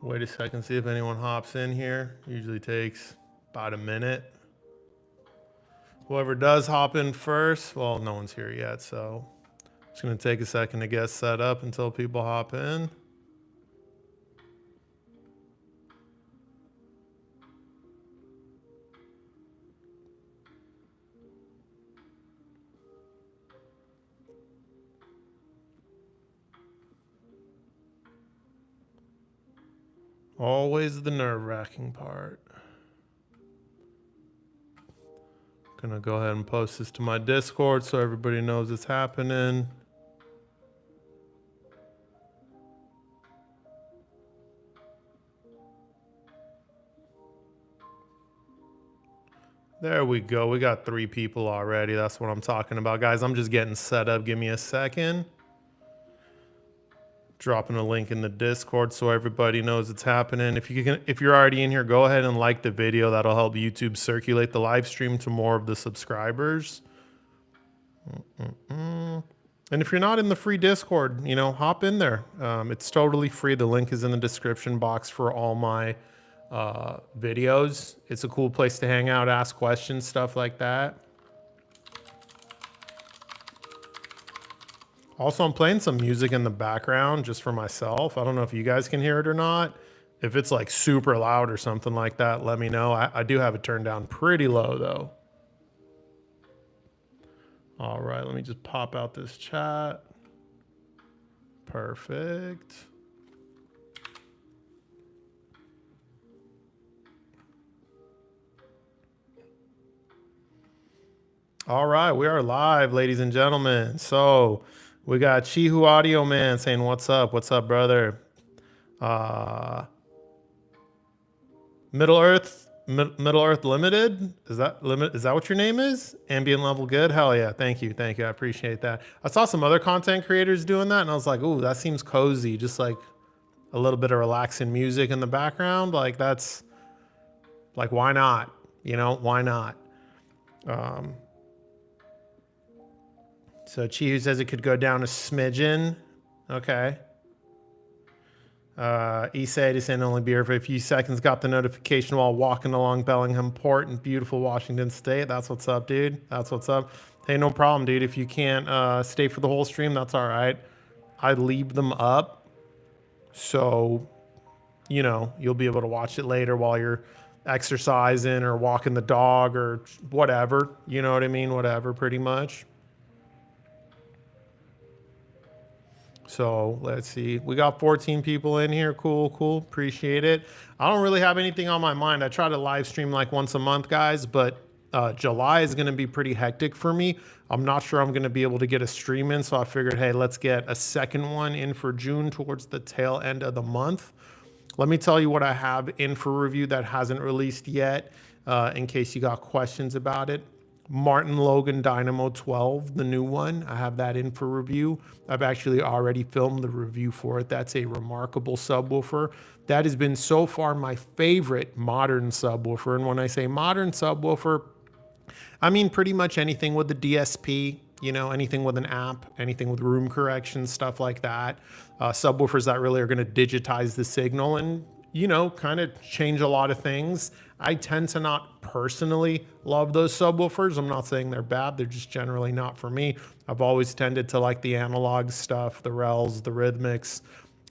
Wait a second, see if anyone hops in here. Usually takes about a minute. Whoever does hop in first, well, no one's here yet, so it's going to take a second to get set up until people hop in. Always the nerve-wracking part. Gonna go ahead and post this to my Discord so everybody knows it's happening. There we go. We got 3 people already. That's what I'm talking about, guys. I'm just getting set up. Give me a second. Dropping a link in the Discord so everybody knows it's happening. If you're already in here, go ahead and like the video. That'll help YouTube circulate the live stream to more of the subscribers. And if you're not in the free Discord, hop in there. It's totally free. The link is in the description box for all my videos. It's a cool place to hang out, ask questions, stuff like that. Also, I'm playing some music in the background just for myself. I don't know if you guys can hear it or not. If it's like super loud or something like that, let me know. I do have it turned down pretty low though. All right, let me just pop out this chat. Perfect. All right, we are live, ladies and gentlemen. So we got Chihu Audio Man saying, "What's up? What's up, brother?" Middle Earth Limited. Is that what your name is? Ambient level good. Hell yeah! Thank you. I appreciate that. I saw some other content creators doing that, and I was like, "Ooh, that seems cozy." Just like a little bit of relaxing music in the background. Like that's like, why not? Why not? So Chihu says it could go down a smidgen. Okay. Isai is saying only be here for a few seconds. Got the notification while walking along Bellingham Port in beautiful Washington State. That's what's up, dude. That's what's up. Hey, no problem, dude. If you can't stay for the whole stream, that's all right. I leave them up, so you'll be able to watch it later while you're exercising or walking the dog or whatever. You know what I mean? Whatever, pretty much. So let's see. We got 14 people in here. Cool. Appreciate it. I don't really have anything on my mind. I try to live stream like once a month, guys, but July is going to be pretty hectic for me. I'm not sure I'm going to be able to get a stream in, so I figured, hey, let's get a second one in for June towards the tail end of the month. Let me tell you what I have in for review that hasn't released yet, in case you got questions about it. Martin Logan Dynamo 12, the new one. I have that in for review. I've actually already filmed the review for it. That's a remarkable subwoofer. That has been so far my favorite modern subwoofer. And when I say modern subwoofer, I mean pretty much anything with the DSP, anything with an amp, anything with room correction, stuff like that. Subwoofers that really are going to digitize the signal and kind of change a lot of things. I tend to not personally love those subwoofers. I'm not saying they're bad. They're just generally not for me. I've always tended to like the analog stuff, the Rels, the Rhythmics,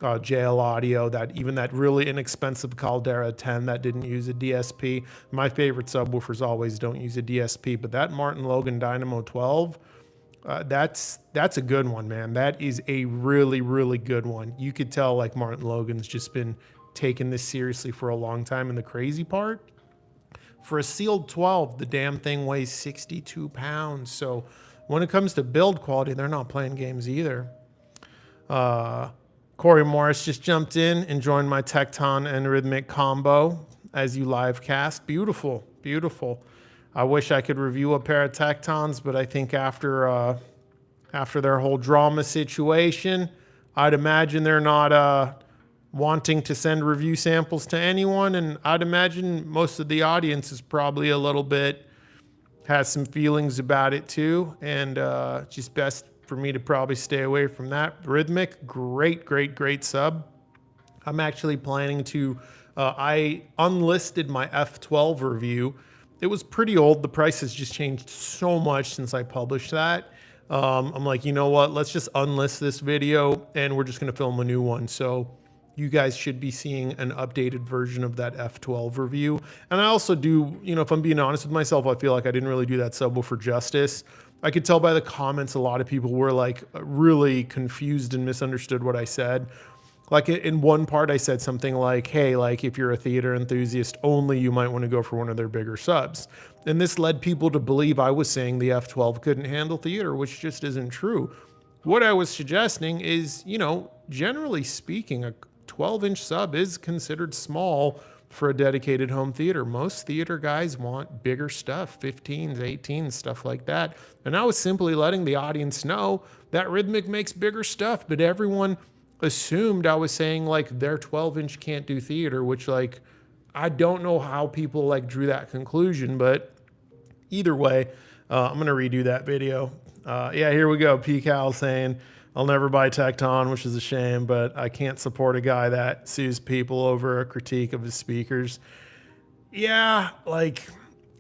JL Audio, even that really inexpensive Caldera 10 that didn't use a DSP. My favorite subwoofers always don't use a DSP, but that Martin Logan Dynamo 12, that's a good one, man. That is a really, really good one. You could tell like Martin Logan's just been taking this seriously for a long time. And the crazy part, for a sealed 12, the damn thing weighs 62 pounds. So when it comes to build quality, they're not playing games either. Corey Morris just jumped in and joined my Tecton and Rhythmic combo as you live cast. Beautiful. I wish I could review a pair of Tectons, but I think after their whole drama situation, I'd imagine they're not wanting to send review samples to anyone, and I'd imagine most of the audience is probably a little bit, has some feelings about it too, and just best for me to probably stay away from that. Rhythmic, great sub. I'm actually planning to, I unlisted my F12 review. It was pretty old. The price has just changed so much since I published that. I'm like, you know what? Let's just unlist this video and we're just going to film a new one. So you guys should be seeing an updated version of that F12 review. And I also do, you know, if I'm being honest with myself, I feel like I didn't really do that subwoofer justice. I could tell by the comments a lot of people were like really confused and misunderstood what I said. Like in one part, I said something like, hey, like if you're a theater enthusiast only, you might want to go for one of their bigger subs. And this led people to believe I was saying the F12 couldn't handle theater, which just isn't true. What I was suggesting is, you know, generally speaking, a 12-inch sub is considered small for a dedicated home theater. Most theater guys want bigger stuff, 15s, 18s, stuff like that. And I was simply letting the audience know that Rhythmic makes bigger stuff, but everyone assumed I was saying like their 12-inch can't do theater, which like I don't know how people like drew that conclusion, but either way, I'm gonna redo that video. Yeah, here we go. PCal saying I'll never buy Tecton, which is a shame, but I can't support a guy that sues people over a critique of his speakers. Yeah, like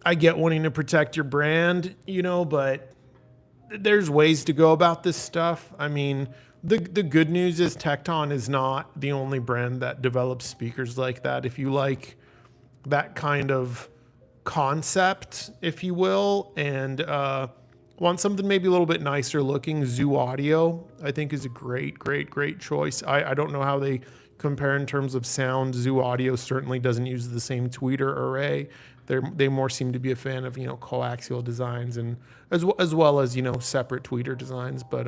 I get wanting to protect your brand, you know, but there's ways to go about this stuff. I mean, the good news is Tecton is not the only brand that develops speakers like that. If you like that kind of concept, if you will, and want something maybe a little bit nicer looking, Zoo Audio, I think is a great choice. I don't know how they compare in terms of sound. Zoo Audio certainly doesn't use the same tweeter array. They more seem to be a fan of, you know, coaxial designs and as well as, you know, separate tweeter designs. But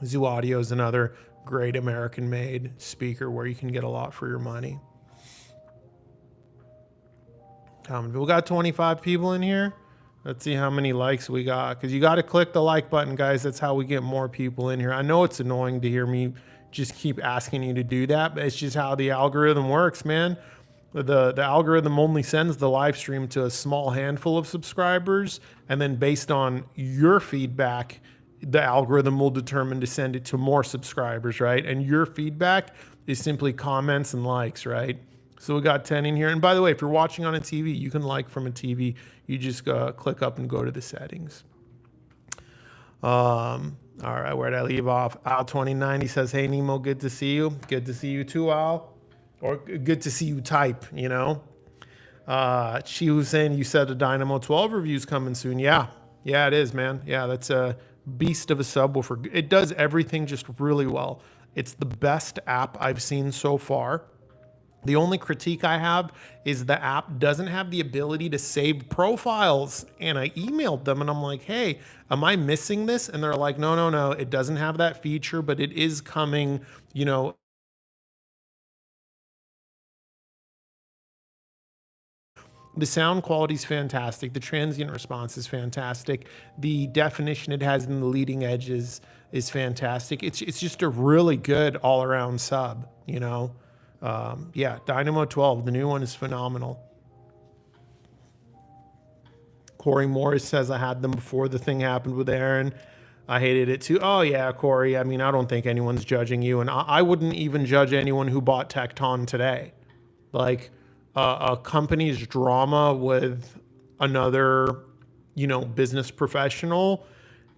Zoo Audio is another great American-made speaker where you can get a lot for your money. We got 25 people in here. Let's see how many likes we got, because you got to click the like button, guys. That's how we get more people in here. I know it's annoying to hear me just keep asking you to do that, but it's just how the algorithm works, man. The algorithm only sends the live stream to a small handful of subscribers, and then based on your feedback, the algorithm will determine to send it to more subscribers, right? And your feedback is simply comments and likes, right? So we got 10 in here. And by the way, if you're watching on a TV, you can like from a TV. You just click up and go to the settings. All right, where'd I leave off? Al 2090 says, hey, Nemo, good to see you. Good to see you too, Al. Or good to see you type, you know. She was saying you said a Dynamo 12 review's coming soon. Yeah, it is, man. Yeah, that's a beast of a subwoofer. It does everything just really well. It's the best app I've seen so far. The only critique I have is the app doesn't have the ability to save profiles. And I emailed them and I'm like, hey, am I missing this? And they're like, no, it doesn't have that feature, but it is coming, you know. The sound quality is fantastic. The transient response is fantastic. The definition it has in the leading edges is fantastic. It's just a really good all-around sub, you know. Yeah, Dynamo 12, the new one is phenomenal. Corey Morris says I had them before the thing happened with Aaron. I hated it too. Oh yeah, Corey. I mean, I don't think anyone's judging you, and I wouldn't even judge anyone who bought Tecton today. Like a company's drama with another, you know, business professional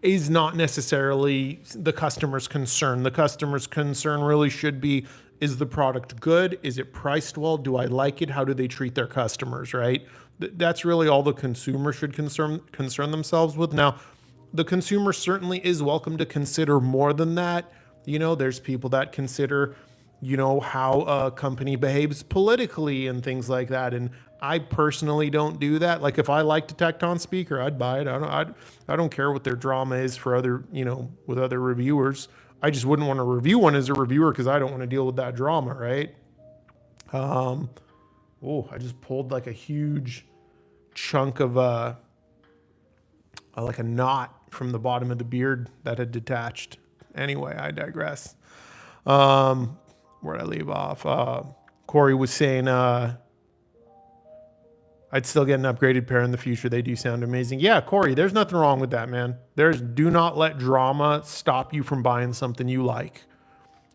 is not necessarily the customer's concern. The customer's concern really should be, is the product good? Is it priced well? Do I like it? How do they treat their customers, right? That's really all the consumer should concern themselves with. Now, the consumer certainly is welcome to consider more than that. You know, there's people that consider, you know, how a company behaves politically and things like that. And I personally don't do that. Like if I liked a Tecton speaker, I'd buy it. I don't care what their drama is for other, you know, with other reviewers. I just wouldn't want to review one as a reviewer because I don't want to deal with that drama, right? Oh, I just pulled like a huge chunk of like a knot from the bottom of the beard that had detached. Anyway, I digress. Where'd I leave off? Corey was saying I'd still get an upgraded pair in the future. They do sound amazing. Yeah, Corey, there's nothing wrong with that, man. Do not let drama stop you from buying something you like.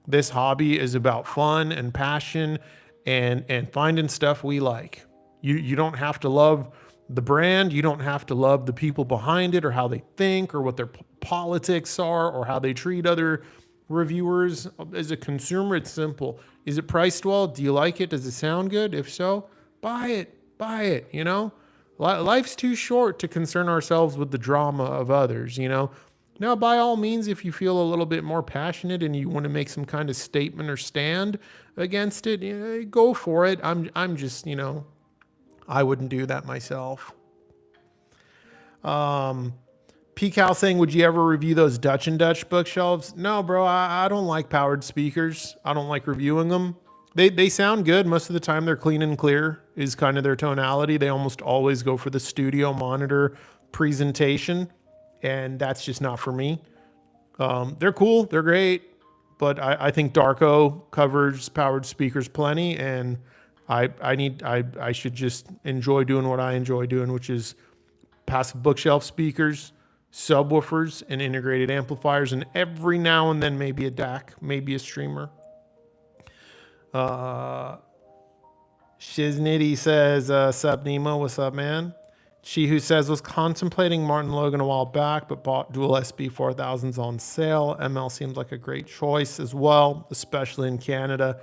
This hobby is about fun and passion and finding stuff we like. You don't have to love the brand. You don't have to love the people behind it or how they think or what their politics are or how they treat other reviewers. As a consumer, it's simple. Is it priced well? Do you like it? Does it sound good? If so, buy it. Buy it, you know? Life's too short to concern ourselves with the drama of others, you know? Now, by all means, if you feel a little bit more passionate and you want to make some kind of statement or stand against it, go for it. I'm just, I wouldn't do that myself. P-Cal saying, would you ever review those Dutch and Dutch bookshelves? No, bro, I don't like powered speakers. I don't like reviewing them. They sound good. Most of the time they're clean and clear is kind of their tonality. They almost always go for the studio monitor presentation, and that's just not for me. They're cool. They're great. But I think Darko covers powered speakers plenty, and I should just enjoy doing what I enjoy doing, which is passive bookshelf speakers, subwoofers, and integrated amplifiers, and every now and then maybe a DAC, maybe a streamer. Shiznitty says, sup Nemo, what's up, man? She Who Says was contemplating Martin Logan a while back, but bought dual SB 4000s on sale. ML seems like a great choice as well, especially in Canada.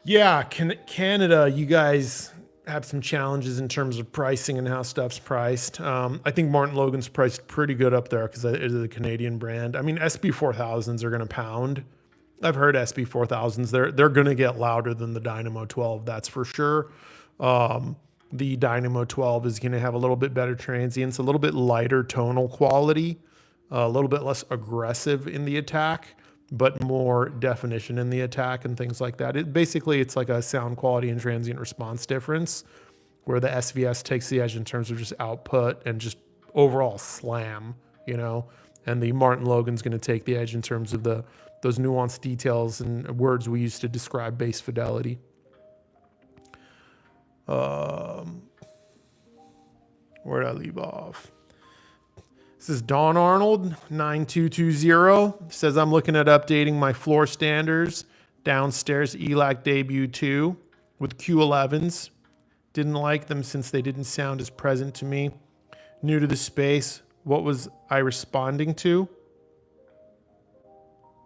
Yeah, Canada, you guys have some challenges in terms of pricing and how stuff's priced. I think Martin Logan's priced pretty good up there because it is a Canadian brand. I mean, SB 4000s are going to pound. I've heard SB 4000s. They're going to get louder than the Dynamo 12, that's for sure. The Dynamo 12 is going to have a little bit better transients, a little bit lighter tonal quality, a little bit less aggressive in the attack, but more definition in the attack and things like that. It's like a sound quality and transient response difference where the SVS takes the edge in terms of just output and just overall slam, and the Martin Logan's going to take the edge in terms of those nuanced details and words we use to describe bass fidelity. Where did I leave off? This is Don Arnold 9220 says, I'm looking at updating my floor standers downstairs ELAC Debut 2 with Q11s. Didn't like them since they didn't sound as present to me. New to the space. What was I responding to?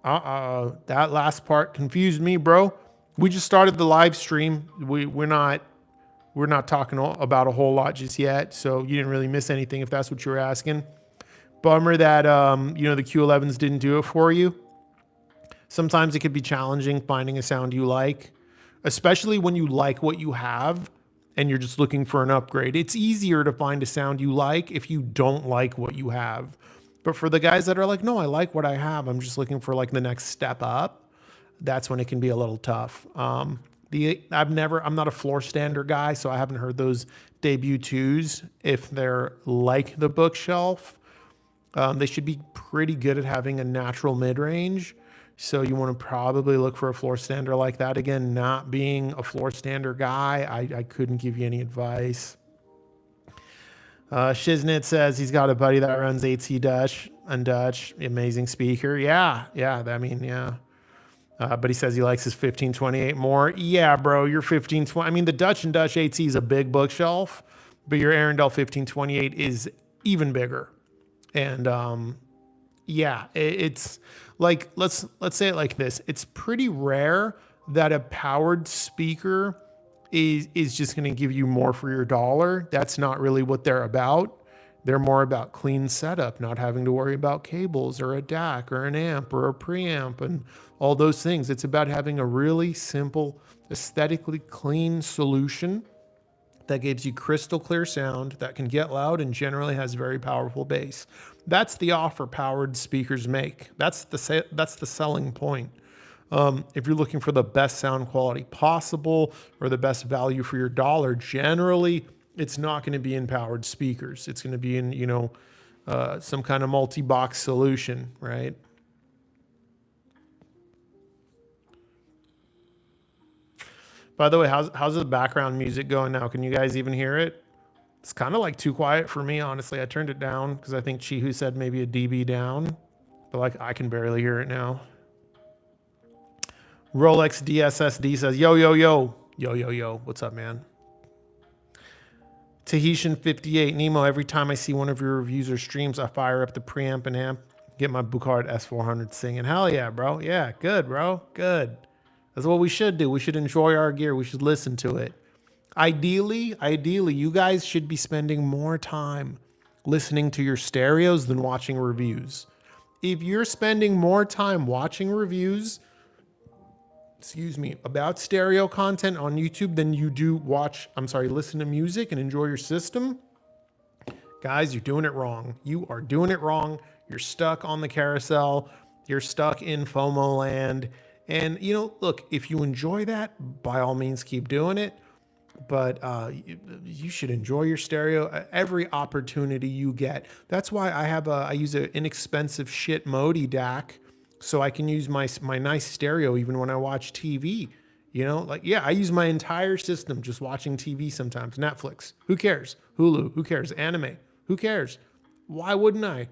That last part confused me, bro. We just started the live stream. We're not talking about a whole lot just yet, so you didn't really miss anything if that's what you were asking. Bummer that the Q11s didn't do it for you. Sometimes it could be challenging finding a sound you like, especially when you like what you have and you're just looking for an upgrade. It's easier to find a sound you like if you don't like what you have. But for the guys that are like, no, I like what I have, I'm just looking for like the next step up, that's when it can be a little tough. I'm not a floor stander guy, so I haven't heard those debut 2s. If they're like the bookshelf, they should be pretty good at having a natural mid-range. So you want to probably look for a floor stander like that. Again, not being a floor stander guy, I couldn't give you any advice. Shiznit says he's got a buddy that runs 8C Dutch and Dutch. Amazing speaker. Yeah. But he says he likes his 1528 more. Yeah, bro, your 1520. I mean, the Dutch and Dutch 8C is a big bookshelf, but your Arundel 1528 is even bigger. And it's like, let's say it like this. It's pretty rare that a powered speaker is just going to give you more for your dollar. That's not really what they're about. They're more about clean setup, not having to worry about cables or a DAC or an amp or a preamp and all those things. It's about having a really simple, aesthetically clean solution that gives you crystal clear sound that can get loud and generally has very powerful bass. That's the offer powered speakers make. That's the selling point. If you're looking for the best sound quality possible or the best value for your dollar, generally it's not going to be in powered speakers. It's going to be in, some kind of multi-box solution, right? By the way, how's the background music going now? Can you guys even hear it? It's kind of like too quiet for me, honestly. I turned it down because I think Chihu said maybe a dB down, but like I can barely hear it now. Rolex DSSD says, yo, yo, yo. Yo, yo, yo. What's up, man? Tahitian 58. Nemo, every time I see one of your reviews or streams, I fire up the preamp and amp, get my Bucard S400 singing. Hell yeah, bro. Yeah, good, bro. Good. That's what we should do. We should enjoy our gear. We should listen to it. Ideally, you guys should be spending more time listening to your stereos than watching reviews. If you're spending more time watching reviews, about stereo content on YouTube than you do listen to music and enjoy your system, guys, you're doing it wrong. You are doing it wrong. You're stuck on the carousel. You're stuck in FOMO land. And, look, if you enjoy that, by all means, keep doing it. But you should enjoy your stereo every opportunity you get. That's why I use an inexpensive shit Modi DAC, so I can use my nice stereo even when I watch TV. I use my entire system just watching TV sometimes. Netflix, who cares? Hulu, who cares? Anime, who cares? Why wouldn't I?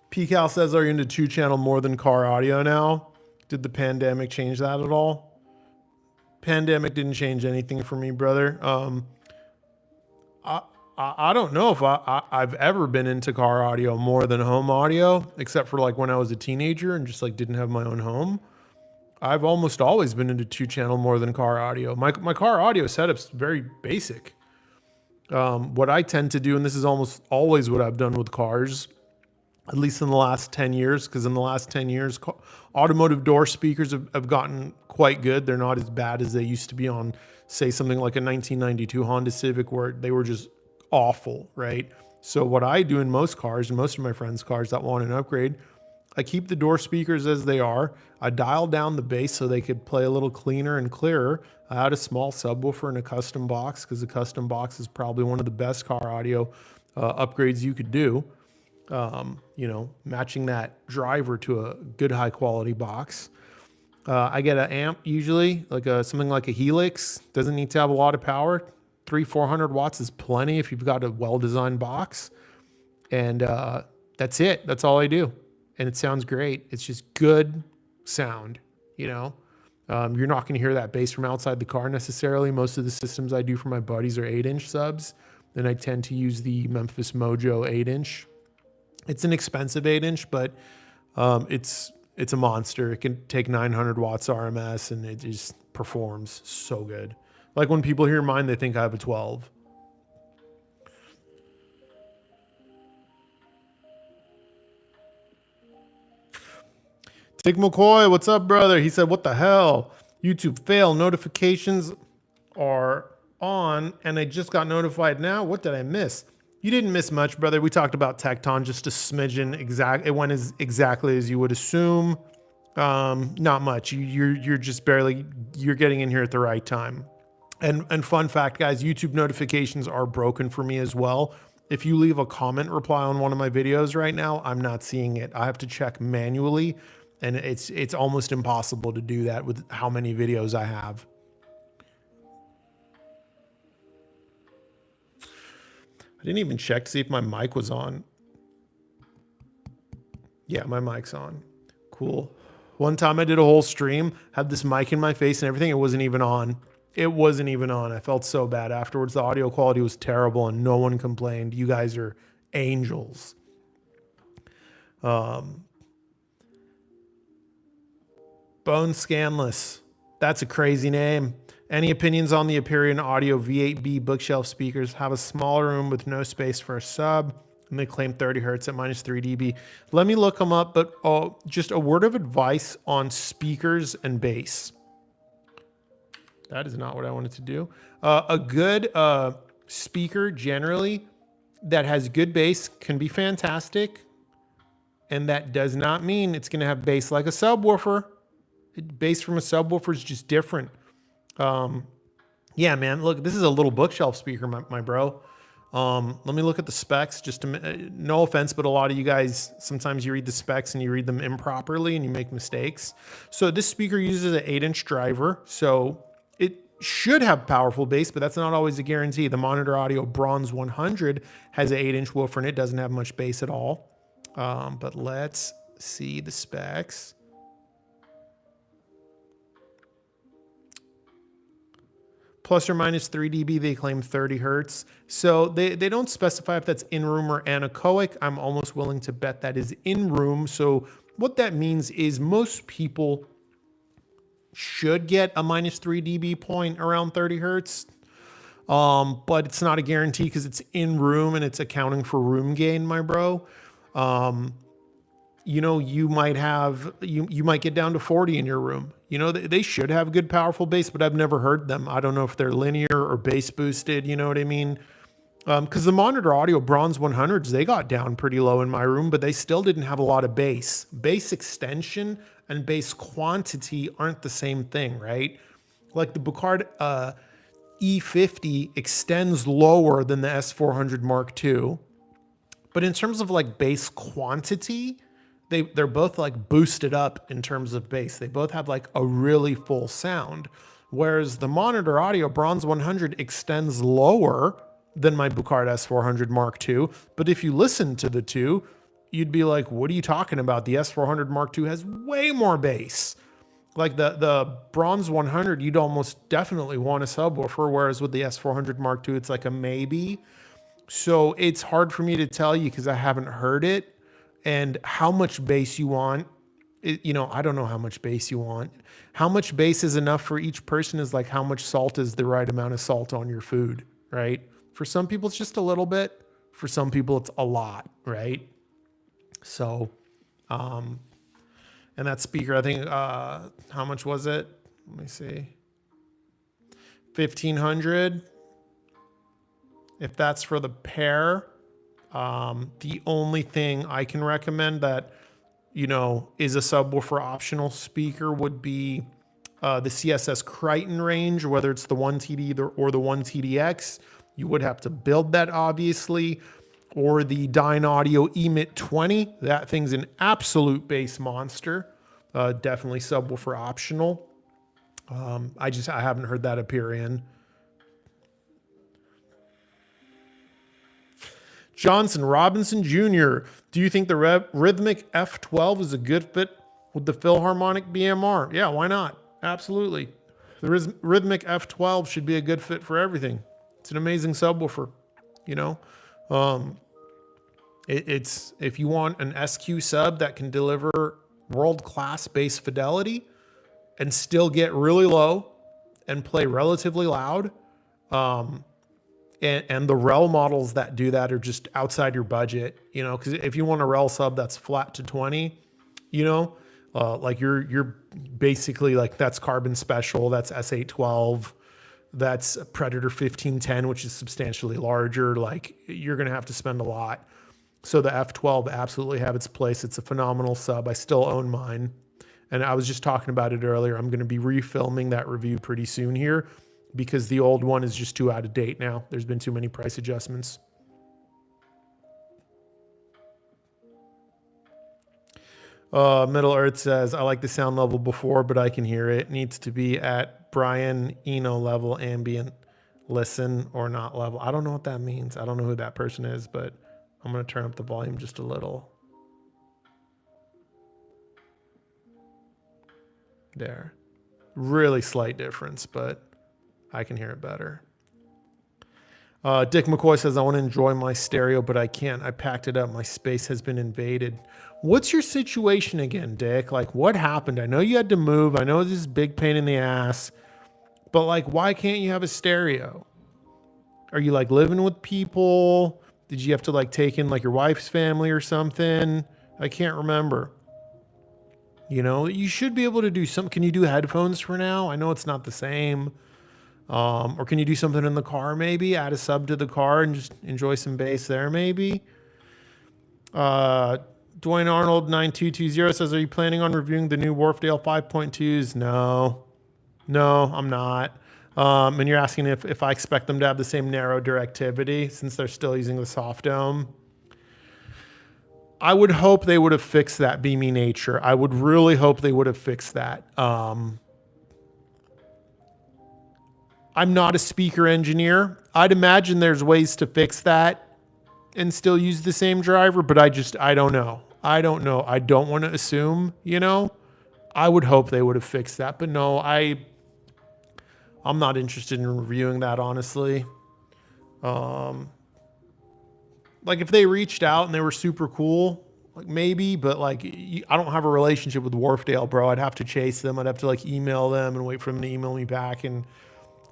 PCal says, are you into 2-channel more than car audio now? Did the pandemic change that at all? Pandemic didn't change anything for me, brother. I don't know if I've ever been into car audio more than home audio, except for like when I was a teenager and just like didn't have my own home. I've almost always been into 2-channel more than car audio. My car audio setup's very basic. What I tend to do, and this is almost always what I've done with cars, at least in the last 10 years, because in the last 10 years, automotive door speakers have gotten quite good. They're not as bad as they used to be on, say, something like a 1992 Honda Civic, where they were just awful, right? So what I do in most cars, and most of my friends' cars that want an upgrade, I keep the door speakers as they are. I dial down the bass so they could play a little cleaner and clearer. I add a small subwoofer and a custom box, because the custom box is probably one of the best car audio upgrades you could do. Matching that driver to a good high quality box. I get an amp, usually like something like a Helix. Doesn't need to have a lot of power. 300-400 watts is plenty if you've got a well-designed box. And that's it. That's all I do. And it sounds great. It's just good sound, You're not going to hear that bass from outside the car necessarily. Most of the systems I do for my buddies are 8-inch subs. And I tend to use the Memphis Mojo 8-inch. It's an expensive 8-inch, but it's a monster. It can take 900 watts RMS, and it just performs so good. Like when people hear mine, they think I have a 12. Tick McCoy, what's up, brother? He said, what the hell? YouTube fail. Notifications are on, and I just got notified now. What did I miss? You didn't miss much, brother. We talked about Tecton just a smidgen. It went exactly as you would assume. Not much. You're just barely, you're getting in here at the right time. And fun fact, guys, YouTube notifications are broken for me as well. If you leave a comment reply on one of my videos right now, I'm not seeing it. I have to check manually, and it's almost impossible to do that with how many videos I have. I didn't even check to see if my mic was on. Yeah, my mic's on. Cool. One time I did a whole stream, had this mic in my face and everything. It wasn't even on. It wasn't even on. I felt so bad afterwards. The audio quality was terrible and no one complained. You guys are angels. Bone Scanless. That's a crazy name. Any opinions on the Aperion Audio V8B bookshelf speakers? Have a small room with no space for a sub, and they claim 30 hertz at minus 3 dB. Let me look them up, but just a word of advice on speakers and bass. That is not what I wanted to do. A good speaker generally that has good bass can be fantastic, and that does not mean it's going to have bass like a subwoofer. Bass from a subwoofer is just different. Yeah, man, look, this is a little bookshelf speaker, my bro. Let me look at the specs. Just to, no offense, but a lot of you guys, sometimes you read the specs and you read them improperly and you make mistakes. So this speaker uses an 8-inch driver. So it should have powerful bass, but that's not always a guarantee. The Monitor Audio Bronze 100 has an 8-inch woofer and it doesn't have much bass at all. But let's see the specs. Plus or minus 3 dB, they claim 30 hertz. So they don't specify if that's in-room or anechoic. I'm almost willing to bet that is in-room. So what that means is most people should get a minus 3 dB point around 30 hertz. But it's not a guarantee because it's in-room and it's accounting for room gain, my bro. You might have, you might get down to 40 in your room. They should have good, powerful bass, but I've never heard them. I don't know if they're linear or bass boosted. You know what I mean? Because the Monitor Audio Bronze 100s, they got down pretty low in my room, but they still didn't have a lot of bass. Bass extension and bass quantity aren't the same thing, right? Like the Bucard E50 extends lower than the S400 Mark II. But in terms of like bass quantity, they're both like boosted up in terms of bass. They both have like a really full sound. Whereas the Monitor Audio Bronze 100 extends lower than my Bucard S400 Mark II. But if you listen to the two, you'd be like, what are you talking about? The S400 Mark II has way more bass. Like the Bronze 100, you'd almost definitely want a subwoofer, whereas with the S400 Mark II, it's like a maybe. So it's hard for me to tell you because I haven't heard it. And how much bass you want, I don't know how much bass you want. How much bass is enough for each person is like how much salt is the right amount of salt on your food, right? For some people, it's just a little bit. For some people, it's a lot, right? So, and that speaker, I think, how much was it? Let me see. 1,500. If that's for the pair. The only thing I can recommend that, is a subwoofer optional speaker would be the CSS Crichton range, whether it's the 1TD or the 1TDX. You would have to build that, obviously. Or the Dyne Audio Emit 20. That thing's an absolute bass monster. Definitely subwoofer optional. I haven't heard that appear in. Johnson Robinson Jr. Do you think the Rhythmic F12 is a good fit with the Philharmonic BMR? Yeah, why not? Absolutely. The Rhythmic F12 should be a good fit for everything. It's an amazing subwoofer. It's if you want an SQ sub that can deliver world-class bass fidelity and still get really low and play relatively loud. And the REL models that do that are just outside your budget, because if you want a REL sub that's flat to 20, like you're basically like that's Carbon Special, that's S812, that's Predator 1510, which is substantially larger. Like you're going to have to spend a lot. So the F12 absolutely have its place. It's a phenomenal sub. I still own mine. And I was just talking about it earlier. I'm going to be refilming that review pretty soon here, because the old one is just too out of date now. There's been too many price adjustments. Middle Earth says, I like the sound level before, but I can hear it. Needs to be at Brian Eno level ambient listen or not level. I don't know what that means. I don't know who that person is, but I'm going to turn up the volume just a little. There. Really slight difference, but I can hear it better. Dick McCoy says, I want to enjoy my stereo, but I can't. I packed it up. My space has been invaded. What's your situation again, Dick? Like, what happened? I know you had to move. I know this is a big pain in the ass, but like, why can't you have a stereo? Are you like living with people? Did you have to like take in like your wife's family or something? I can't remember. You should be able to do some. Can you do headphones for now? I know it's not the same. Or can you do something in the car maybe? Add a sub to the car and just enjoy some bass there maybe? Dwayne Arnold 9220 says, are you planning on reviewing the new Wharfdale 5.2s? No, I'm not. And you're asking if I expect them to have the same narrow directivity since they're still using the soft dome. I would hope they would have fixed that beamy nature. I would really hope they would have fixed that. I'm not a speaker engineer. I'd imagine there's ways to fix that and still use the same driver, but I don't know. I don't know. I don't want to assume, you know. I would hope they would have fixed that, but no, I'm not interested in reviewing that, honestly. Like if they reached out and they were super cool, like maybe, but like I don't have a relationship with Wharfdale, bro. I'd have to chase them. I'd have to like email them and wait for them to email me back. And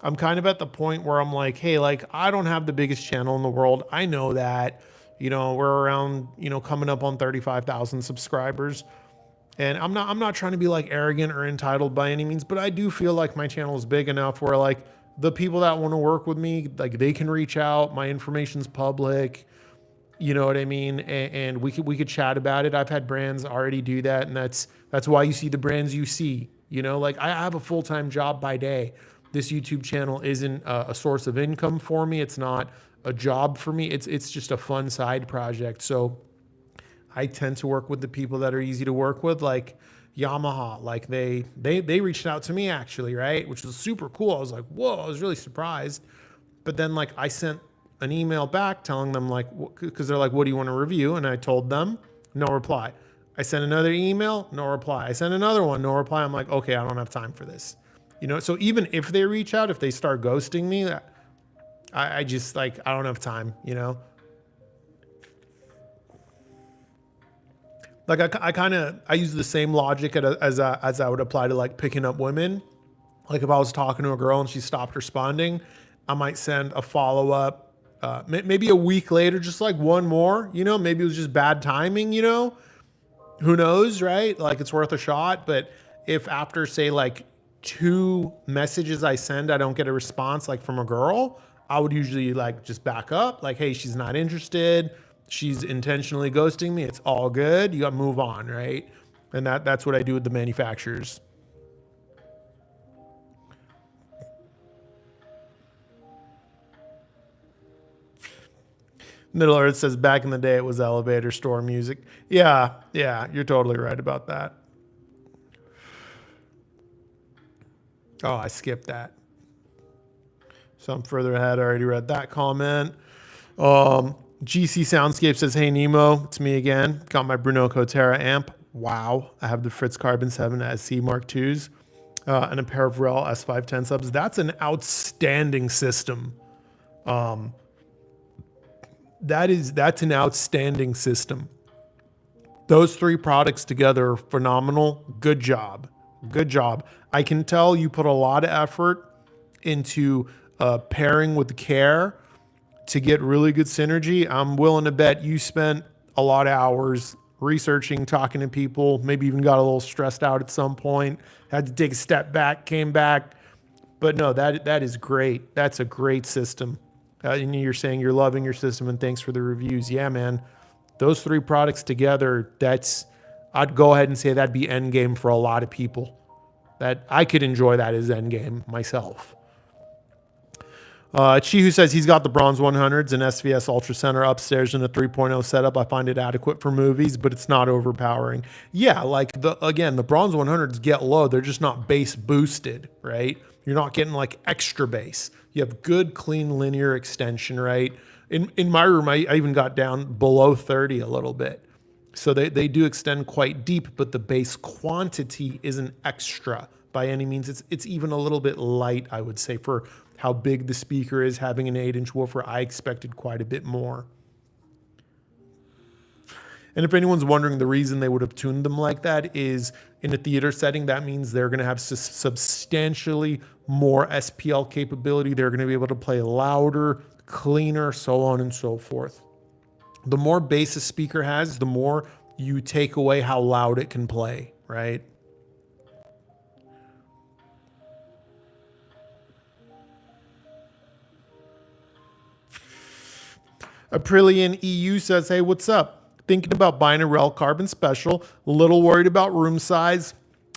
I'm kind of at the point where I'm like, hey, like I don't have the biggest channel in the world. I know that, you know, we're around, you know, coming up on 35,000 subscribers. And I'm not trying to be like arrogant or entitled by any means, but I do feel like my channel is big enough where like the people that want to work with me, like they can reach out. My information's public. You know what I mean? And we could chat about it. I've had brands already do that, and that's why you see the brands you see. You know, like I have a full-time job by day. This YouTube channel isn't a source of income for me. It's not a job for me. It's just a fun side project. So I tend to work with the people that are easy to work with, like Yamaha. Like they reached out to me actually, right? Which was super cool. I was like, whoa, I was really surprised. But then like I sent an email back telling them like, because they're like, what do you want to review? And I told them, no reply. I sent another email, no reply. I sent another one, no reply. I'm like, okay, I don't have time for this. You know, so even if they reach out, if they start ghosting me, I just like, I don't have time, you know? Like I use the same logic as I would apply to like picking up women. Like if I was talking to a girl and she stopped responding, I might send a follow up, maybe a week later, just like one more, you know, maybe it was just bad timing, you know, who knows, right? Like it's worth a shot. But if after say like 2 messages I send, I don't get a response like from a girl, I would usually like just back up like, hey, she's not interested. She's intentionally ghosting me. It's all good. You got to move on, right? And that's what I do with the manufacturers. Middle Earth says back in the day it was elevator store music. Yeah, you're totally right about that. Oh, I skipped that. So I'm further ahead. I already read that comment. GC Soundscape says, hey Nemo, it's me again. Got my Bruno Cotera amp. Wow. I have the Fritz Carbon 7 SC Mark IIs and a pair of REL S510 subs. That's an outstanding system. That's an outstanding system. Those 3 products together are phenomenal. Good job. Good job. I can tell you put a lot of effort into pairing with care to get really good synergy. I'm willing to bet you spent a lot of hours researching, talking to people, maybe even got a little stressed out at some point, had to take a step back, came back. But no, that is great. That's a great system. And you're saying you're loving your system and thanks for the reviews. Yeah, man. Those 3 products together, I'd go ahead and say that'd be end game for a lot of people. That I could enjoy that as end game myself. Chihu says he's got the Bronze 100s and SVS Ultra Center upstairs in a 3.0 setup. I find it adequate for movies, but it's not overpowering. Yeah, like the Bronze 100s get low. They're just not bass boosted, right? You're not getting like extra bass. You have good, clean, linear extension, right? In my room, I even got down below 30 a little bit. So they do extend quite deep, but the bass quantity isn't extra by any means. It's even a little bit light, I would say, for how big the speaker is. Having an 8-inch woofer, I expected quite a bit more. And if anyone's wondering, the reason they would have tuned them like that is in a theater setting, that means they're going to have substantially more SPL capability. They're going to be able to play louder, cleaner, so on and so forth. The more bass a speaker has, the more you take away how loud it can play, right? Aprillian EU says, hey, what's up? Thinking about buying a REL Carbon Special. A little worried about room size.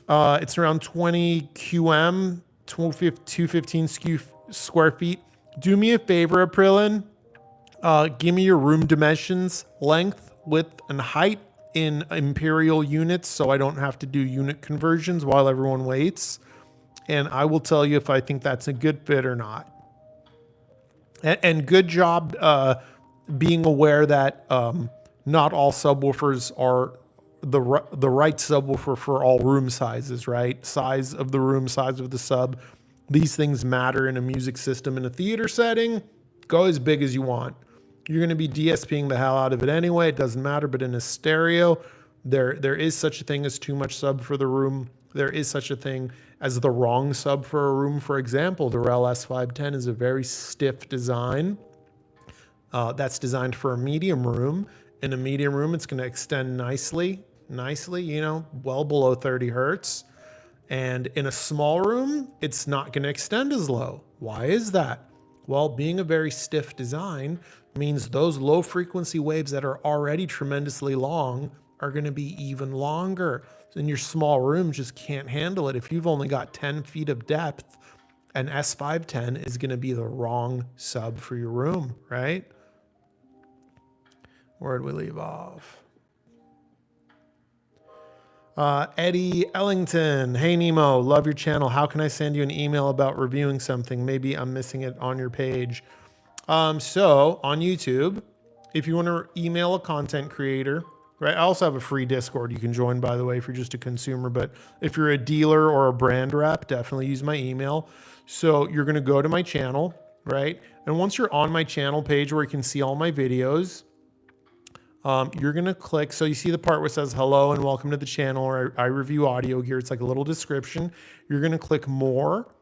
It's around 20 QM, 215 square feet. Do me a favor, Aprillian. Give me your room dimensions, length, width, and height in imperial units so I don't have to do unit conversions while everyone waits. And I will tell you if I think that's a good fit or not. And good job being aware that not all subwoofers are the right subwoofer for all room sizes, right? Size of the room, size of the sub. These things matter in a music system. In a theater setting, go as big as you want. You're going to be DSPing the hell out of it anyway. It doesn't matter. But in a stereo, there is such a thing as too much sub for the room. There is such a thing as the wrong sub for a room. For example, the REL S510 is a very stiff design. That's designed for a medium room. In a medium room, it's going to extend nicely, well below 30 hertz. And in a small room, it's not going to extend as low. Why is that? Well, being a very stiff design means those low frequency waves that are already tremendously long are going to be even longer. And your small room just can't handle it. If you've only got 10 feet of depth, an S510 is going to be the wrong sub for your room, right? Where'd we leave off? Eddie Ellington. Hey, Nemo, love your channel. How can I send you an email about reviewing something? Maybe I'm missing it on your page. So on YouTube, if you want to email a content creator, right? I also have a free Discord you can join, by the way, if you're just a consumer. But if you're a dealer or a brand rep, definitely use my email. So you're going to go to my channel, right? And once you're on my channel page where you can see all my videos, you're going to click. So you see the part where it says hello and welcome to the channel, or I review audio gear. It's like a little description. You're going to click more,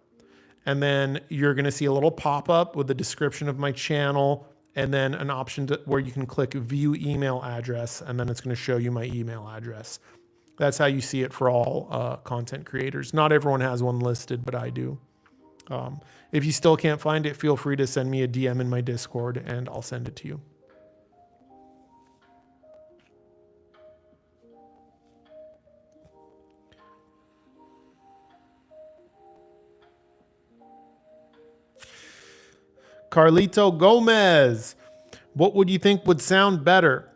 and then you're going to see a little pop-up with the description of my channel, and then an option where you can click view email address, and then it's going to show you my email address. That's how you see it for all content creators. Not everyone has one listed, but I do. If you still can't find it, feel free to send me a DM in my Discord, and I'll send it to you. Carlito Gomez, what would you think would sound better?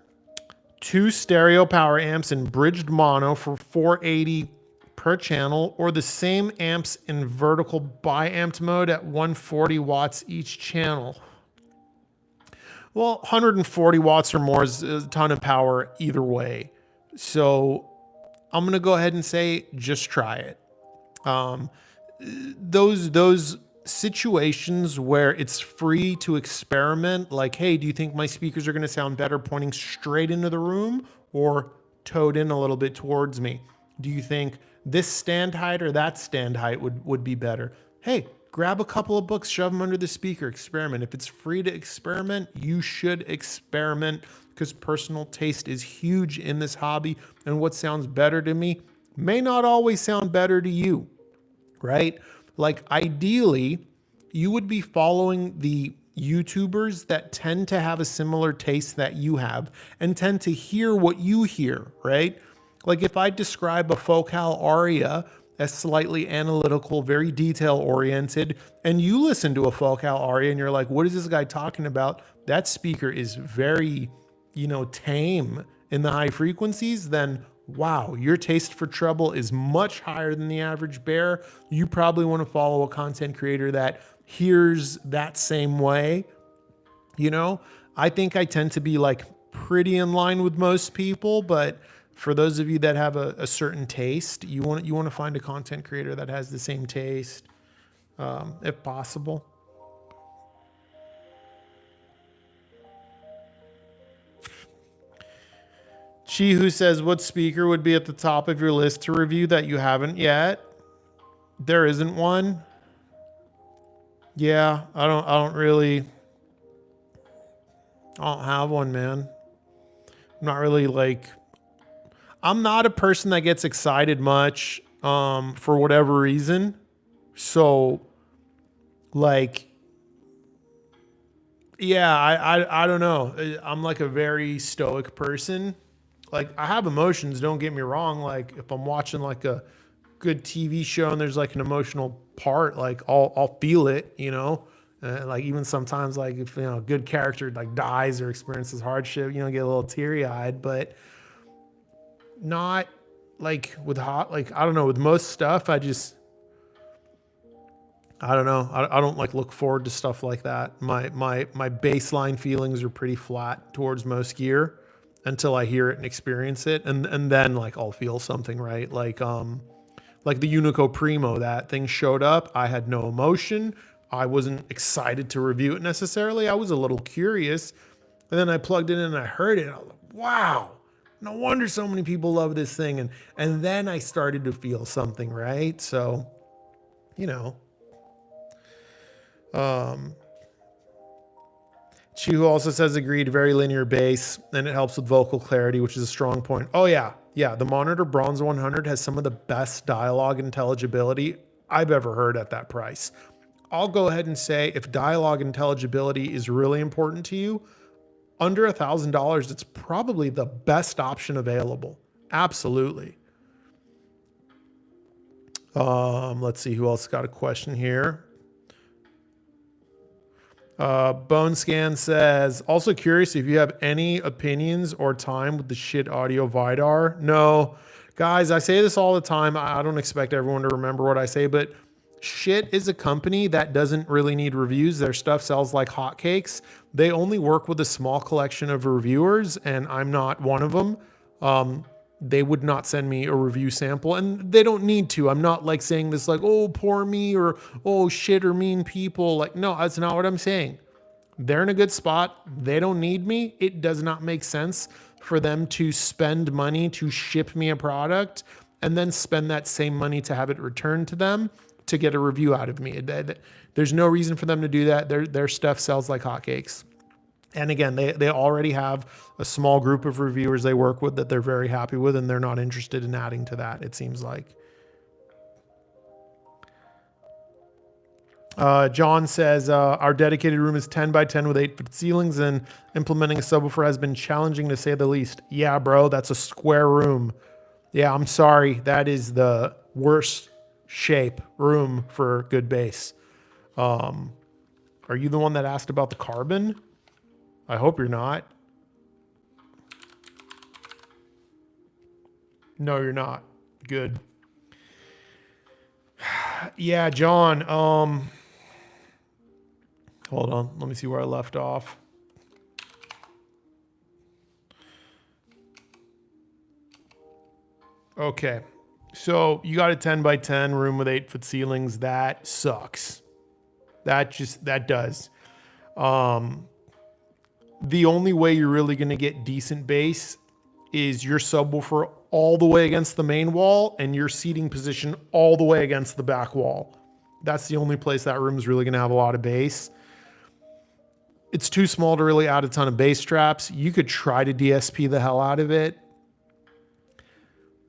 2 stereo power amps in bridged mono for 480 per channel, or the same amps in vertical bi-amped mode at 140 watts each channel? Well, 140 watts or more is a ton of power either way. So I'm going to go ahead and say, just try it. Those situations where it's free to experiment, like, hey, do you think my speakers are going to sound better pointing straight into the room or towed in a little bit towards me? Do you think this stand height or that stand height would be better? Hey, grab a couple of books, shove them under the speaker, experiment. If it's free to experiment, you should experiment, because personal taste is huge in this hobby, and what sounds better to me may not always sound better to you, right? Like, ideally, you would be following the YouTubers that tend to have a similar taste that you have and tend to hear what you hear, right? Like, if I describe a Focal Aria as slightly analytical, very detail-oriented, and you listen to a Focal Aria and you're like, what is this guy talking about? That speaker is very, tame in the high frequencies, then wow, your taste for treble is much higher than the average bear. You probably want to follow a content creator that hears that same way. I think I tend to be like pretty in line with most people, but for those of you that have a certain taste, you want to find a content creator that has the same taste, if possible. Chi Who says, what speaker would be at the top of your list to review that you haven't yet? There isn't one. Yeah, I don't have one, man. I'm not a person that gets excited much, for whatever reason. So yeah, I don't know. I'm like a very stoic person. Like, I have emotions, don't get me wrong. Like, if I'm watching like a good TV show and there's like an emotional part, like I'll feel it, like even sometimes, like, if a good character like dies or experiences hardship, get a little teary eyed, but not like with I don't know, with most stuff, I don't know. I don't like look forward to stuff like that. My baseline feelings are pretty flat towards most gear. until I hear it and experience it, and then like I'll feel something, right? Like the Unico Primo, that thing showed up. I had no emotion. I wasn't excited to review it necessarily. I was a little curious. And then I plugged it in and I heard it. And I was like, wow, no wonder so many people love this thing. And then I started to feel something, right? So, you know. Chihu also says agreed, very linear bass, and it helps with vocal clarity, which is a strong point. Oh yeah, yeah. The Monitor Bronze 100 has some of the best dialogue intelligibility I've ever heard at that price. I'll go ahead and say if dialogue intelligibility is really important to you, under $1,000, it's probably the best option available. Absolutely. Let's see who else got a question here. Bone Scan says, also curious if you have any opinions or time with the shit audio Vidar. No, guys, I say this all the time. I don't expect everyone to remember what I say, but Shit is a company that doesn't really need reviews. Their stuff sells like hotcakes. They only work with a small collection of reviewers, and I'm not one of them. They would not send me a review sample, and they don't need to. I'm not like saying this like, oh, poor me, or oh, shit or mean people. Like, no, that's not what I'm saying. They're in a good spot. They don't need me. It does not make sense for them to spend money to ship me a product and then spend that same money to have it returned to them to get a review out of me. There's no reason for them to do that. Their stuff sells like hotcakes. And again, they already have a small group of reviewers they work with that they're very happy with, and they're not interested in adding to that, it seems like. John says, our dedicated room is 10 by 10 with 8-foot ceilings, and implementing a subwoofer has been challenging to say the least. Yeah, bro, that's a square room. Yeah, I'm sorry. That is the worst shape room for good bass. Are you the one that asked about the carbon? I hope you're not. No, you're not. Good. Yeah, John. Hold on. Let me see where I left off. Okay. So you got a 10 by 10 room with 8-foot ceilings. That sucks. That does. The only way you're really going to get decent bass is your subwoofer all the way against the main wall and your seating position all the way against the back wall. That's the only place that room is really going to have a lot of bass. It's too small to really add a ton of bass traps. You could try to DSP the hell out of it.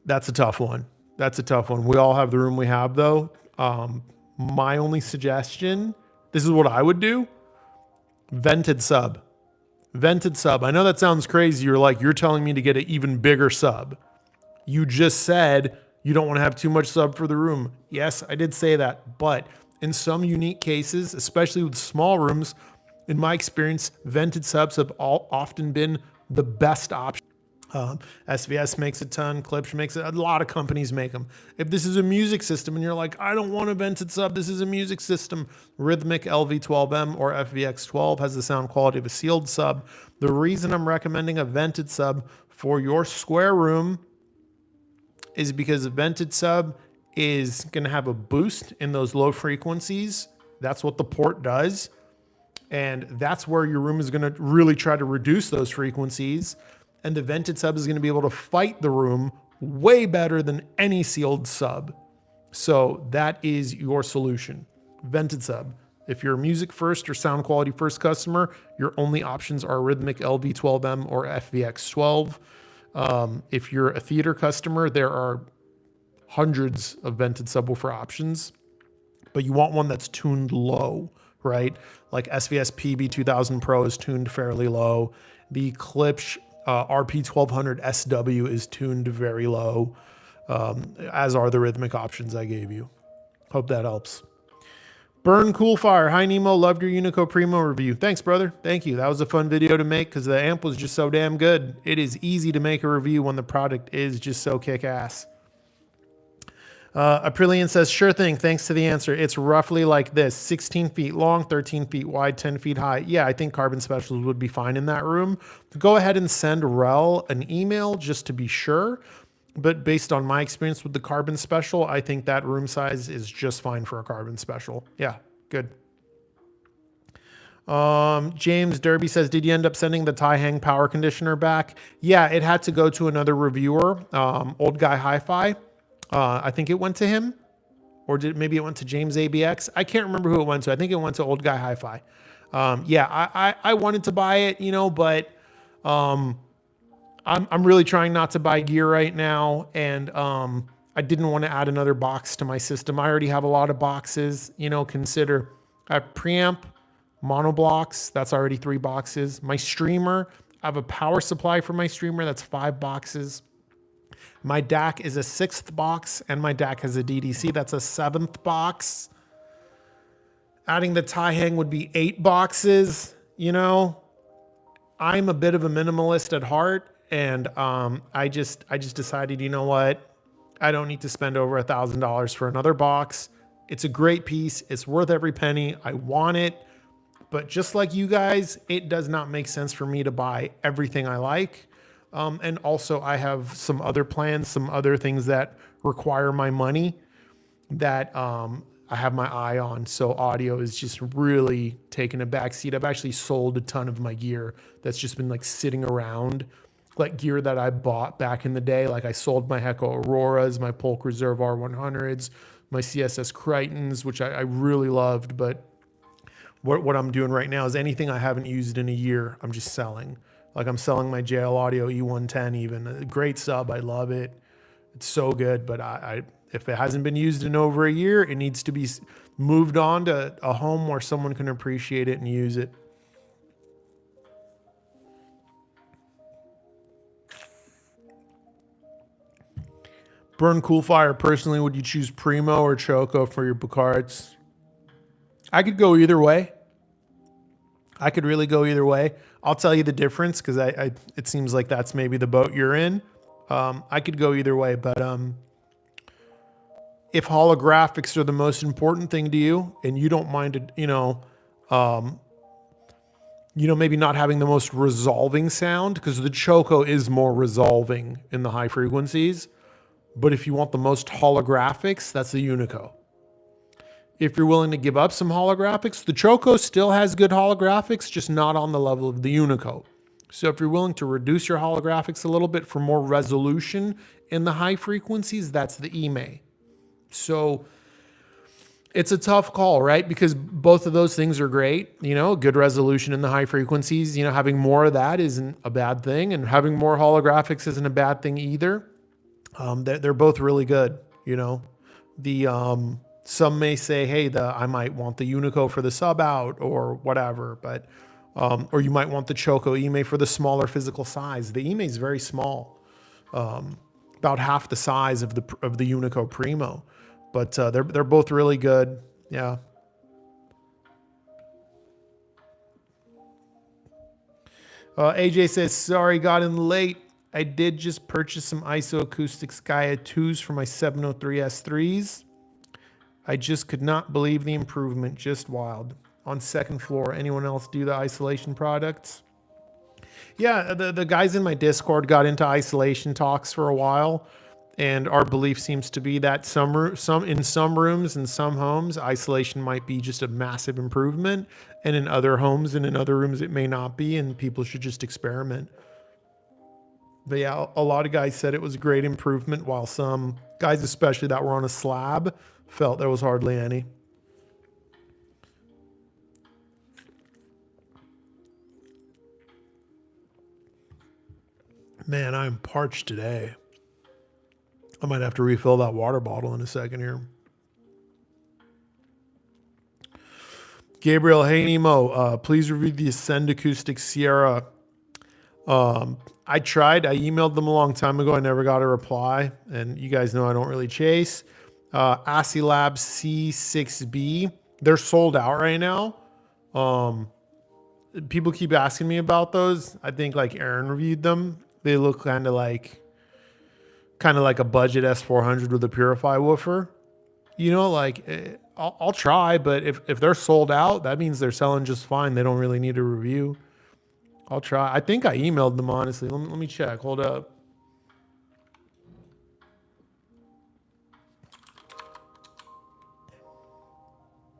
That's a tough one. That's a tough one. We all have the room we have, though. My only suggestion, this is what I would do. Vented sub. Vented sub. I know that sounds crazy. You're telling me to get an even bigger sub. You just said you don't want to have too much sub for the room. Yes, I did say that. But in some unique cases, especially with small rooms, in my experience, vented subs have often been the best option. SVS makes a ton, Klipsch makes it, a lot of companies make them. If this is a music system and you're like, I don't want a vented sub, this is a music system, Rhythmic LV12M or FVX12 has the sound quality of a sealed sub. The reason I'm recommending a vented sub for your square room is because a vented sub is going to have a boost in those low frequencies. That's what the port does. And that's where your room is going to really try to reduce those frequencies. And the vented sub is going to be able to fight the room way better than any sealed sub. So that is your solution. Vented sub. If you're a music first or sound quality first customer, your only options are Rhythmic LV12M or FVX12. If you're a theater customer, there are hundreds of vented subwoofer options, but you want one that's tuned low, right? Like SVS PB2000 Pro is tuned fairly low. The Klipsch RP1200 SW is tuned very low, as are the rhythmic options I gave you. Hope that helps. Burn Cool Fire. Hi, Nemo. Loved your Unico Primo review. Thanks, brother. Thank you. That was a fun video to make because the amp was just so damn good. It is easy to make a review when the product is just so kick-ass. Aprillian says, sure thing. Thanks to the answer. It's roughly like this: 16 feet long, 13 feet wide, 10 feet high. Yeah, I think Carbon Specials would be fine in that room. Go ahead and send Rel an email just to be sure. But based on my experience with the Carbon Special, I think that room size is just fine for a Carbon Special. Yeah, good. James Derby says, did you end up sending the tie hang power conditioner back? Yeah, it had to go to another reviewer, Old Guy Hi-Fi. I think it went to him, or maybe it went to James ABX. I can't remember who it went to. I think it went to Old Guy Hi-Fi. Yeah, I wanted to buy it, but I'm really trying not to buy gear right now, and I didn't want to add another box to my system. I already have a lot of boxes. Consider I have preamp, monoblocks. That's already 3 boxes. My streamer, I have a power supply for my streamer. That's 5 boxes. My DAC is a 6th box, and my DAC has a DDC. That's a 7th box. Adding the tie hang would be 8 boxes. I'm a bit of a minimalist at heart, and I just decided, you know what? I don't need to spend over $1,000 for another box. It's a great piece. It's worth every penny. I want it. But just like you guys, it does not make sense for me to buy everything I like. And also I have some other plans, some other things that require my money that I have my eye on. So audio is just really taking a back seat. I've actually sold a ton of my gear that's just been like sitting around, like gear that I bought back in the day. Like I sold my Hecko Auroras, my Polk Reserve R100s, my CSS Crichtons, which I really loved. But what I'm doing right now is anything I haven't used in a year, I'm just selling. Like I'm selling my JL Audio E110 even. A great sub, I love it. It's so good, but if it hasn't been used in over a year, it needs to be moved on to a home where someone can appreciate it and use it. Burn Cool Fire, personally, would you choose Primo or Choco for your Bucarts? I could go either way. I could really go either way. I'll tell you the difference because it seems like that's maybe the boat you're in. I could go either way, but if holographics are the most important thing to you and you don't mind, maybe not having the most resolving sound, because the Choco is more resolving in the high frequencies. But if you want the most holographics, that's the Unico. If you're willing to give up some holographics, the Choco still has good holographics, just not on the level of the Unico. So if you're willing to reduce your holographics a little bit for more resolution in the high frequencies, that's the Ime. So it's a tough call, right? Because both of those things are great. Good resolution in the high frequencies, having more of that isn't a bad thing. And having more holographics isn't a bad thing either. They're both really good. Some may say, hey, I might want the Unico for the sub out or whatever, but or you might want the Choco Ime for the smaller physical size. The Ime is very small, about half the size of the Unico Primo, but they're both really good. Yeah. AJ says, sorry, got in late. I did just purchase some ISO Acoustic Skya 2s for my 703 S3s. I just could not believe the improvement. Just wild. On second floor. Anyone else do the isolation products? Yeah, the guys in my Discord got into isolation talks for a while, and our belief seems to be that in some rooms and some homes, isolation might be just a massive improvement, and in other homes and in other rooms it may not be, and people should just experiment. But yeah, a lot of guys said it was a great improvement, while some guys, especially that were on a slab, felt there was hardly any. Man, I'm parched today. I might have to refill that water bottle in a second here. Gabriel, hey Nemo, please review the Ascend Acoustic Sierra. I tried. I emailed them a long time ago. I never got a reply. And you guys know I don't really chase. Asilab C6B. They're sold out right now. People keep asking me about those. I think like Aaron reviewed them. They look kind of like kind of like a budget S400 with a Purify woofer. You know, like I'll try, but if they're sold out, that means they're selling just fine. They don't really need a review. I'll try. I think I emailed them, honestly. Let me check. Hold up.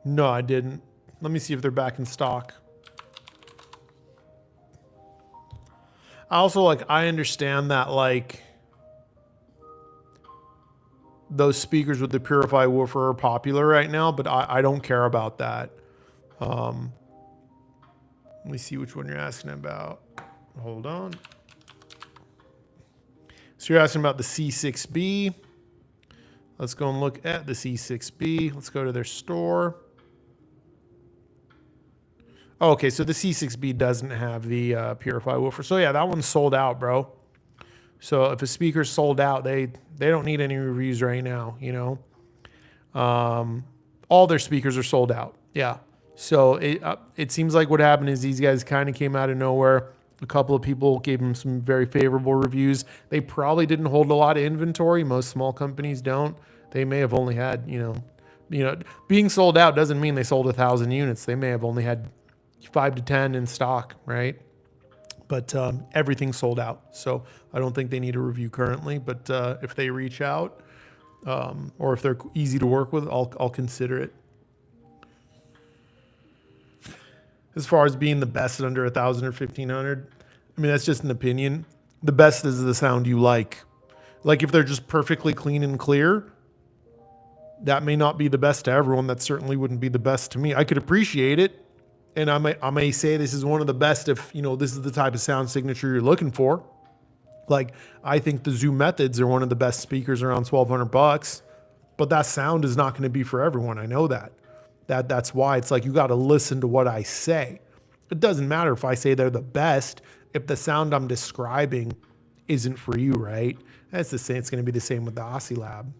No, I didn't. Let me see if they're back in stock. I also, like, I understand that, like, those speakers with the Purify woofer are popular right now, but I don't care about that. Let me see which one you're asking about. Hold on. So you're asking about the C6B. Let's go and look at the C6B. Let's go to their store. Oh, okay, so the C6B doesn't have the Purify woofer. So yeah, that one's sold out, bro. So if a speaker's sold out, they don't need any reviews right now, you know. All their speakers are sold out. Yeah. So it seems like what happened is these guys kind of came out of nowhere. A couple of people gave them some very favorable reviews. They probably didn't hold a lot of inventory. Most small companies don't. They may have only had, you know, being sold out doesn't mean they sold 1,000 units. They may have only had 5 to 10 in stock, right? But everything's sold out. So I don't think they need a review currently. But if they reach out or if they're easy to work with, I'll consider it. As far as being the best at under 1,000 or 1,500, I mean, that's just an opinion. The best is the sound you like. Like if they're just perfectly clean and clear, that may not be the best to everyone. That certainly wouldn't be the best to me. I could appreciate it. And I may say this is one of the best if, you know, this is the type of sound signature you're looking for. Like, I think the Zoom Methods are one of the best speakers around $1,200, but that sound is not going to be for everyone. I know that. That's why it's like you got to listen to what I say. It doesn't matter if I say they're the best if the sound I'm describing isn't for you, right? That's the same. It's going to be the same with the Aussie Lab.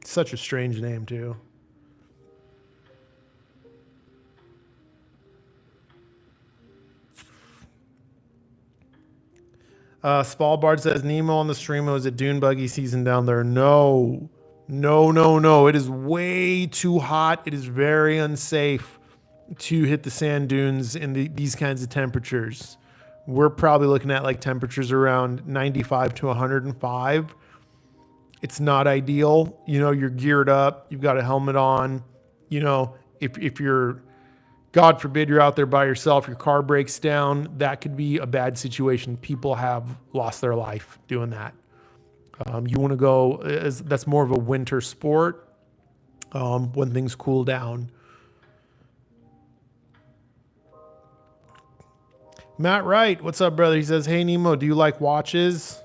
Such a strange name too. Svalbard says Nemo on the stream. Was it dune buggy season down there? No. It is way too hot. It is very unsafe to hit the sand dunes in these kinds of temperatures. We're probably looking at like temperatures around 95 to 105. It's not ideal. You know, you're geared up. You've got a helmet on. You know, if you're, God forbid, you're out there by yourself, your car breaks down, that could be a bad situation. People have lost their life doing that. You want to go, that's more of a winter sport when things cool down. Matt Wright, what's up, brother? He says, hey, Nemo, do you like watches?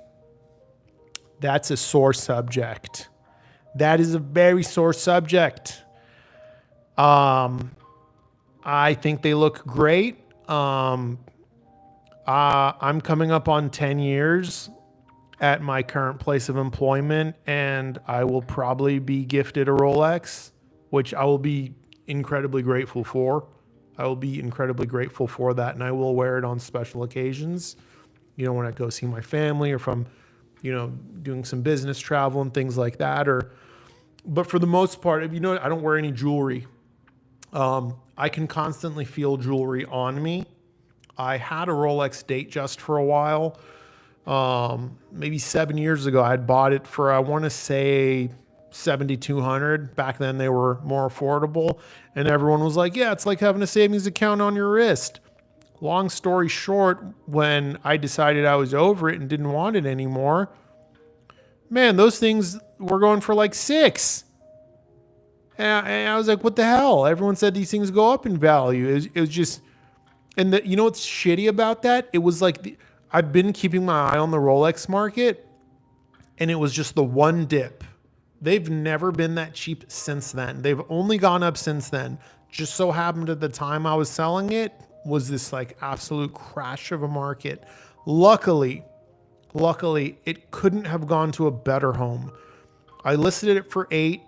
That's a sore subject. That is a very sore subject. I think they look great. I'm coming up on 10 years at my current place of employment, and I will probably be gifted a Rolex, which I will be incredibly grateful for. I will be incredibly grateful for that, and I will wear it on special occasions. You know, when I go see my family or from, you know, doing some business travel and things like that. But for the most part, you know, I don't wear any jewelry. I can constantly feel jewelry on me. I had a Rolex Datejust for a while. Maybe 7 years ago, I had bought it for, I want to say, $7,200. Back then, they were more affordable. And everyone was like, yeah, it's like having a savings account on your wrist. Long story short, when I decided I was over it and didn't want it anymore, man, those things were going for like $6,000. And I was like, what the hell? Everyone said these things go up in value. It was just, and you know what's shitty about that? It was like, I've been keeping my eye on the Rolex market, and it was just the one dip. They've never been that cheap since then. They've only gone up since then. Just so happened at the time I was selling it was this like absolute crash of a market. Luckily, it couldn't have gone to a better home. I listed it for $8,000.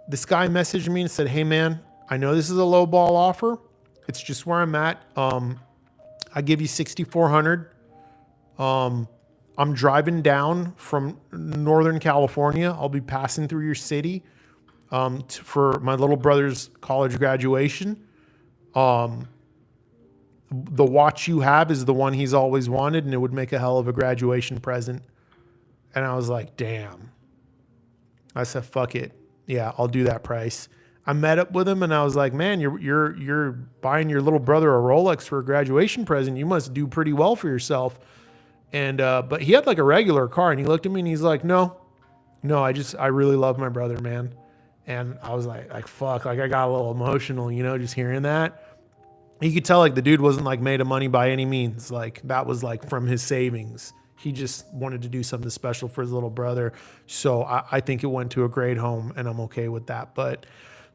This guy messaged me and said, hey man, I know this is a low ball offer. It's just where I'm at. I give you $6,400. I'm I'm driving down from Northern California. I'll be passing through your city for my little brother's college graduation. The watch you have is the one he's always wanted, and it would make a hell of a graduation present. And I was like, damn. I said, fuck it. Yeah, I'll do that price. I met up with him and I was like, man, you're buying your little brother a Rolex for a graduation present. You must do pretty well for yourself. And but he had like a regular car, and he looked at me and he's like, no, I really love my brother, man. And I was like fuck, like I got a little emotional, just hearing that. You could tell like the dude wasn't like made of money by any means. Like that was like from his savings. He just wanted to do something special for his little brother. So I think it went to a great home, and I'm okay with that. But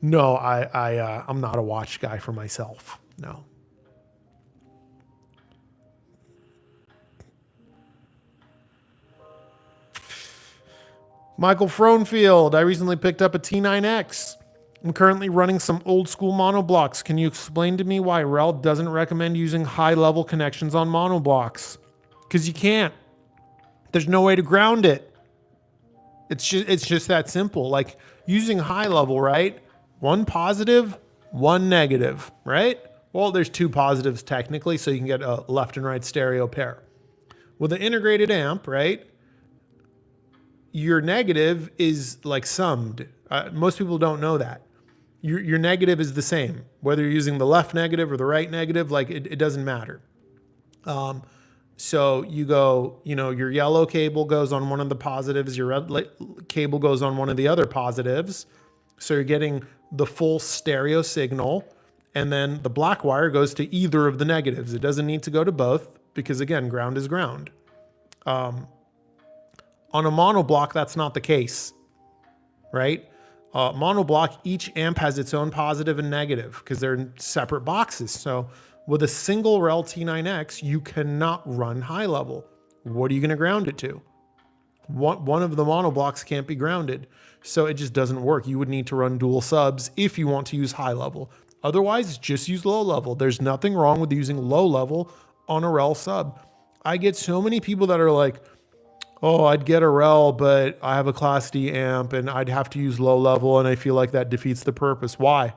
no, I'm not a watch guy for myself. No. Michael Frohnfield, I recently picked up a T9X. I'm currently running some old school monoblocks. Can you explain to me why Rel doesn't recommend using high level connections on monoblocks? Because you can't. There's no way to ground it. It's just that simple. Like using high level, right? One positive, one negative, right? Well, there's two positives technically, so you can get a left and right stereo pair. With an integrated amp, right? Your negative is like summed. Most people don't know that. Your negative is the same, whether you're using the left negative or the right negative, like it doesn't matter. So you go, your yellow cable goes on one of the positives, your red cable goes on one of the other positives. So you're getting the full stereo signal, and then the black wire goes to either of the negatives. It doesn't need to go to both because, again, ground is ground. On a monoblock, that's not the case, right? Monoblock, each amp has its own positive and negative because they're in separate boxes. So with a single Rel T9X, you cannot run high level. What are you going to ground it to? One of the monoblocks can't be grounded. So it just doesn't work. You would need to run dual subs if you want to use high level. Otherwise, just use low level. There's nothing wrong with using low level on a Rel sub. I get so many people that are like, oh, I'd get a Rel, but I have a Class D amp and I'd have to use low level, and I feel like that defeats the purpose. Why?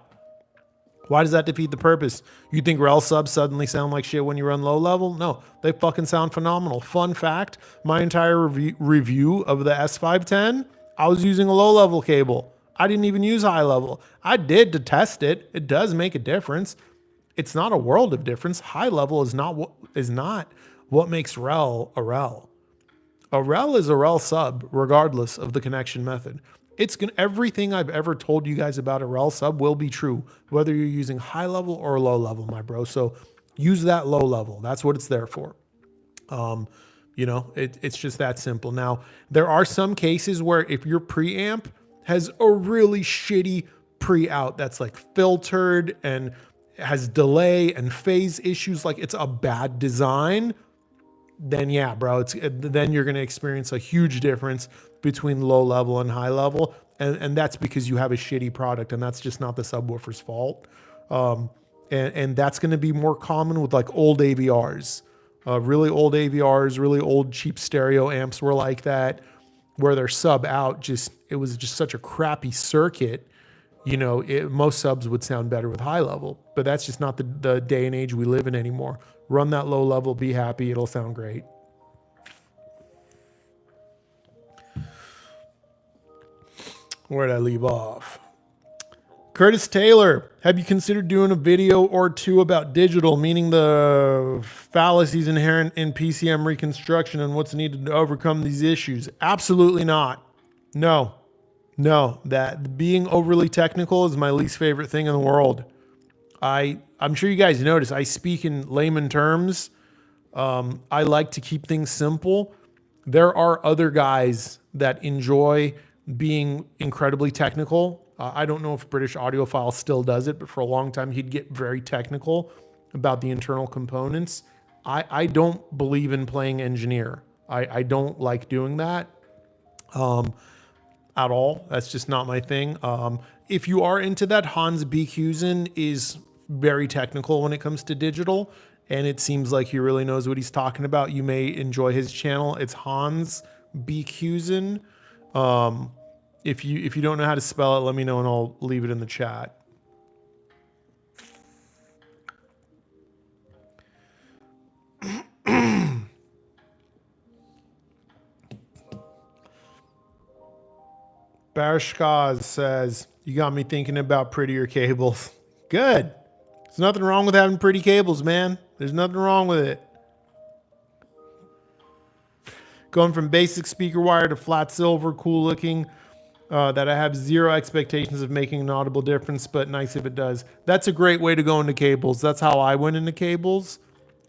Why does that defeat the purpose? You think Rel subs suddenly sound like shit when you run low level? No, they fucking sound phenomenal. Fun fact, my entire review of the S510, I was using a low level cable. I didn't even use high level. I did to test it. It does make a difference. It's not a world of difference. High level is not what makes Rel a Rel. A Rel is a Rel sub, regardless of the connection method. Everything I've ever told you guys about a Rel sub will be true, whether you're using high level or low level, my bro. So use that low level. That's what it's there for. It's just that simple. Now, there are some cases where if your preamp has a really shitty pre-out that's like filtered and has delay and phase issues, like it's a bad design, then yeah, bro, then you're going to experience a huge difference between low level and high level. And that's because you have a shitty product, and that's just not the subwoofer's fault. And that's going to be more common with like old AVRs, really old AVRs, really old cheap stereo amps were like that, where their sub out it was just such a crappy circuit. Most subs would sound better with high level, but that's just not the day and age we live in anymore. Run that low level, be happy, it'll sound great. Where did I leave off? Curtis Taylor, have you considered doing a video or two about digital, meaning the fallacies inherent in PCM reconstruction and what's needed to overcome these issues? Absolutely not. No, that being overly technical is my least favorite thing in the world. I'm sure you guys notice I speak in layman terms. I like to keep things simple. There are other guys that enjoy being incredibly technical. I don't know if British Audiophile still does it, but for a long time he'd get very technical about the internal components. I don't believe in playing engineer. I don't like doing that at all. That's just not my thing. If you are into that, Hans Beekhuizen is very technical when it comes to digital, and it seems like he really knows what he's talking about. You may enjoy his channel. It's Hans B. Cusin. If you don't know how to spell it, let me know and I'll leave it in the chat. Barashkaz says, you got me thinking about prettier cables. Good. There's nothing wrong with having pretty cables, man. There's nothing wrong with it. Going from basic speaker wire to flat silver, cool looking, that I have zero expectations of making an audible difference, but nice if it does. That's a great way to go into cables. That's how I went into cables.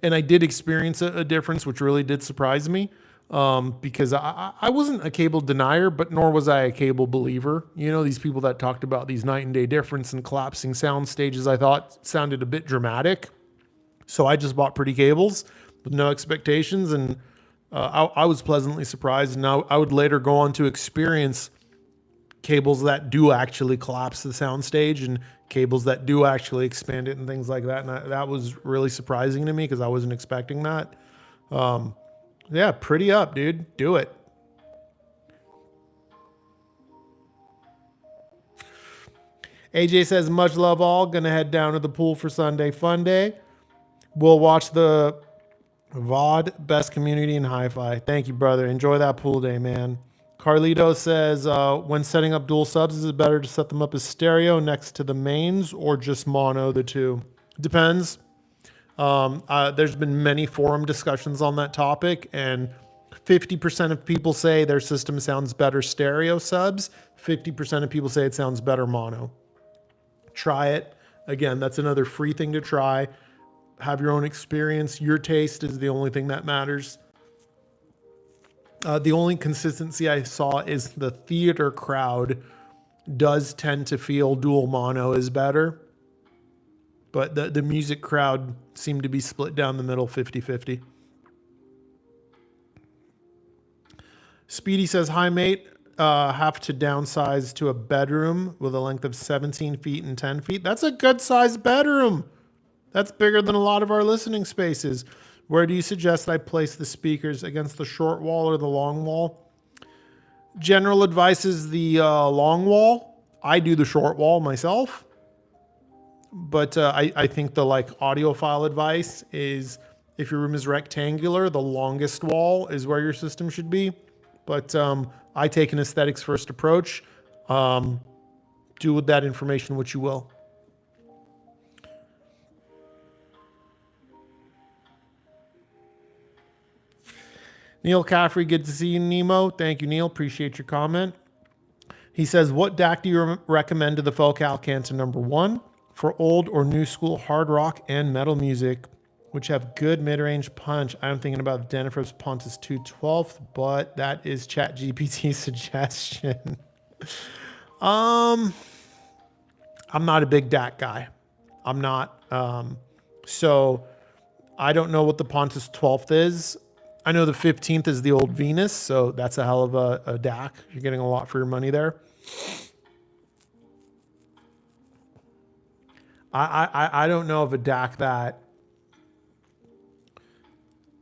And I did experience a difference, which really did surprise me. Because I wasn't a cable denier, but nor was I a cable believer. You know, these people that talked about these night and day difference and collapsing sound stages, I thought sounded a bit dramatic. So I just bought pretty cables with no expectations, and I was pleasantly surprised. And I would later go on to experience cables that do actually collapse the sound stage and cables that do actually expand it and things like that. And that was really surprising to me because I wasn't expecting that. Yeah, pretty up, dude. Do it. AJ says, much love all. Gonna head down to the pool for Sunday Fun Day. We'll watch the VOD, best community in hi-fi. Thank you, brother. Enjoy that pool day, man. Carlito says, when setting up dual subs, is it better to set them up as stereo next to the mains or just mono, the two? Depends. There's been many forum discussions on that topic, and 50% of people say their system sounds better stereo subs. 50% of people say it sounds better mono. Try it. Again, that's another free thing to try. Have your own experience. Your taste is the only thing that matters. The only consistency I saw is the theater crowd does tend to feel dual mono is better. But the music crowd seemed to be split down the middle, 50-50. Speedy says, hi, mate. Have to downsize to a bedroom with a length of 17 feet and 10 feet. That's a good sized bedroom. That's bigger than a lot of our listening spaces. Where do you suggest I place the speakers, against the short wall or the long wall? General advice is the long wall. I do the short wall myself. But I think the audiophile advice is, if your room is rectangular, the longest wall is where your system should be. But I take an aesthetics first approach. Do with that information what you will. Neil Caffrey, good to see you, Nemo. Thank you, Neil. Appreciate your comment. He says, what DAC do you recommend to the Focal Canton number 1 for old or new school hard rock and metal music, which have good mid-range punch? I'm thinking about the Denifrips Pontus 212th, but that is ChatGPT's suggestion. I'm not a big DAC guy. I'm not. So I don't know what the Pontus 12th is. I know the 15th is the old Venus, so that's a hell of a DAC. You're getting a lot for your money there. I don't know of a DAC that.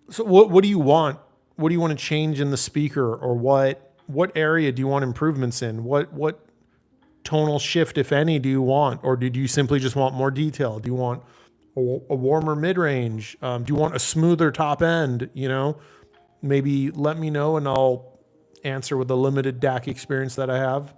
So what do you want? What do you want to change in the speaker, or what area do you want improvements in? What tonal shift, if any, do you want, or did you simply just want more detail? Do you want a warmer mid-range? Do you want a smoother top end? You know, maybe let me know and I'll answer with the limited DAC experience that I have.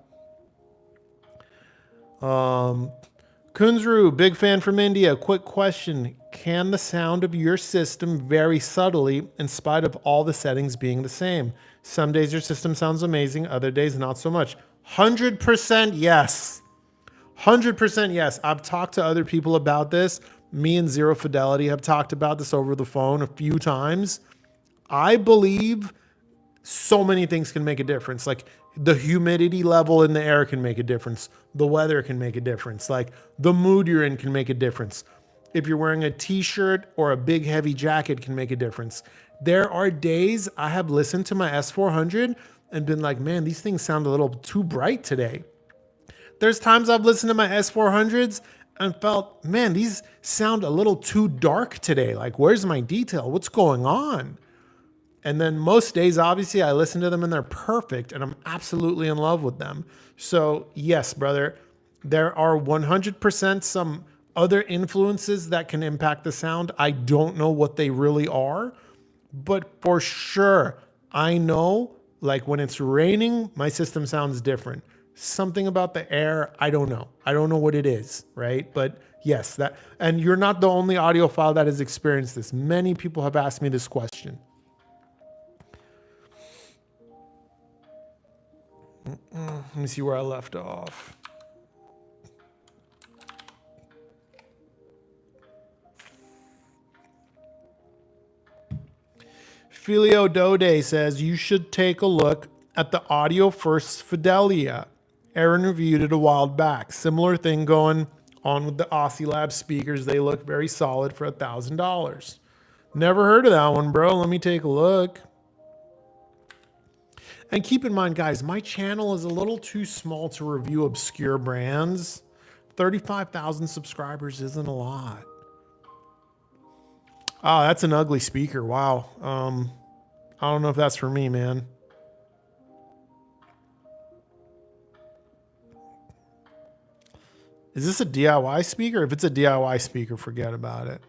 Kunzru, big fan from India. Quick question. Can the sound of your system vary subtly in spite of all the settings being the same? Some days your system sounds amazing, other days not so much. 100% yes. 100% yes. I've talked to other people about this. Me and Zero Fidelity have talked about this over the phone a few times. I believe so many things can make a difference. Like the humidity level in the air can make a difference. The weather can make a difference. Like the mood you're in can make a difference. If you're wearing a t-shirt or a big heavy jacket can make a difference. There are days I have listened to my S400 and been like, man, these things sound a little too bright today. There's times I've listened to my S400s and felt, man, these sound a little too dark today. Like, where's my detail? What's going on? And then most days, obviously, I listen to them and they're perfect and I'm absolutely in love with them. So yes, brother, there are 100% some other influences that can impact the sound. I don't know what they really are, but for sure, I know like when it's raining, my system sounds different. Something about the air, I don't know. I don't know what it is, right? But yes, that, and you're not the only audiophile that has experienced this. Many people have asked me this question. Let me see where I left off. Filio Dode says you should take a look at the Audio First Fidelia. Aaron reviewed it a while back. Similar thing going on with the Aussie Lab speakers. They look very solid for $1,000. Never heard of that one, bro. Let me take a look. And keep in mind, guys, my channel is a little too small to review obscure brands. 35,000 subscribers isn't a lot. Oh, that's an ugly speaker. Wow. I don't know if that's for me, man. Is this a DIY speaker? If it's a DIY speaker, forget about it.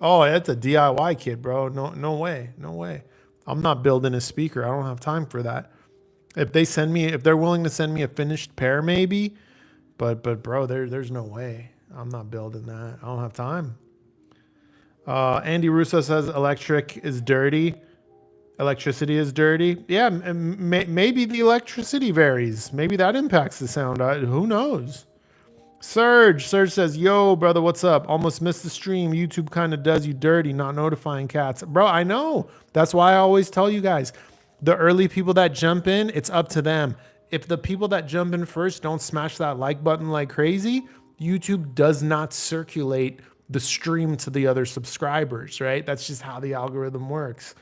Oh, that's a DIY kit, bro. No way. No way. I'm not building a speaker. I don't have time for that. If they're willing to send me a finished pair, maybe. But bro, there's no way. I'm not building that. I don't have time. Andy Russo says electricity is dirty. Yeah, maybe the electricity varies. Maybe that impacts the sound. Who knows? Serge says, yo, brother, what's up? Almost missed the stream. YouTube kind of does you dirty, not notifying cats. Bro, I know. That's why I always tell you guys, the early people that jump in, it's up to them. If the people that jump in first don't smash that like button like crazy, YouTube does not circulate the stream to the other subscribers, right? That's just how the algorithm works.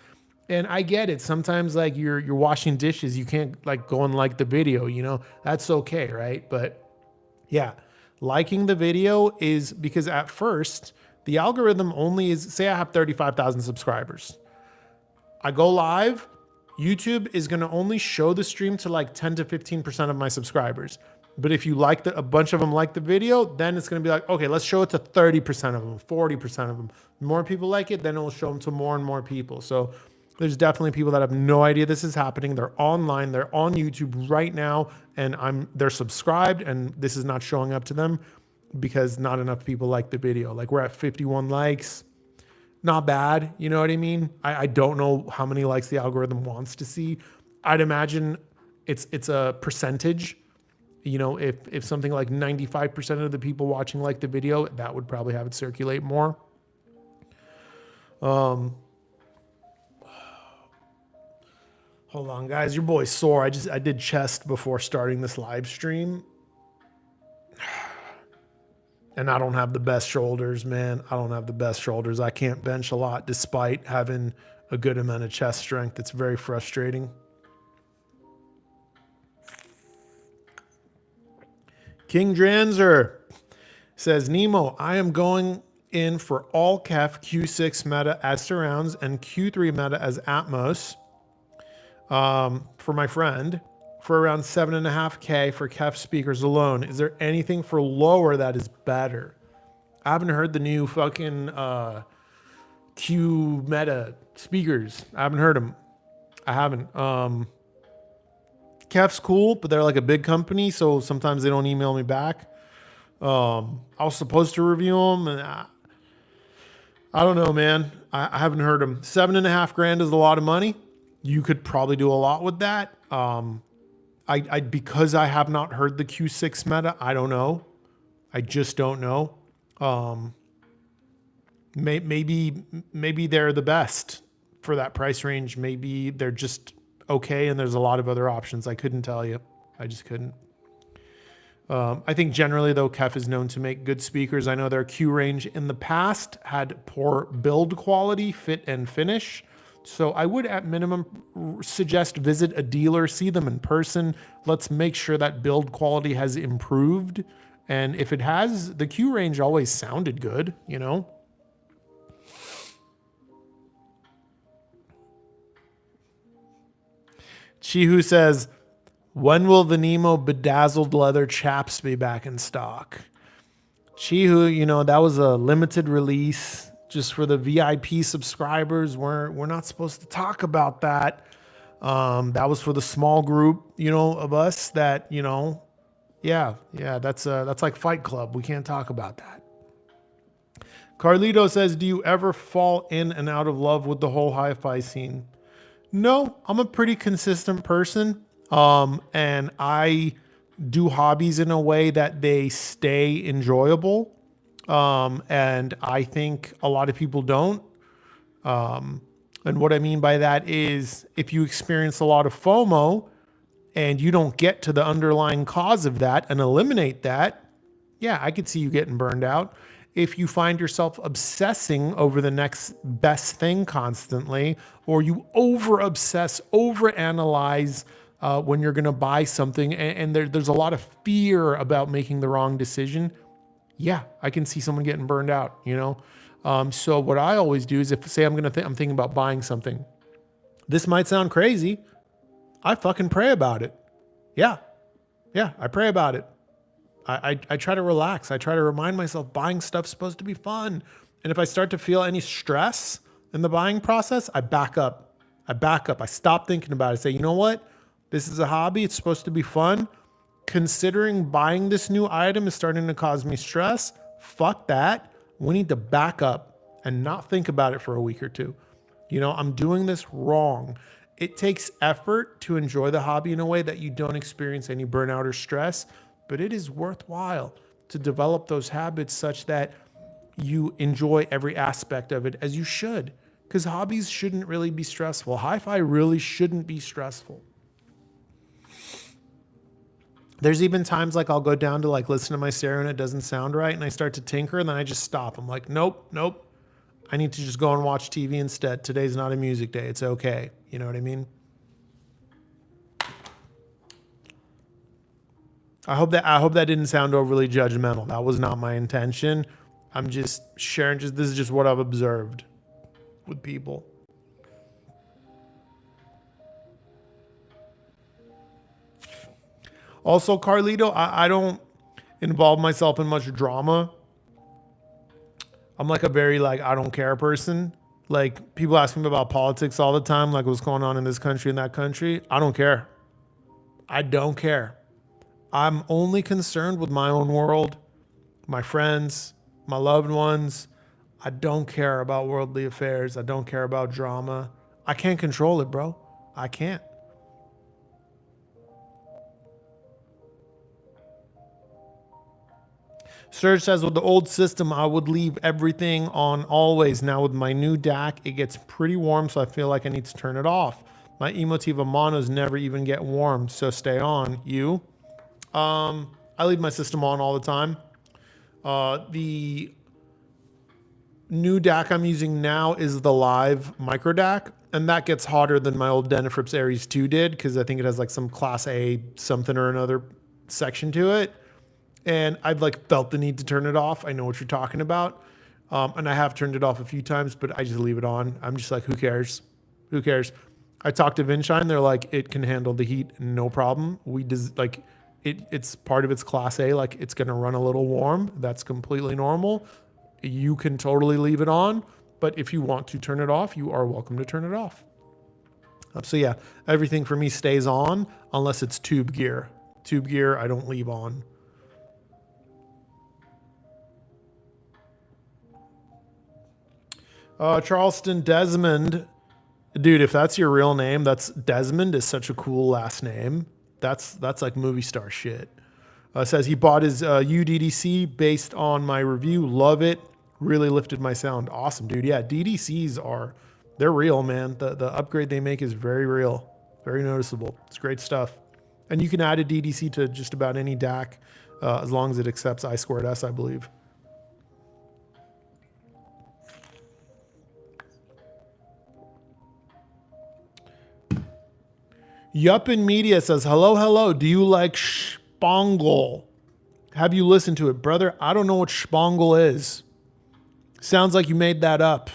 And I get it. Sometimes like you're washing dishes, you can't like go and like the video, you know, that's okay, right? But yeah, liking the video is because at first the algorithm only is, say I have 35,000 subscribers. I go live, YouTube is going to only show the stream to like 10 to 15% of my subscribers. But if you like a bunch of them like the video, then it's going to be like, okay, let's show it to 30% of them, 40% of them. More people like it, then it will show them to more and more people. So there's definitely people that have no idea this is happening. They're online, they're on YouTube right now, and they're subscribed, and this is not showing up to them because not enough people like the video. Like we're at 51 likes. Not bad, you know what I mean? I don't know how many likes the algorithm wants to see. I'd imagine it's a percentage. You know, if something like 95% of the people watching like the video, that would probably have it circulate more. Hold on, guys. Your boy's sore. I did chest before starting this live stream. And I don't have the best shoulders, man. I don't have the best shoulders. I can't bench a lot despite having a good amount of chest strength. It's very frustrating. King Dranzer says, Nemo, I am going in for all KEF Q6 meta as surrounds and Q3 meta as Atmos for my friend for around 7.5K for KEF speakers alone. Is there anything for lower that is better? I haven't heard the new fucking Q meta speakers. I haven't heard them. I haven't. KEF's cool, but they're like a big company, so sometimes they don't email me back. I was supposed to review them, and I don't know, man. I haven't heard them. 7.5 grand is a lot of money. You could probably do a lot with that. Because I have not heard the Q6 meta, I don't know. I just don't know. Maybe they're the best for that price range. Maybe they're just okay, and there's a lot of other options. I couldn't tell you. I just couldn't. I think generally, though, KEF is known to make good speakers. I know their Q range in the past had poor build quality, fit, and finish. So I would at minimum suggest visit a dealer, see them in person. Let's make sure that build quality has improved. And if it has, the Q range always sounded good, you know? Chihu says, when will the Nemo bedazzled leather chaps be back in stock? Chihu, you know, that was a limited release just for the VIP subscribers. We're not supposed to talk about that. That was for the small group, you know, of us that, you know, yeah, that's like Fight Club. We can't talk about that. Carlito says, do you ever fall in and out of love with the whole hi-fi scene? No, I'm a pretty consistent person. And I do hobbies in a way that they stay enjoyable. And I think a lot of people don't. And what I mean by that is if you experience a lot of FOMO and you don't get to the underlying cause of that and eliminate that, yeah, I could see you getting burned out. If you find yourself obsessing over the next best thing constantly, or you over obsess, over analyze when you're going to buy something, and there's a lot of fear about making the wrong decision, yeah, I can see someone getting burned out, you know? So what I always do is if say I'm thinking about buying something, this might sound crazy. I fucking pray about it. Yeah. Yeah. I pray about it. I try to relax. I try to remind myself buying stuff's supposed to be fun. And if I start to feel any stress in the buying process, I back up. I stop thinking about it. I say, you know what? This is a hobby. It's supposed to be fun. Considering buying this new item is starting to cause me stress. Fuck that. We need to back up and not think about it for a week or two. You know, I'm doing this wrong. It takes effort to enjoy the hobby in a way that you don't experience any burnout or stress, but it is worthwhile to develop those habits such that you enjoy every aspect of it as you should. Because hobbies shouldn't really be stressful. Hi-fi really shouldn't be stressful. There's even times like I'll go down to like listen to my stereo and it doesn't sound right and I start to tinker and then I just stop. I'm like, nope. I need to just go and watch TV instead. Today's not a music day. It's okay. You know what I mean? I hope that didn't sound overly judgmental. That was not my intention. I'm just sharing this is just what I've observed with people. Also, Carlito, I don't involve myself in much drama. I'm like a very like I don't care person. Like people ask me about politics all the time, like what's going on in this country and that country. I don't care. I don't care. I'm only concerned with my own world, my friends, my loved ones. I don't care about worldly affairs. I don't care about drama. I can't control it, bro. I can't. Serge says, with the old system, I would leave everything on always. Now with my new DAC, it gets pretty warm, so I feel like I need to turn it off. My Emotiva monos never even get warm, so stay on. You? I leave my system on all the time. The new DAC I'm using now is the Live Micro DAC, and that gets hotter than my old Denafrips Aries 2 did because I think it has like some Class A something or another section to it. And I've like felt the need to turn it off. I know what you're talking about. And I have turned it off a few times, but I just leave it on. I'm just like, who cares? Who cares? I talked to Vinshine. They're like, it can handle the heat, no problem. It's part of its Class A. Like it's going to run a little warm. That's completely normal. You can totally leave it on. But if you want to turn it off, you are welcome to turn it off. So yeah, everything for me stays on unless it's tube gear. Tube gear, I don't leave on. Charleston Desmond, dude, if that's your real name, that's Desmond is such a cool last name. That's like movie star shit. Says he bought his UDDC based on my review. Love it. Really lifted my sound. Awesome, dude. Yeah, they're real, man. The upgrade they make is very real, very noticeable. It's great stuff. And you can add a DDC to just about any DAC as long as it accepts I2S, I believe. Yuppin Media says, hello, hello. Do you like Spangle? Have you listened to it, brother? I don't know what Spangle is. Sounds like you made that up.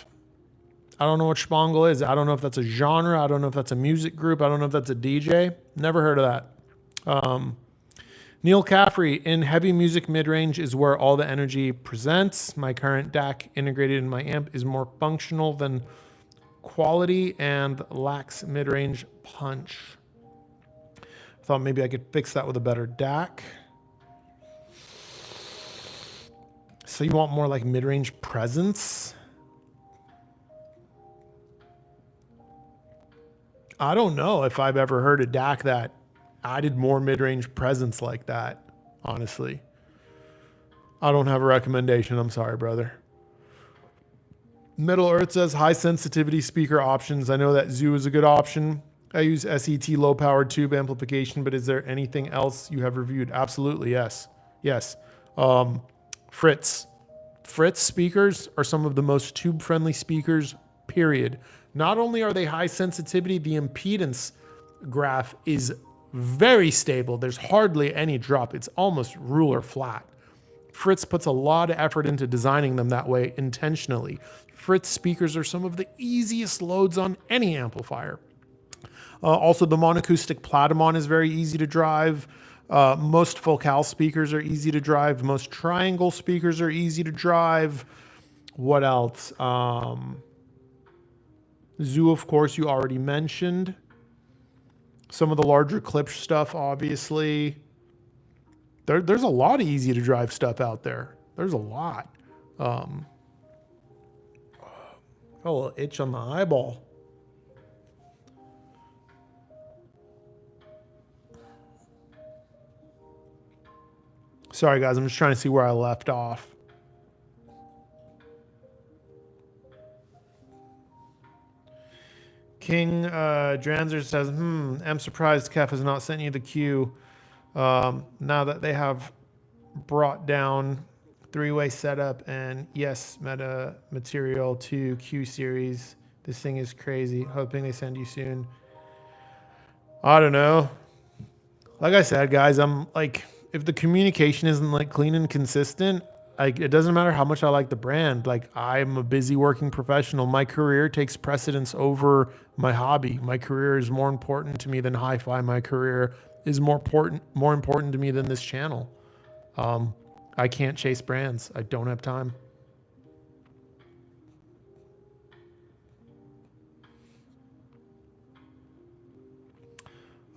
I don't know what Spangle is. I don't know if that's a genre. I don't know if that's a music group. I don't know if that's a DJ. Never heard of that. Neil Caffrey, in heavy music mid-range is where all the energy presents. My current DAC integrated in my amp is more functional than quality and lacks mid-range punch. I thought maybe I could fix that with a better DAC. So you want more like mid-range presence? I don't know if I've ever heard a DAC that added more mid-range presence like that, honestly. I don't have a recommendation. I'm sorry, brother. Middle Earth says high sensitivity speaker options. I know that Zoo is a good option. I use SET low powered tube amplification, but is there anything else you have reviewed? Absolutely, yes. Yes. Fritz. Fritz speakers are some of the most tube friendly speakers, period. Not only are they high sensitivity, the impedance graph is very stable. There's hardly any drop. It's almost ruler flat. Fritz puts a lot of effort into designing them that way intentionally. Fritz speakers are some of the easiest loads on any amplifier. Also, the monocoustic Platamon is very easy to drive. Most Focal speakers are easy to drive. Most triangle speakers are easy to drive. What else? Zoo, of course, you already mentioned. Some of the larger clip stuff, obviously. There's a lot of easy to drive stuff out there. There's a lot. Got a little itch on the eyeball. Sorry, guys. I'm just trying to see where I left off. King Dranzer says, I'm surprised Kef has not sent you the queue. Now that they have brought down three-way setup and yes, meta material to Q series. This thing is crazy. Hoping they send you soon. I don't know. Like I said, guys, I'm like, if the communication isn't like clean and consistent, like it doesn't matter how much I like the brand. Like I'm a busy working professional. My career takes precedence over my hobby. My career is more important to me than hi-fi. My career is more important to me than this channel. I can't chase brands. I don't have time.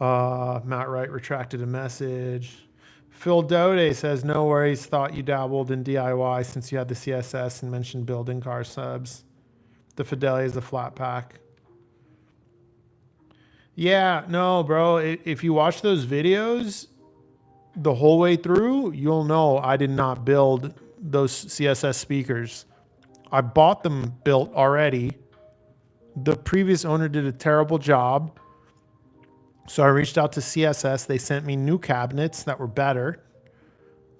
Matt Wright retracted a message. Phil Dode says, no worries. Thought you dabbled in DIY since you had the CSS and mentioned building car subs. The Fidelia is a flat pack. Yeah, no, bro. If you watch those videos the whole way through, you'll know I did not build those CSS speakers. I bought them built already. The previous owner did a terrible job. So I reached out to CSS. They sent me new cabinets that were better.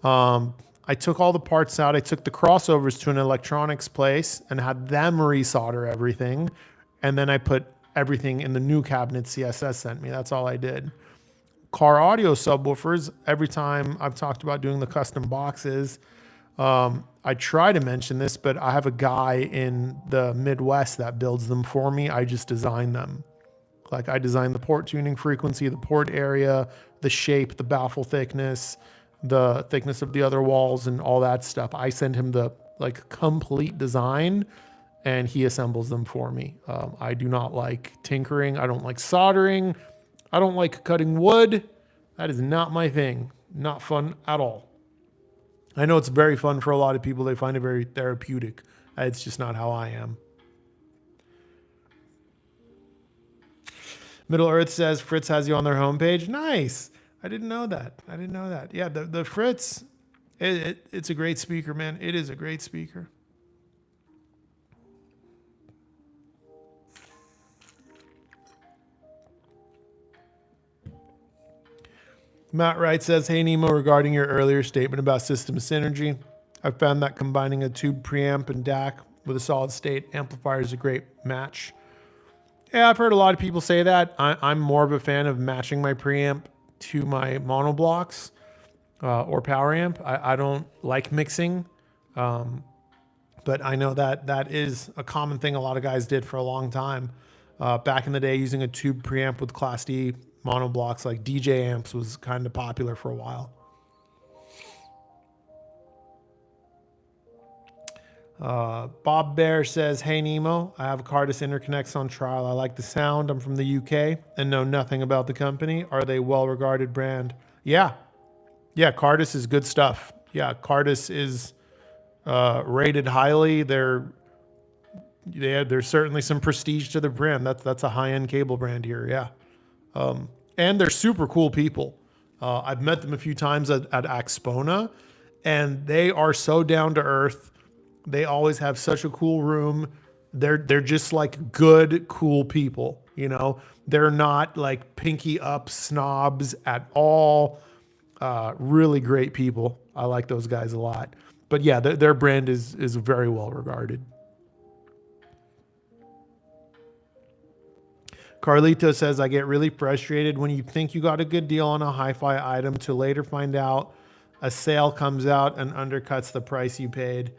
I took all the parts out. I took the crossovers to an electronics place and had them resolder everything. And then I put everything in the new cabinet CSS sent me. That's all I did. Car audio subwoofers, every time I've talked about doing the custom boxes, I try to mention this, but I have a guy in the Midwest that builds them for me. I just design them. Like I design the port tuning frequency, the port area, the shape, the baffle thickness, the thickness of the other walls and all that stuff. I send him the like complete design and he assembles them for me. I do not like tinkering. I don't like soldering. I don't like cutting wood. That is not my thing. Not fun at all. I know it's very fun for a lot of people. They find it very therapeutic. It's just not how I am. Middle Earth says Fritz has you on their homepage. Nice. I didn't know that. Yeah, the Fritz, it's a great speaker, man. It is a great speaker. Matt Wright says, hey, Nemo, regarding your earlier statement about system synergy, I found that combining a tube preamp and DAC with a solid state amplifier is a great match. Yeah, I've heard a lot of people say that. I'm more of a fan of matching my preamp to my monoblocks or power amp. I don't like mixing, but I know that that is a common thing a lot of guys did for a long time. Back in the day, using a tube preamp with Class D monoblocks like DJ amps was kind of popular for a while. Bob Bear says, "Hey Nemo, I have Cardis interconnects on trial. I like the sound. I'm from the UK and know nothing about the company. Are they well-regarded brand?" Yeah, yeah. Cardis is good stuff. Yeah, Cardis is rated highly. There's certainly some prestige to the brand. That's a high-end cable brand here. Yeah, and they're super cool people. I've met them a few times at Axpona, and they are so down to earth. They always have such a cool room. They're just like good, cool people. You know, they're not like pinky up snobs at all. Really great people. I like those guys a lot. But yeah, their brand is very well regarded. Carlito says, I get really frustrated when you think you got a good deal on a hi-fi item to later find out a sale comes out and undercuts the price you paid.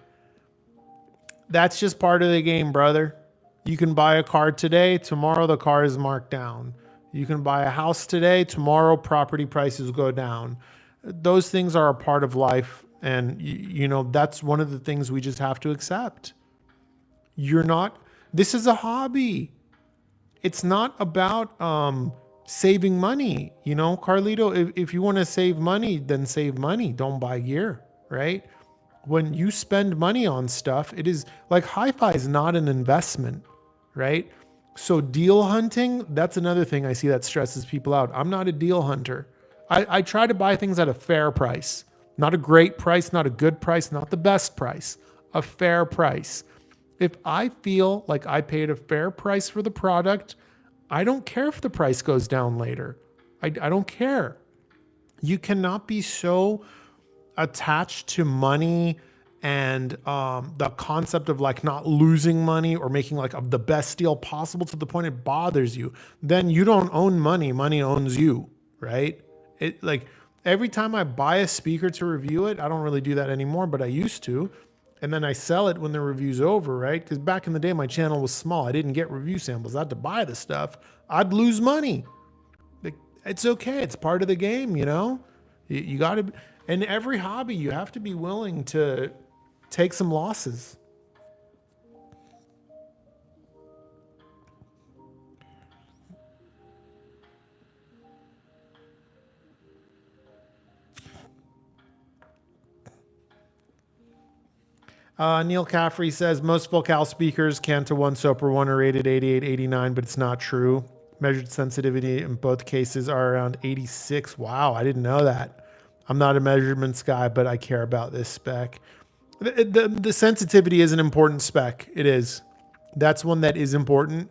That's just part of the game, brother. You can buy a car today, tomorrow the car is marked down. You can buy a house today, tomorrow property prices go down. Those things are a part of life, and you know that's one of the things we just have to accept. You're not, this is a hobby. It's not about saving money. You know, Carlito, if you want to save money, then save money. Don't buy gear, right? When you spend money on stuff, it is like hi-fi is not an investment, right? So deal hunting, that's another thing I see that stresses people out. I'm not a deal hunter. I try to buy things at a fair price, not a great price, not a good price, not the best price, a fair price. If I feel like I paid a fair price for the product, I don't care if the price goes down later. I don't care. You cannot be so attached to money and the concept of like not losing money or making like the best deal possible to the point it bothers you. Then you don't own money. Money owns you, right? It like every time I buy a speaker to review it, I don't really do that anymore, but I used to. And then I sell it when the review's over, right? Because back in the day, my channel was small. I didn't get review samples. I had to buy the stuff. I'd lose money. Like, it's okay. It's part of the game, you know? You got to, in every hobby, you have to be willing to take some losses. Neil Caffrey says most Focal speakers Canto 1, Sopra 1 are rated 88, 89, but it's not true. Measured sensitivity in both cases are around 86. Wow, I didn't know that. I'm not a measurements guy, but I care about this spec. The sensitivity is an important spec. It is. That's one that is important.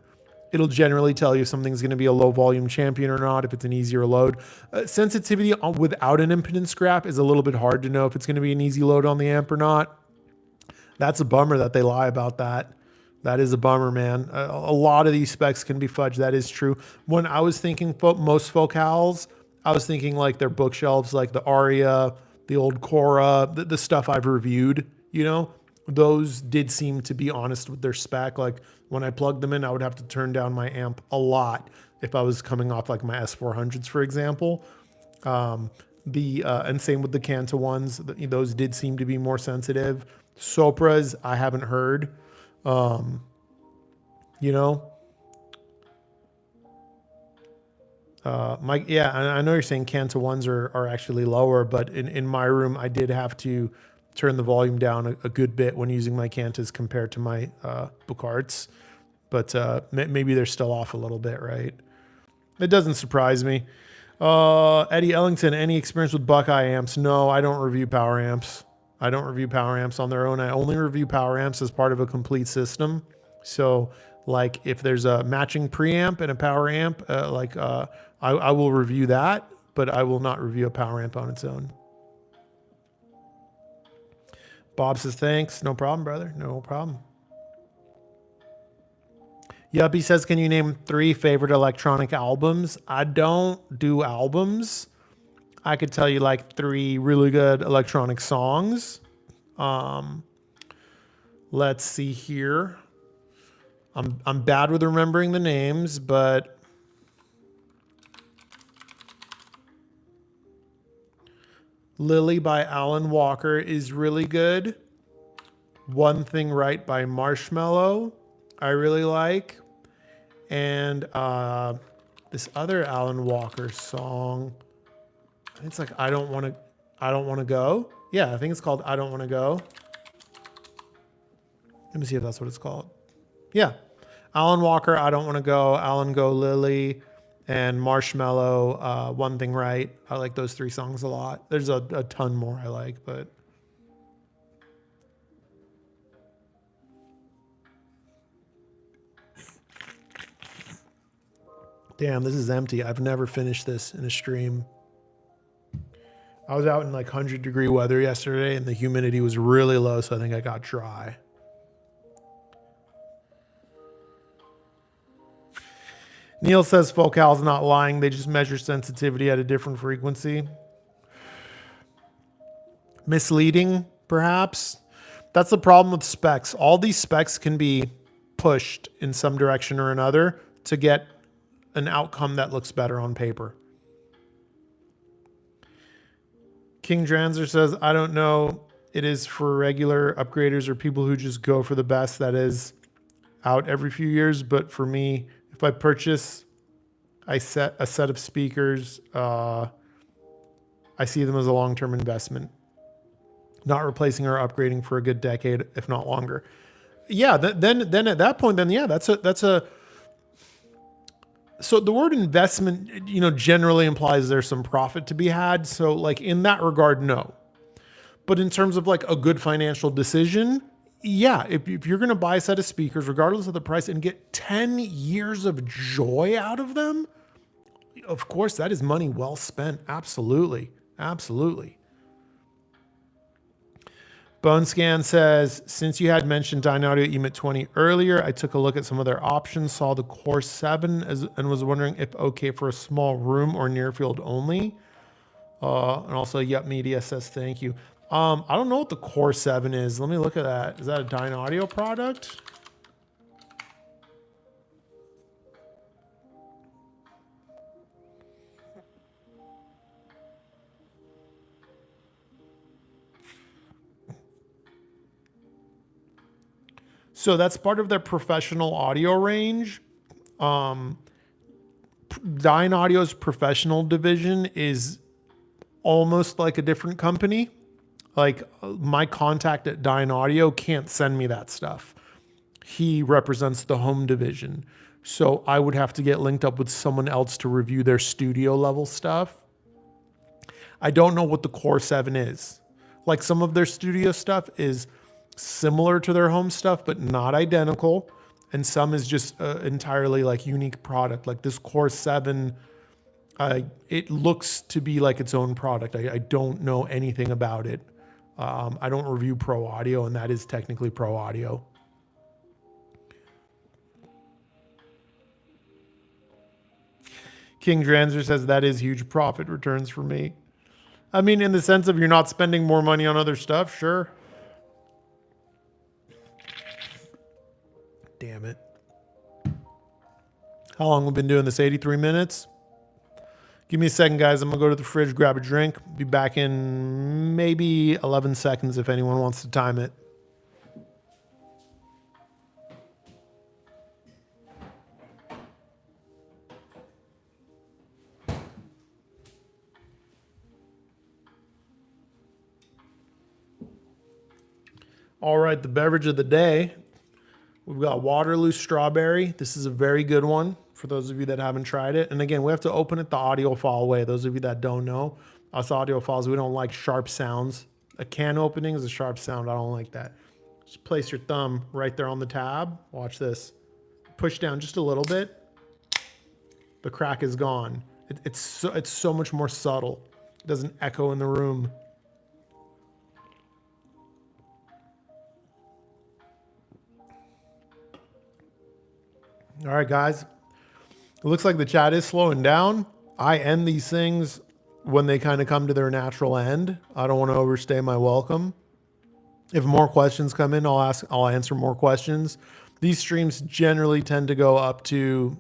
It'll generally tell you if something's going to be a low volume champion or not, if it's an easier load. Sensitivity without an impedance graph is a little bit hard to know if it's going to be an easy load on the amp or not. That's a bummer that they lie about that. That is a bummer, man. A lot of these specs can be fudged. That is true. When I was thinking most Focals, I was thinking like their bookshelves, like the Aria, the old Cora, the stuff I've reviewed, you know, those did seem to be honest with their spec. Like when I plugged them in, I would have to turn down my amp a lot if I was coming off like my S400s, for example. And same with the Canto ones. Those did seem to be more sensitive. Sopras, I haven't heard. You know, yeah, I know you're saying Canto ones are actually lower, but in my room, I did have to turn the volume down a good bit when using my Cantas compared to my Bucarts. But maybe they're still off a little bit, right? It doesn't surprise me. Eddie Ellington, any experience with Buckeye amps? No, I don't review power amps. I don't review power amps on their own. I only review power amps as part of a complete system. So like if there's a matching preamp and a power amp, I will review that, but I will not review a power amp on its own. Bob says, thanks. No problem, brother. No problem. Yuppie says, can you name 3 favorite electronic albums? I don't do albums. I could tell you like 3 really good electronic songs. Let's see here. I'm bad with remembering the names, but Lily by Alan Walker is really good. One Thing Right by Marshmello, I really like. And this other Alan Walker song, it's like I don't want to go. Yeah, I think it's called I Don't Want to Go. Let me see if that's what it's called. Yeah. Alan Walker, I Don't Want to Go, Alan Go Lily, and Marshmello, One Thing Right. I like those 3 songs a lot. There's a ton more I like, but damn, this is empty. I've never finished this in a stream. I was out in like 100-degree weather yesterday and the humidity was really low, so I think I got dry. Neil says Focal's not lying. They just measure sensitivity at a different frequency. Misleading, perhaps. That's the problem with specs. All these specs can be pushed in some direction or another to get an outcome that looks better on paper. King Dranzer says, I don't know. It is for regular upgraders or people who just go for the best that is out every few years. But for me, if I purchase a set of speakers, I see them as a long-term investment, not replacing or upgrading for a good decade, if not longer. Yeah, then at that point, then yeah, that's a. So the word investment, generally implies there's some profit to be had. So like in that regard, no. But in terms of like a good financial decision, yeah, if you're going to buy a set of speakers, regardless of the price, and get 10 years of joy out of them, of course, that is money well spent. Absolutely. Absolutely. Bone Scan says, since you had mentioned Dynaudio EMIT 20 earlier, I took a look at some of their options, saw the Core 7 and was wondering if okay for a small room or near field only. And also Yup Media says, thank you. I don't know what the Core 7 is. Let me look at that. Is that a Dynaudio product? So that's part of their professional audio range. Dynaudio's professional division is almost like a different company. Like my contact at Dynaudio can't send me that stuff. He represents the home division. So I would have to get linked up with someone else to review their studio level stuff. I don't know what the Core 7 is. Like some of their studio stuff is similar to their home stuff, but not identical. And some is just entirely like unique product. Like this Core 7, it looks to be like its own product. I don't know anything about it. I don't review Pro Audio, and that is technically Pro Audio. King Dranzer says that is huge profit returns for me. I mean, in the sense of you're not spending more money on other stuff, sure. Damn it. How long have we been doing this? 83 minutes? Give me a second, guys. I'm going to go to the fridge, grab a drink. Be back in maybe 11 seconds if anyone wants to time it. All right, the beverage of the day. We've got Waterloo Strawberry. This is a very good one for those of you that haven't tried it. And again, we have to open it the audiophile way. Those of you that don't know, us audiophiles, we don't like sharp sounds. A can opening is a sharp sound. I don't like that. Just place your thumb right there on the tab. Watch this. Push down just a little bit. The crack is gone. It's so much more subtle. It doesn't echo in the room. All All right, guys. It looks like the chat is slowing down. I end these things when they kind of come to their natural end. I don't want to overstay my welcome. If more questions come in, I'll answer more questions. These streams generally tend to go up to,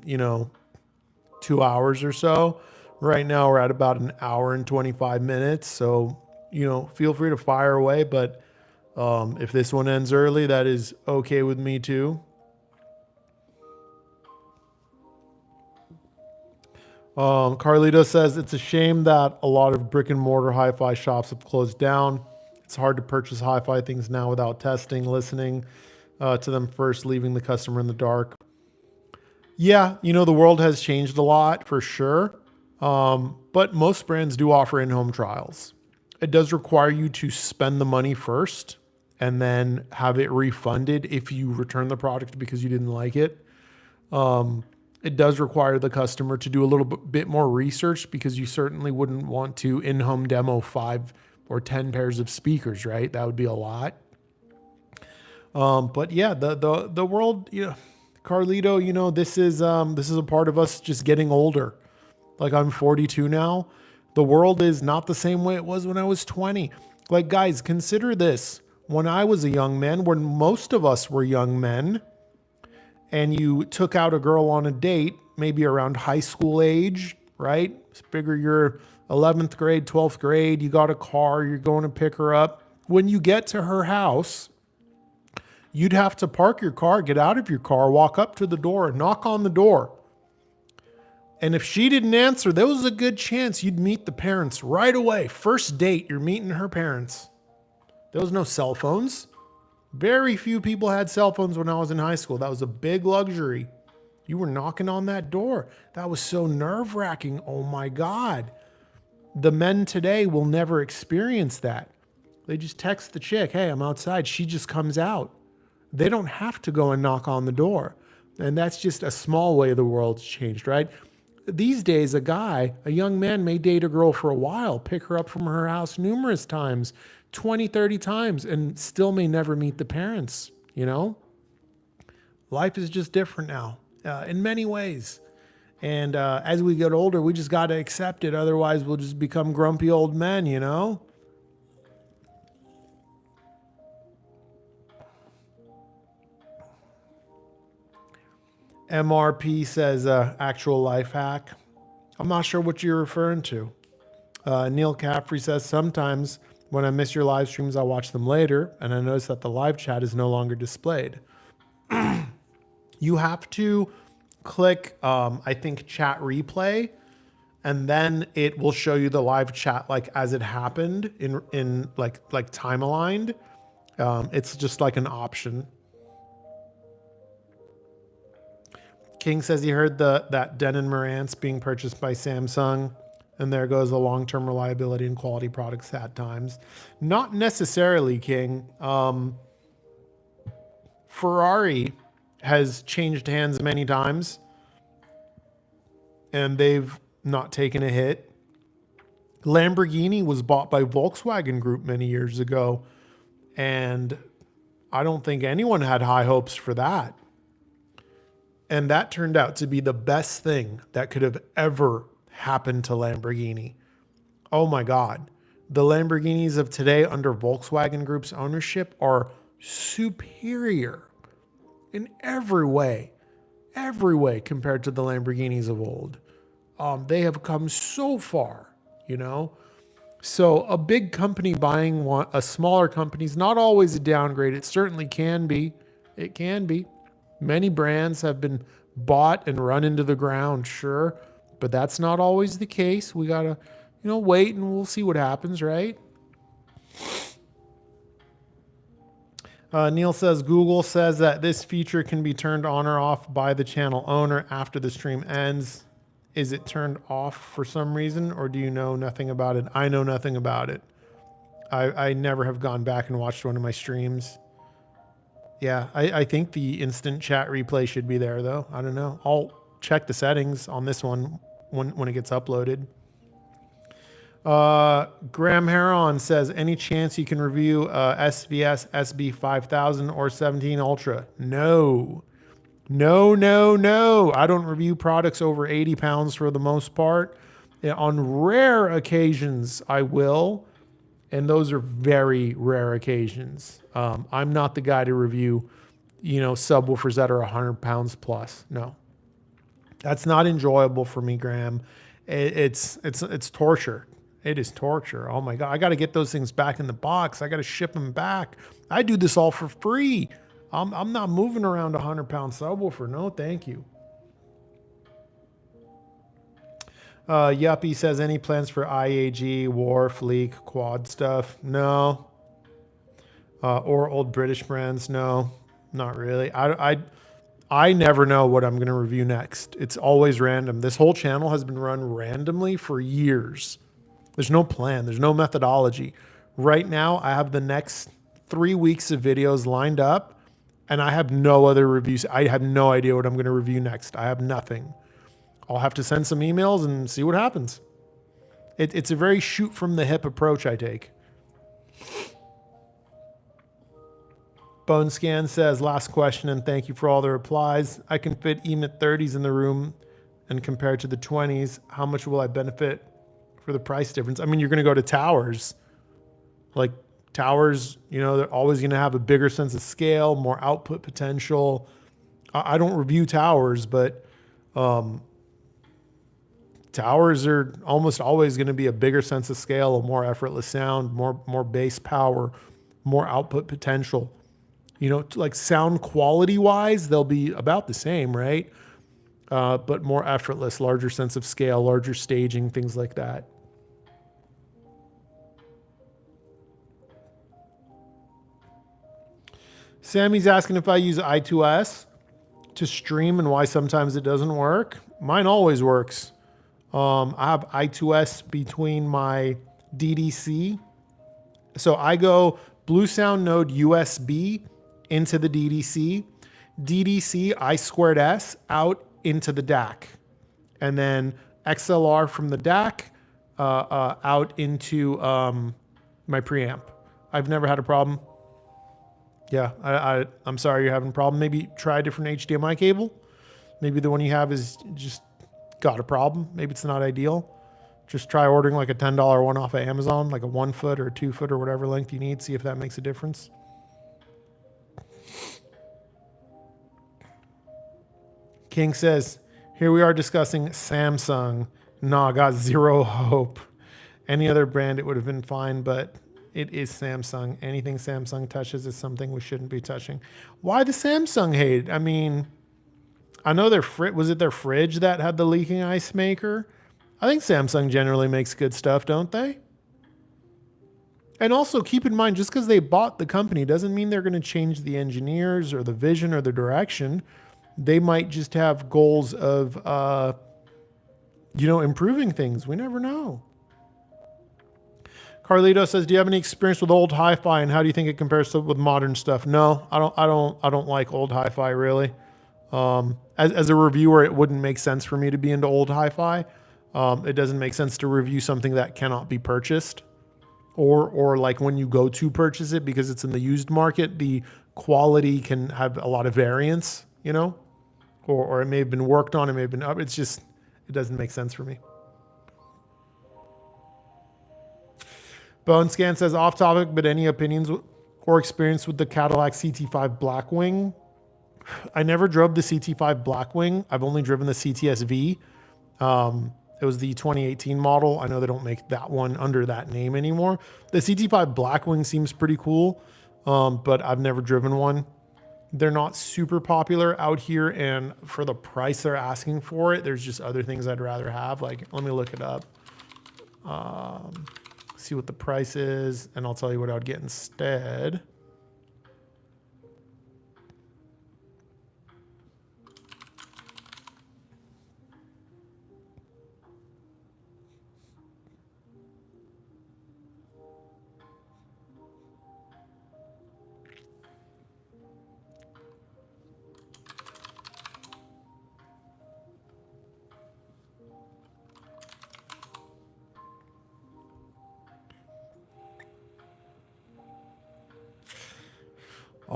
2 hours or so. Right now we're at about an hour and 25 minutes. So, feel free to fire away. But if this one ends early, that is okay with me too. Carlito says it's a shame that a lot of brick and mortar hi-fi shops have closed down. It's hard to purchase hi-fi things now without testing, listening to them first, leaving the customer in the dark. Yeah, the world has changed a lot for sure. But most brands do offer in-home trials. It does require you to spend the money first and then have it refunded if you return the product because you didn't like it. It does require the customer to do a little bit more research because you certainly wouldn't want to in-home demo 5 or 10 pairs of speakers, right? That would be a lot. But yeah, the world, Carlito, this is a part of us just getting older. Like I'm 42 now. The world is not the same way it was when I was 20. Like guys, consider this. When I was a young man, when most of us were young men, and you took out a girl on a date, maybe around high school age, right? Figure you're 11th grade, 12th grade, you got a car, you're going to pick her up. When you get to her house, you'd have to park your car, get out of your car, walk up to the door, and knock on the door. And if she didn't answer, there was a good chance you'd meet the parents right away. First date, you're meeting her parents. There was no cell phones. Very few people had cell phones when I was in high school. That was a big luxury. You were knocking on that door. That was so nerve-wracking. Oh my God. The men today will never experience that. They just text the chick, hey, I'm outside. She just comes out. They don't have to go and knock on the door. And that's just a small way the world's changed, right? These days, a young man may date a girl for a while, pick her up from her house numerous times, 20, 30 times, and still may never meet the parents, Life is just different now in many ways. And as we get older, we just got to accept it. Otherwise, we'll just become grumpy old men, MRP says actual life hack. I'm not sure what you're referring to. Neil Caffrey says sometimes when I miss your live streams, I watch them later, and I notice that the live chat is no longer displayed. You have to click, I think, chat replay, and then it will show you the live chat like as it happened in like time aligned. It's just like an option. King says he heard that Denon Marantz being purchased by Samsung. And there goes the long-term reliability and quality products at times. Not necessarily, King. Ferrari has changed hands many times. And they've not taken a hit. Lamborghini was bought by Volkswagen Group many years ago. And I don't think anyone had high hopes for that. And that turned out to be the best thing that could have ever happened to Lamborghini. Oh my God. The Lamborghinis of today under Volkswagen Group's ownership are superior in every way compared to the Lamborghinis of old. They have come so far, So a big company buying a smaller company is not always a downgrade. It certainly can be. It can be. Many brands have been bought and run into the ground, sure. But that's not always the case. We got to, wait and we'll see what happens, right? Neil says, Google says that this feature can be turned on or off by the channel owner after the stream ends. Is it turned off for some reason, or do you know nothing about it? I know nothing about it. I never have gone back and watched one of my streams. Yeah, I think the instant chat replay should be there, though. I don't know. I'll check the settings on this one when it gets uploaded. Graham Heron says, any chance you can review SVS SB5000 or 17 Ultra? No. No, no, no. I don't review products over 80 pounds for the most part. On rare occasions, I will. And those are very rare occasions. I'm not the guy to review, subwoofers that are 100 pounds plus. No, that's not enjoyable for me, Graham. It's torture. It is torture. Oh my God. I got to get those things back in the box. I got to ship them back. I do this all for free. I'm not moving around a 100-pound subwoofer. No, thank you. Yuppie says, any plans for IAG, Wharf, Leak, Quad stuff? No. Or old British brands? No, not really. I never know what I'm going to review next. It's always random. This whole channel has been run randomly for years. There's no plan. There's no methodology. Right now, I have the next 3 weeks of videos lined up, and I have no other reviews. I have no idea what I'm going to review next. I have nothing. I'll have to send some emails and see what happens. It's a very shoot from the hip approach I take. Bone Scan says, last question and thank you for all the replies. I can fit EMIT 30s in the room and compared to the 20s, how much will I benefit for the price difference? I mean, you're going to go to towers. Like towers, they're always going to have a bigger sense of scale, more output potential. I don't review towers, but towers are almost always going to be a bigger sense of scale, a more effortless sound, more bass power, more output potential. Like sound quality wise, they'll be about the same, right? But more effortless, larger sense of scale, larger staging, things like that. Sammy's asking if I use I2S to stream and why sometimes it doesn't work. Mine always works. I have I2S between my DDC. So I go Blue Sound node USB into the DDC, DDC I squared S out into the DAC, and then XLR from the DAC out into my preamp. I've never had a problem. Yeah, I'm sorry you're having a problem. Maybe try a different HDMI cable. Maybe the one you have is just got a problem. Maybe it's not ideal. Just try ordering like a $10 one off of Amazon, like a 1 foot or a 2 foot or whatever length you need. See if that makes a difference. King says, here we are discussing Samsung. Nah, got zero hope. Any other brand, it would have been fine, but it is Samsung. Anything Samsung touches is something we shouldn't be touching. Why the Samsung hate? I mean, I know was it their fridge that had the leaking ice maker? I think Samsung generally makes good stuff, don't they? And also keep in mind, just because they bought the company doesn't mean they're going to change the engineers or the vision or the direction. They might just have goals of, improving things. We never know. Carlito says, do you have any experience with old hi-fi and how do you think it compares to with modern stuff? No, I don't like old hi-fi really. As a reviewer, it wouldn't make sense for me to be into old hi-fi. It doesn't make sense to review something that cannot be purchased, or like when you go to purchase it because it's in the used market, the quality can have a lot of variance, or it may have been worked on, it may have been up. It doesn't make sense for me. Bone Scan says, off topic, but any opinions or experience with the Cadillac CT5 Blackwing? I never drove the CT5 Blackwing. I've only driven the CTS-V. It was the 2018 model. I know they don't make that one under that name anymore. The CT5 Blackwing seems pretty cool, but I've never driven one. They're not super popular out here, and for the price they're asking for it, there's just other things I'd rather have. Like, let me look it up. See what the price is, and I'll tell you what I would get instead.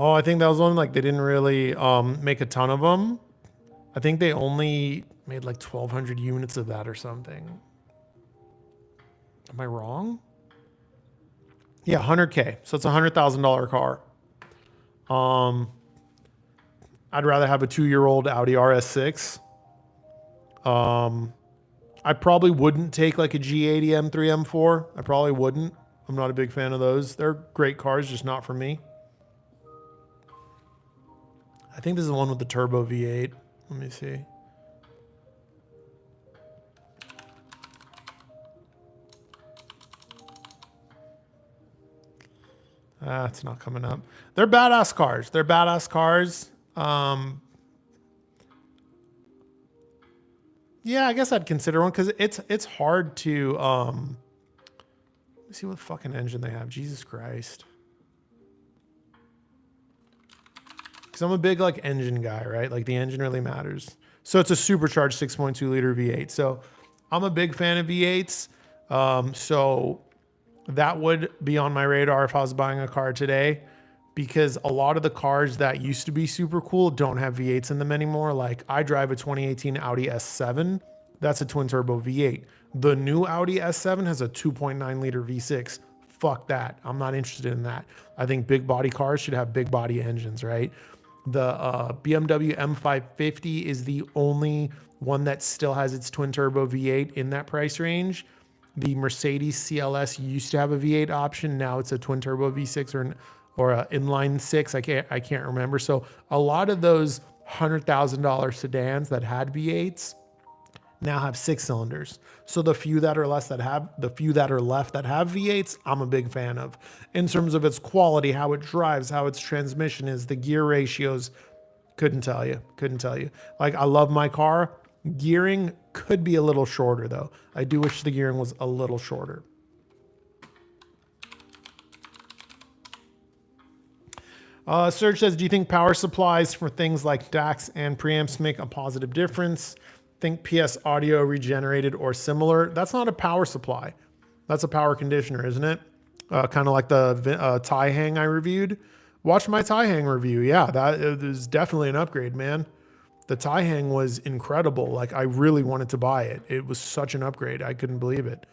Oh, I think that was one like they didn't really make a ton of them. I think they only made like 1,200 units of that or something. Am I wrong? Yeah, 100K. So it's a $100,000 car. I'd rather have a 2-year-old Audi RS6. I probably wouldn't take like a G80 M3 M4. I probably wouldn't. I'm not a big fan of those. They're great cars, just not for me. I think this is the one with the turbo V8. Let me see. It's not coming up. They're badass cars. They're badass cars. Yeah, I guess I'd consider one because it's hard to let me see what fucking engine they have. Jesus Christ. Because I'm a big like engine guy, right? Like the engine really matters. So it's a supercharged 6.2 liter V8. So I'm a big fan of V8s. So that would be on my radar if I was buying a car today, because a lot of the cars that used to be super cool don't have V8s in them anymore. Like I drive a 2018 Audi S7. That's a twin turbo V8. The new Audi S7 has a 2.9 liter V6. Fuck that. I'm not interested in that. I think big body cars should have big body engines, right? The BMW M550 is the only one that still has its twin turbo V8 in that price range. The Mercedes CLS used to have a V8 option. Now it's a twin turbo V6 or an inline six. I can't remember. So a lot of those $100,000 sedans that had V8s now have 6 cylinders. So the few that are left that have V8s, I'm a big fan of. In terms of its quality, how it drives, how its transmission is, the gear ratios, couldn't tell you. Like I love my car. Gearing could be a little shorter though. I do wish the gearing was a little shorter. Serge says, do you think power supplies for things like DACs and preamps make a positive difference? Think PS audio regenerated or similar. That's not a power supply. That's a power conditioner, isn't it? Kind of like the tie hang I reviewed. Watch my tie hang review. Yeah, that is definitely an upgrade, man. The tie hang was incredible. Like I really wanted to buy it. It was such an upgrade. I couldn't believe it.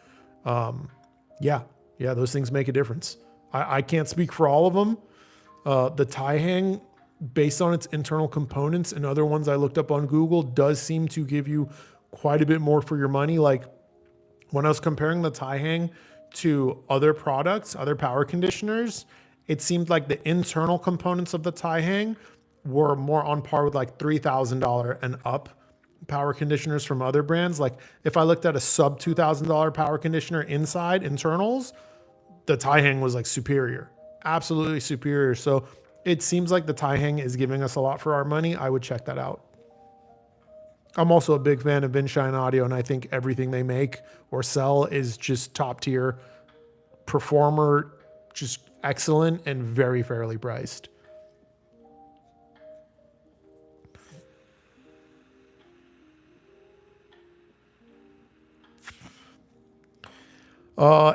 Yeah, those things make a difference. I can't speak for all of them. The tie hang, based on its internal components and other ones I looked up on Google, does seem to give you quite a bit more for your money. Like when I was comparing the tie hang to other products, other power conditioners, it seemed like the internal components of the tie hang were more on par with like $3,000 and up power conditioners from other brands. Like if I looked at a sub $2,000 power conditioner inside internals, the tie hang was like superior, absolutely superior. So it seems like the tie hang is giving us a lot for our money. I would check that out. I'm also a big fan of Vinshine Audio, and I think everything they make or sell is just top tier performer, just excellent and very fairly priced.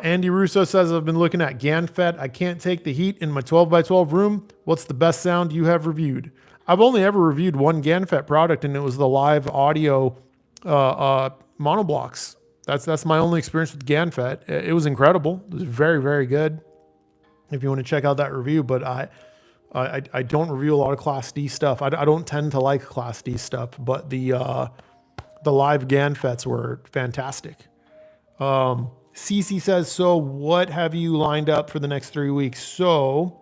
Andy Russo says, I've been looking at GANFET. I can't take the heat in my 12 by 12 room. What's the best sound you have reviewed? I've only ever reviewed one GANFET product, and it was the live audio monoblocks. That's my only experience with GANFET. It was incredible. It was very, very good. If you want to check out that review, but I don't review a lot of Class D stuff. I don't tend to like Class D stuff, but the live GANFETs were fantastic. Cece says, so what have you lined up for the next 3 weeks? So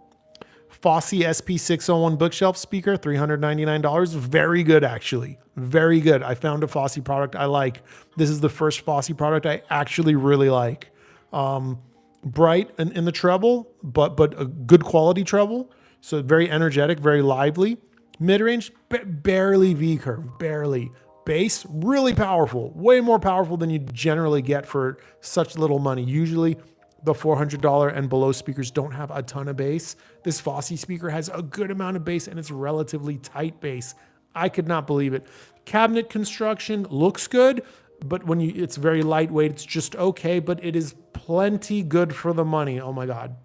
Fosse SP601 bookshelf speaker, $399. Very good, actually. Very good. I found a Fosse product I like. This is the first Fosse product I actually really like. Bright in the treble, but a good quality treble. So very energetic, very lively. Mid-range, barely V-curve, barely. Bass, really powerful, way more powerful than you generally get for such little money. Usually the $400 and below speakers don't have a ton of bass. This Fosse speaker has a good amount of bass and it's relatively tight bass. I could not believe it. Cabinet construction looks good, but it's very lightweight. It's just okay, but it is plenty good for the money. Oh my God.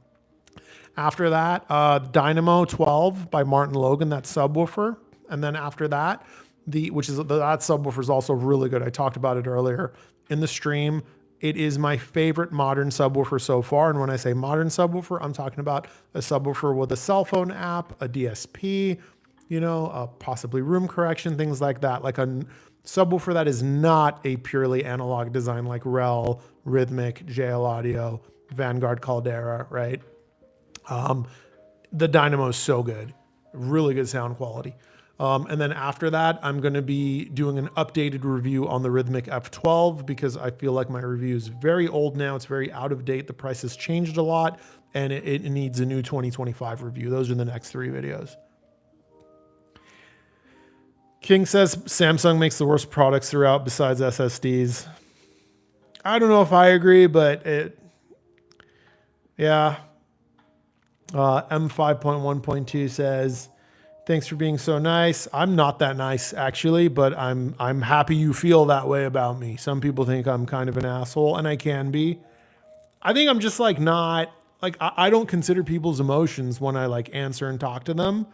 After that, Dynamo 12 by Martin Logan, that subwoofer. And then after that, that subwoofer is also really good. I talked about it earlier in the stream. It is my favorite modern subwoofer so far. And when I say modern subwoofer, I'm talking about a subwoofer with a cell phone app, a DSP, possibly room correction, things like that. Like a subwoofer that is not a purely analog design like Rel, Rhythmic, JL Audio, Vanguard Caldera, right? The Dynamo is so good, really good sound quality. And then after that, I'm going to be doing an updated review on the Rhythmic F12 because I feel like my review is very old now. It's very out of date. The price has changed a lot and it needs a new 2025 review. Those are the next 3 videos. King says Samsung makes the worst products throughout besides SSDs. I don't know if I agree, but yeah. M5.1.2 says, thanks for being so nice. I'm not that nice actually, but I'm happy you feel that way about me. Some people think I'm kind of an asshole, and I can be. I think I'm just like not like I don't consider people's emotions when I like answer and talk to them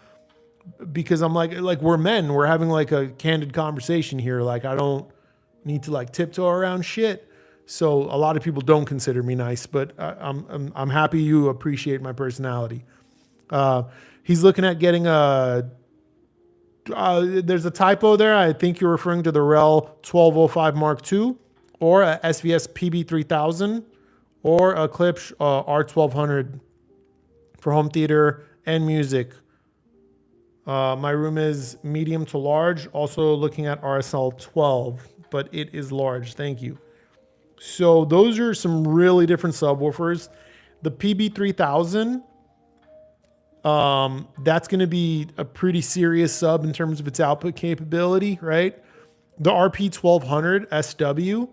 because I'm like we're men. We're having like a candid conversation here. Like I don't need to like tiptoe around shit. So a lot of people don't consider me nice, but I'm happy you appreciate my personality. He's looking at getting there's a typo there. I think you're referring to the Rel 1205 Mark II or a SVS PB3000 or a Klipsch R1200 for home theater and music. My room is medium to large. Also looking at RSL 12, but it is large. Thank you. So those are some really different subwoofers. The PB3000, that's going to be a pretty serious sub in terms of its output capability, right? The RP1200 SW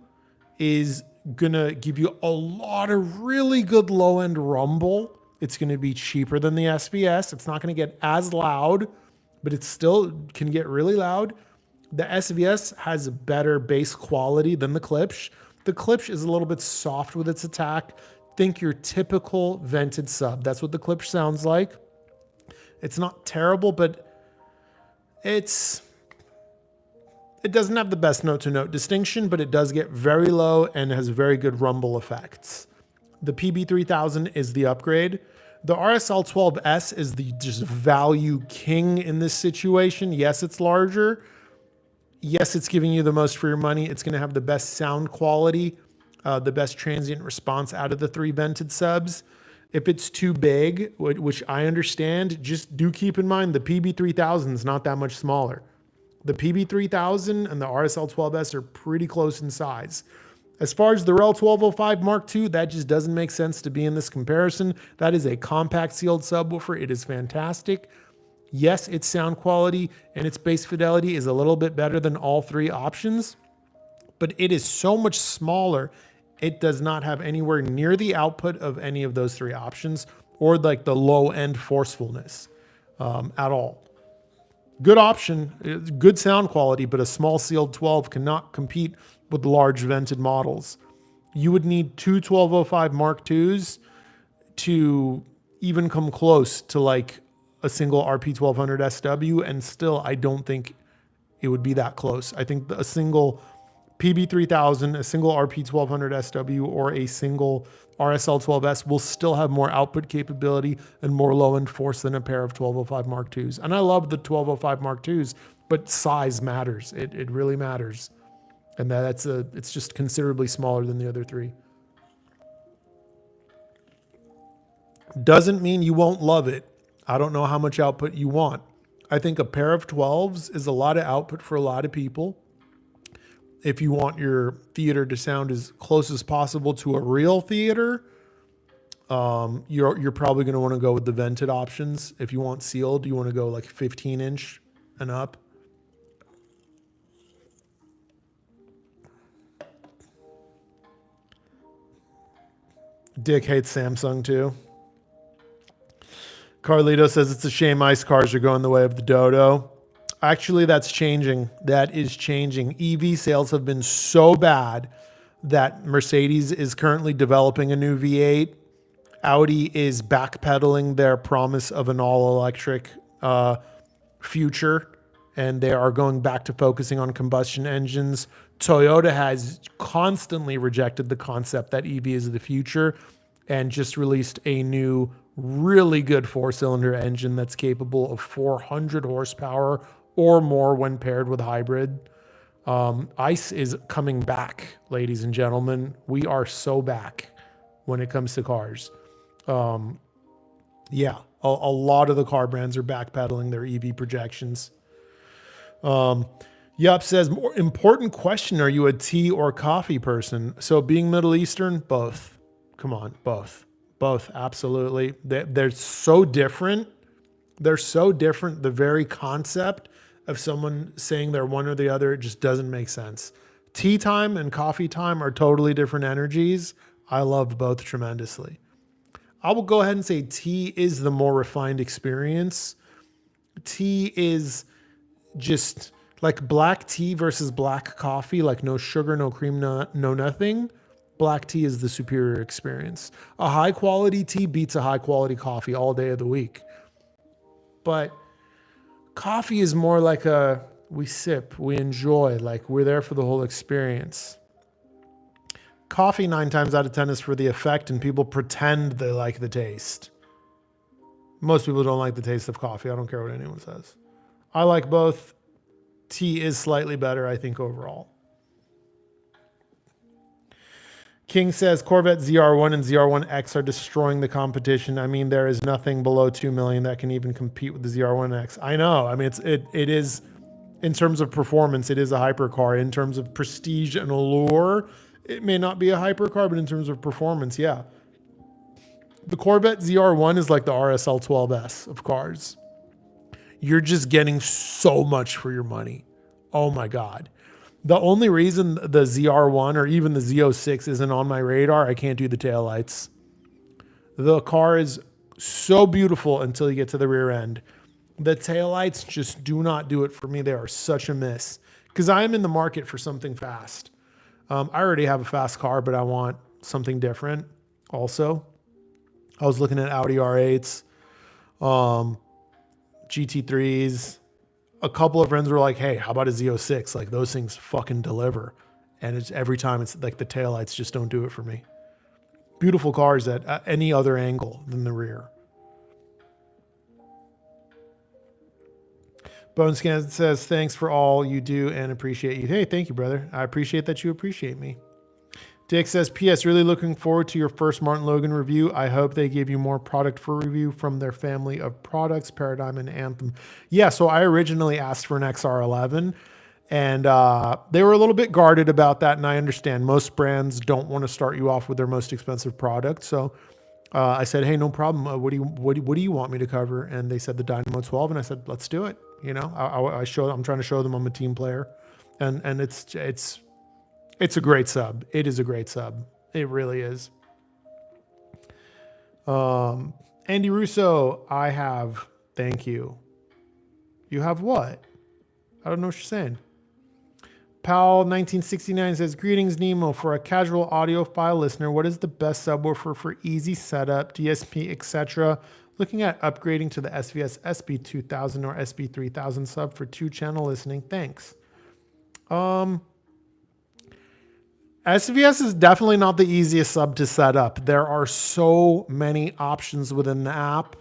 is going to give you a lot of really good low-end rumble. It's going to be cheaper than the SVS. It's not going to get as loud, but it still can get really loud. The SVS has better bass quality than the Klipsch. The Klipsch is a little bit soft with its attack. Think your typical vented sub. That's what the Klipsch sounds like. It's not terrible, but it doesn't have the best note-to-note distinction, but it does get very low and has very good rumble effects. The PB3000 is the upgrade. The RSL12S is the just value king in this situation. Yes, it's larger. Yes, it's giving you the most for your money. It's going to have the best sound quality, the best transient response out of the 3 vented subs. If it's too big, which I understand, just do keep in mind the PB3000 is not that much smaller. The PB3000 and the RSL12S are pretty close in size. As far as the Rel 1205 Mark II, that just doesn't make sense to be in this comparison. That is a compact sealed subwoofer. It is fantastic. Yes, its sound quality and its bass fidelity is a little bit better than all 3 options, but it is so much smaller. It does not have anywhere near the output of any of those 3 options or like the low end forcefulness at all. Good option, good sound quality, but a small sealed 12 cannot compete with large vented models. You would need 2 1205 Mark IIs to even come close to like a single RP1200 SW, and still I don't think it would be that close. I think a single PB3000, a single RP1200 SW, or a single RSL12S will still have more output capability and more low-end force than a pair of 1205 Mark IIs. And I love the 1205 Mark IIs, but size matters. It really matters. And it's just considerably smaller than the other 3. Doesn't mean you won't love it. I don't know how much output you want. I think a pair of 12s is a lot of output for a lot of people. If you want your theater to sound as close as possible to a real theater, you're probably going to want to go with the vented options. If you want sealed, you want to go like 15-inch and up. Dick hates Samsung too. Carlito says it's a shame ICE cars are going the way of the Dodo. Actually, that's changing. That is changing. EV sales have been so bad that Mercedes is currently developing a new V8 Audi is backpedaling their promise of an all-electric future, and they are going back to focusing on combustion engines. Toyota has constantly rejected the concept that EV is the future and just released a new, really good four-cylinder engine that's capable of 400 horsepower or more when paired with hybrid. ICE is coming back, ladies and gentlemen. We are so back when it comes to cars. Yeah, a lot of the car brands are backpedaling their EV projections. Yup says, more important question, are you a tea or coffee person? So being Middle Eastern, both. Come on, both. Both, absolutely. They're so different. They're so different. The very concept of someone saying they're one or the other, it just doesn't make sense. Tea time and coffee time are totally different energies. I love both tremendously. I will go ahead and say tea is the more refined experience. Tea is just like black tea versus black coffee, like no sugar, no cream, no nothing. Black tea is the superior experience. A high quality tea beats a high quality coffee all day of the week. But coffee is more like we sip, we enjoy, like we're there for the whole experience. Coffee 9 times out of 10 is for the effect, and people pretend they like the taste. Most people don't like the taste of coffee. I don't care what anyone says. I like both. Tea is slightly better, I think, overall. King says Corvette ZR1 and ZR1X are destroying the competition. I mean, there is nothing below 2 million that can even compete with the ZR1X. I know. I mean, it is, in terms of performance, it is a hypercar. In terms of prestige and allure, it may not be a hypercar, but in terms of performance, yeah. The Corvette ZR1 is like the RSL 12S of cars. You're just getting so much for your money. Oh my God. The only reason the ZR1 or even the Z06 isn't on my radar, I can't do the taillights. The car is so beautiful until you get to the rear end. The taillights just do not do it for me. They are such a miss because I am in the market for something fast. I already have a fast car, but I want something different also. I was looking at Audi R8s, GT3s. A couple of friends were like, hey, how about a Z06? Like those things fucking deliver. And it's every time it's like the taillights just don't do it for me. Beautiful cars at any other angle than the rear. Bone Scan says, thanks for all you do and appreciate you. Hey, thank you, brother. I appreciate that you appreciate me. Dick says, P.S. Really looking forward to your first Martin Logan review. I hope they give you more product for review from their family of products, Paradigm and Anthem. Yeah, so I originally asked for an XR11, and they were a little bit guarded about that, and I understand. Most brands don't want to start you off with their most expensive product, so I said, hey, no problem. What do you want me to cover? And they said the Dynamo 12, and I said, let's do it. You know, I'm trying to show them I'm a team player, and it's a great sub. It is a great sub. It really is. Andy Russo, I have. Thank you. You have what? I don't know what you're saying. Pal 1969 says, greetings, Nemo. For a casual audiophile listener, what is the best subwoofer for easy setup, DSP, etc.? Looking at upgrading to the SVS SB2000 or SB3000 sub for 2-channel listening. Thanks. SVS is definitely not the easiest sub to set up. There are so many options within the app.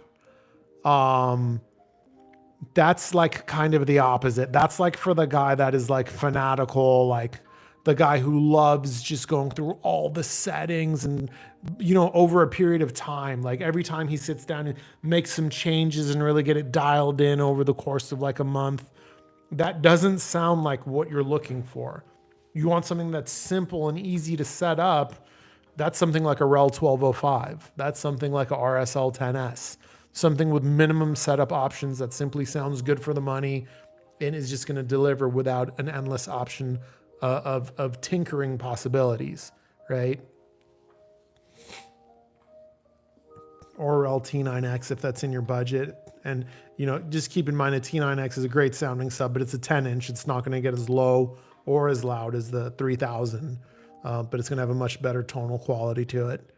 That's like kind of the opposite. That's like for the guy that is like fanatical, like the guy who loves just going through all the settings and, you know, over a period of time, like every time he sits down and makes some changes and really get it dialed in over the course of like a month. That doesn't sound like what you're looking for. You want something that's simple and easy to set up. That's something like a REL 1205. That's something like a RSL 10S. Something with minimum setup options that simply sounds good for the money and is just going to deliver without an endless option of tinkering possibilities, right? Or REL T9X if that's in your budget. And, you know, just keep in mind a T9X is a great sounding sub, but it's a 10-inch. It's not going to get as low or as loud as the 3000, but it's going to have a much better tonal quality to it.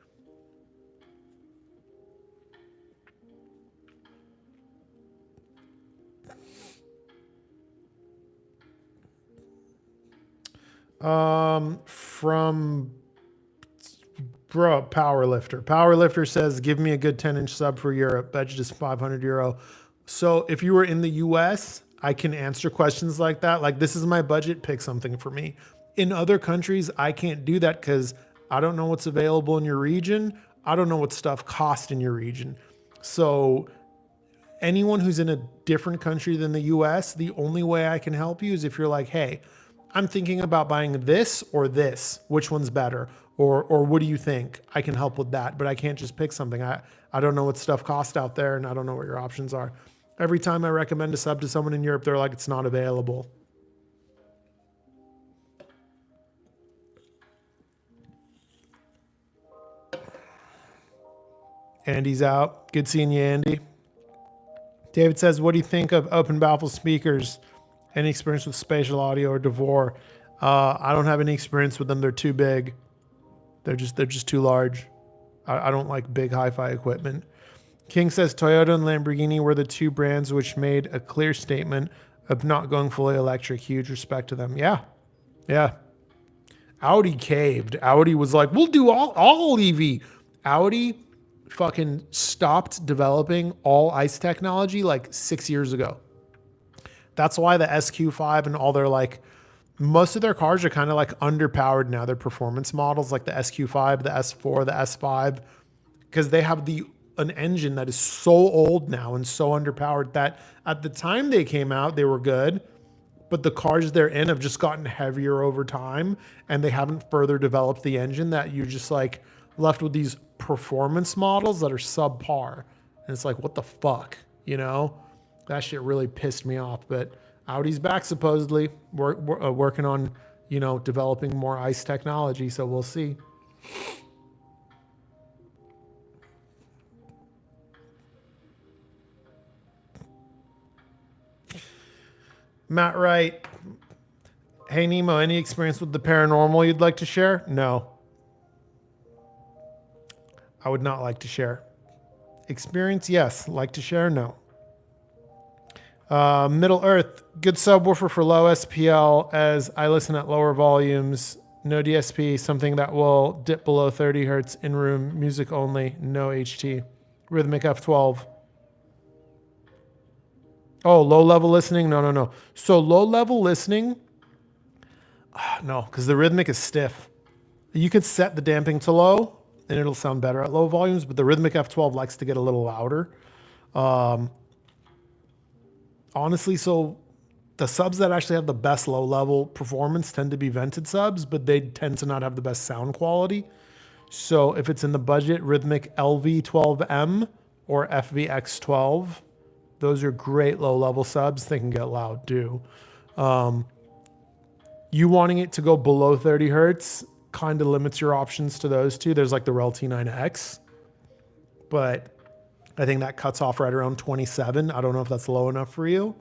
From bro, Powerlifter. Powerlifter says, give me a good 10-inch sub for Europe. That's just 500 euro. So if you were in the US, I can answer questions like that. Like, this is my budget, pick something for me. In other countries, I can't do that because I don't know what's available in your region. I don't know what stuff costs in your region. So anyone who's in a different country than the US, the only way I can help you is if you're like, hey, I'm thinking about buying this or this. Which one's better? Or what do you think? I can help with that, but I can't just pick something. I don't know what stuff costs out there, and I don't know what your options are. Every time I recommend a sub to someone in Europe, they're like, it's not available. Andy's out. Good seeing you, Andy. David says, what do you think of open baffle speakers? Any experience with spatial audio or DeVore? I don't have any experience with them. They're too big. They're just too large. I don't like big hi-fi equipment. King says Toyota and Lamborghini were the two brands which made a clear statement of not going fully electric. Huge respect to them. Yeah. Audi caved. Audi was like, we'll do all EV. Audi fucking stopped developing all ICE technology like 6 years ago. That's why the SQ5 and all their like, most of their cars are kind of like underpowered now. Their performance models like the SQ5, the S4, the S5, because they have an engine that is so old now and so underpowered that at the time they came out, they were good, but the cars they're in have just gotten heavier over time and they haven't further developed the engine, that you're just like left with these performance models that are subpar. And it's like, what the fuck, you know? That shit really pissed me off. But Audi's back supposedly, working on, developing more ICE technology. So we'll see. Matt Wright. Hey, Nemo, any experience with the paranormal you'd like to share? No. I would not like to share. Experience, yes. Like to share? No. Middle Earth, good subwoofer for low SPL as I listen at lower volumes. No DSP, something that will dip below 30 hertz in room, music only, no HT. Rhythmic F12. Oh, low level listening? No. So low level listening, no, because the Rhythmic is stiff. You could set the damping to low and it'll sound better at low volumes, but the Rhythmic F12 likes to get a little louder. Honestly, so the subs that actually have the best low level performance tend to be vented subs, but they tend to not have the best sound quality. So if it's in the budget, Rhythmic LV12M or FVX12, those are great low level subs. They can get loud too. You wanting it to go below 30 hertz kind of limits your options to those two. There's like the Rel T9X, but I think that cuts off right around 27. I don't know if that's low enough for you.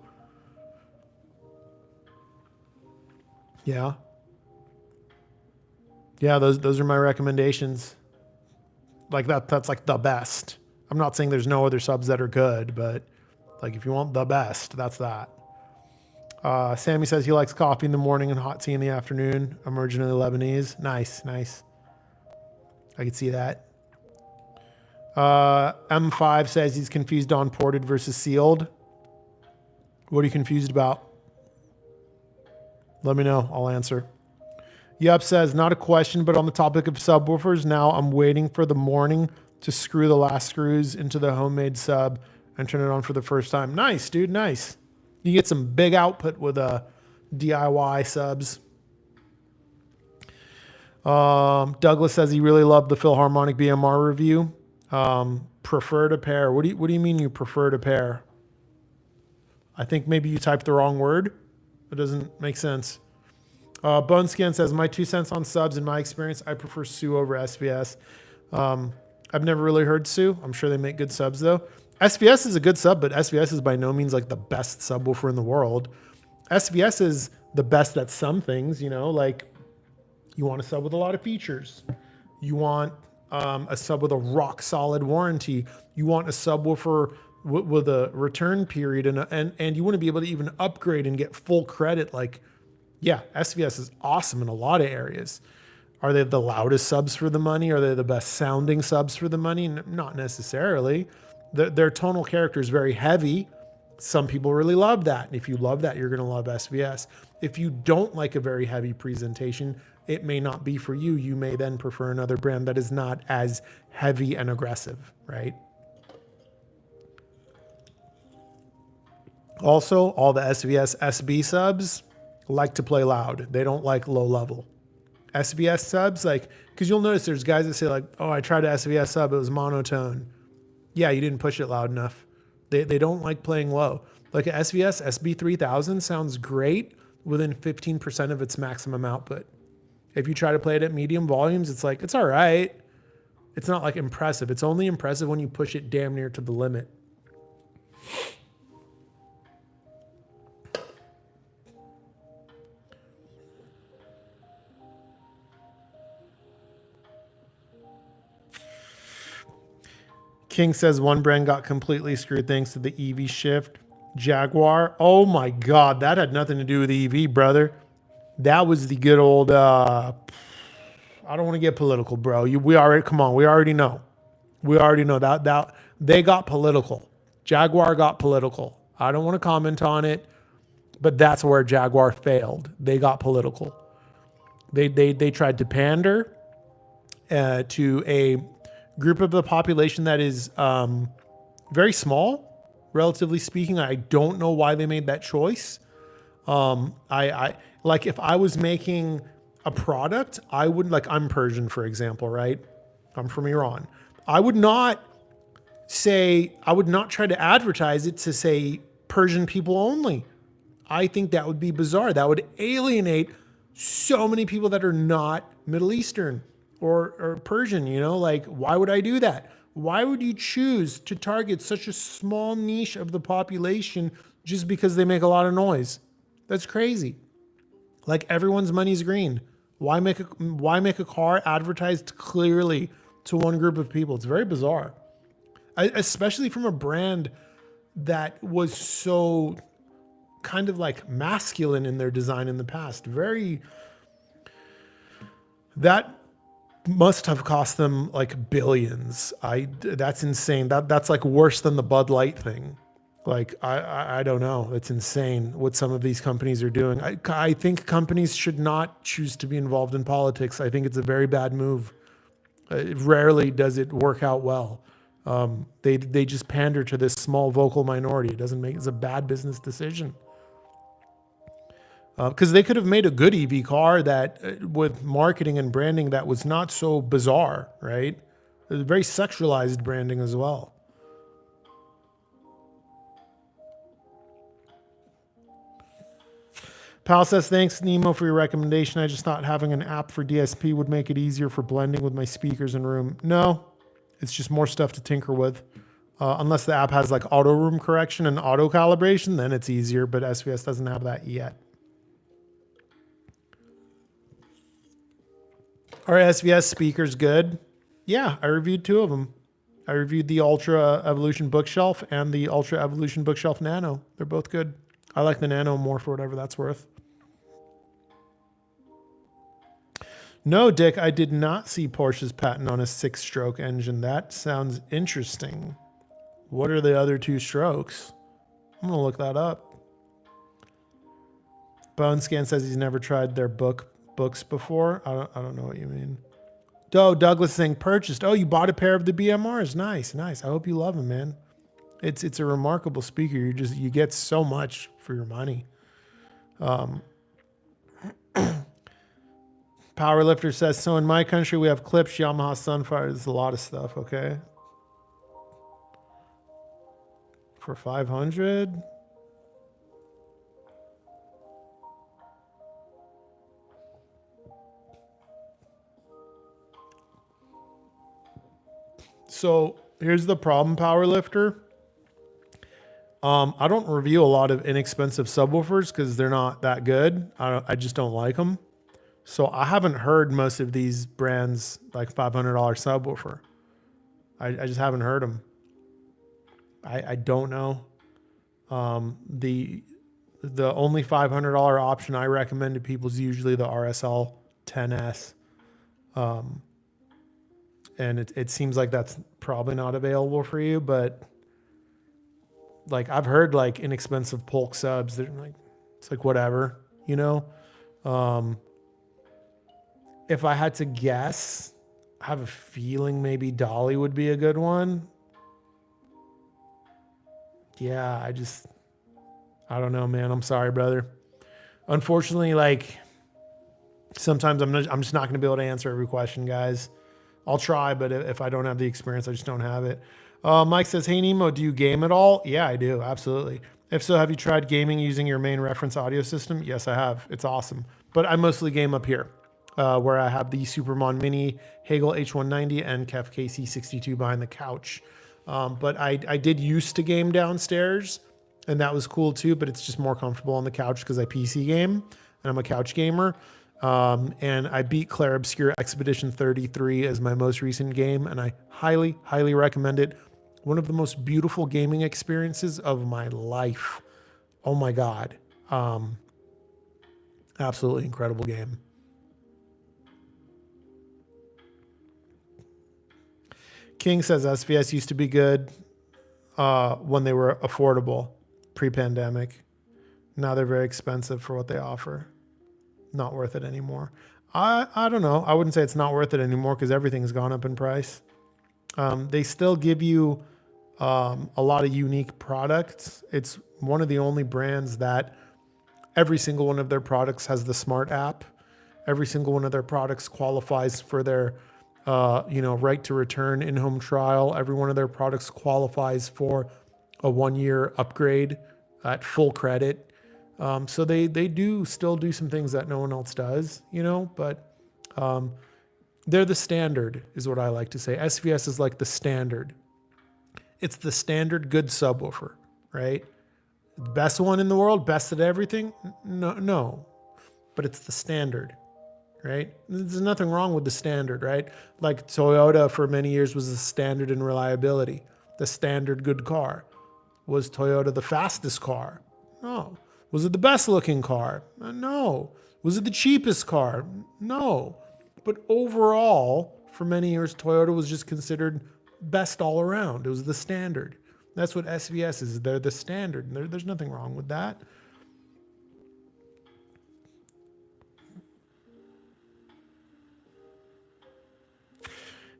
Yeah, those are my recommendations. Like that's like the best. I'm not saying there's no other subs that are good, but like if you want the best, that's that. Sammy says he likes coffee in the morning and hot tea in the afternoon. I'm originally Lebanese. Nice. I can see that. M5 says he's confused on ported versus sealed. What are you confused about? Let me know. I'll answer. Yup says, not a question, but on the topic of subwoofers, now I'm waiting for the morning to screw the last screws into the homemade sub and turn it on for the first time. Nice, dude. Nice. You get some big output with DIY subs. Douglas says he really loved the Philharmonic BMR review. Prefer to pair. What do you mean you prefer to pair? I think maybe you typed the wrong word. It doesn't make sense. Boneskin says, my 2 cents on subs. In my experience, I prefer Sue over SVS. I've never really heard Sue. I'm sure they make good subs though. SVS is a good sub, but SVS is by no means like the best subwoofer in the world. SVS is the best at some things, like you want a sub with a lot of features. You want a sub with a rock solid warranty. You want a subwoofer with a return period and you want to be able to even upgrade and get full credit. Like Yeah, SVS is awesome in a lot of areas. Are they the loudest subs for the money? Are they the best sounding subs for the money? Not necessarily. Their tonal character is very heavy. Some people really love that. And if you love that, you're going to love SVS. If you don't like a very heavy presentation, it may not be for you. You may then prefer another brand that is not as heavy and aggressive, right? Also, all the SVS SB subs like to play loud. They don't like low level. SVS subs, like, because you'll notice there's guys that say like, oh, I tried a SVS sub, it was monotone. Yeah, you didn't push it loud enough. They don't like playing low. Like a SVS SB3000 sounds great within 15% of its maximum output. If you try to play it at medium volumes, it's like, it's all right. It's not like impressive. It's only impressive when you push it damn near to the limit. King says one brand got completely screwed thanks to the EV shift. Jaguar. Oh my God, that had nothing to do with the EV, brother. That was the good old. I don't want to get political, bro. We already know. We already know that they got political. Jaguar got political. I don't want to comment on it, but that's where Jaguar failed. They got political. They tried to pander to a group of the population that is very small, relatively speaking. I don't know why they made that choice. I like if I was making a product, I would like, I'm Persian, for example, right? I'm from Iran. I would not try to advertise it to say Persian people only. I think that would be bizarre. That would alienate so many people that are not Middle Eastern or Persian, you know, like, why would I do that? Why would you choose to target such a small niche of the population just because they make a lot of noise? That's crazy. Like, everyone's money's green. Why make a car advertised clearly to one group of people? It's very bizarre. Especially from a brand that was so kind of like masculine in their design in the past. That must have cost them like billions. That's insane. That's like worse than the Bud Light thing. Like, I don't know. It's insane what some of these companies are doing. I think companies should not choose to be involved in politics. I think it's a very bad move. Rarely does it work out well. They just pander to this small vocal minority. It's a bad business decision. Because they could have made a good EV car that with marketing and branding that was not so bizarre, right? It was very sexualized branding as well. Pal says, thanks, Nemo, for your recommendation. I just thought having an app for DSP would make it easier for blending with my speakers in room. No, it's just more stuff to tinker with. Unless the app has like auto room correction and auto calibration, then it's easier, but SVS doesn't have that yet. Are SVS speakers good? Yeah, I reviewed 2 of them. I reviewed the Ultra Evolution Bookshelf and the Ultra Evolution Bookshelf Nano. They're both good. I like the Nano more for whatever that's worth. No, Dick, I did not see Porsche's patent on a 6-stroke engine. That sounds interesting. What are the other 2 strokes? I'm going to look that up. Bonescan says he's never tried their books before. I don't know what you mean. Douglas saying purchased. Oh, you bought a pair of the BMRs. Nice. I hope you love them, man. It's a remarkable speaker. You get so much for your money. Powerlifter says, so in my country we have Clips, Yamaha, Sunfire. There's a lot of stuff, okay? For 500. So here's the problem, Powerlifter. I don't review a lot of inexpensive subwoofers because they're not that good. I just don't like them. So I haven't heard most of these brands like $500 subwoofer. I just haven't heard them. I don't know. The only $500 option I recommend to people is usually the RSL 10S. And it seems like that's probably not available for you, but like I've heard like inexpensive Polk subs. They're like, it's like whatever, you know? If I had to guess, I have a feeling maybe Dolly would be a good one. Yeah, I don't know, man. I'm sorry, brother. Unfortunately, like sometimes I'm just not going to be able to answer every question, guys. I'll try, but if I don't have the experience, I just don't have it. Mike says, "Hey Nemo, do you game at all?" Yeah, I do, absolutely. If so, have you tried gaming using your main reference audio system? Yes, I have. It's awesome. But I mostly game up here, where I have the Supermon Mini, Hagel H190, and Kef KC62 behind the couch. But I did used to game downstairs, and that was cool too, but it's just more comfortable on the couch because I PC game, and I'm a couch gamer. And I beat Claire Obscure Expedition 33 as my most recent game, and I highly, highly recommend it. One of the most beautiful gaming experiences of my life. Oh my God. Absolutely incredible game. King says SVS used to be good when they were affordable pre-pandemic. Now they're very expensive for what they offer. Not worth it anymore. I don't know. I wouldn't say it's not worth it anymore because everything's gone up in price. They still give you a lot of unique products. It's one of the only brands that every single one of their products has the smart app. Every single one of their products qualifies for their right to return in-home trial. Every one of their products qualifies for a 1-year upgrade at full credit. So they do still do some things that no one else does, but they're the standard is what I like to say. SVS is like the standard. It's the standard good subwoofer, right? Best one in the world, best at everything? No, but it's the standard, right? There's nothing wrong with the standard, right? Like Toyota for many years was the standard in reliability. The standard good car. Was Toyota the fastest car? No. Was it the best looking car? No. Was it the cheapest car? No. But overall, for many years, Toyota was just considered best all around. It was the standard. That's what SVS is. They're the standard. There's nothing wrong with that.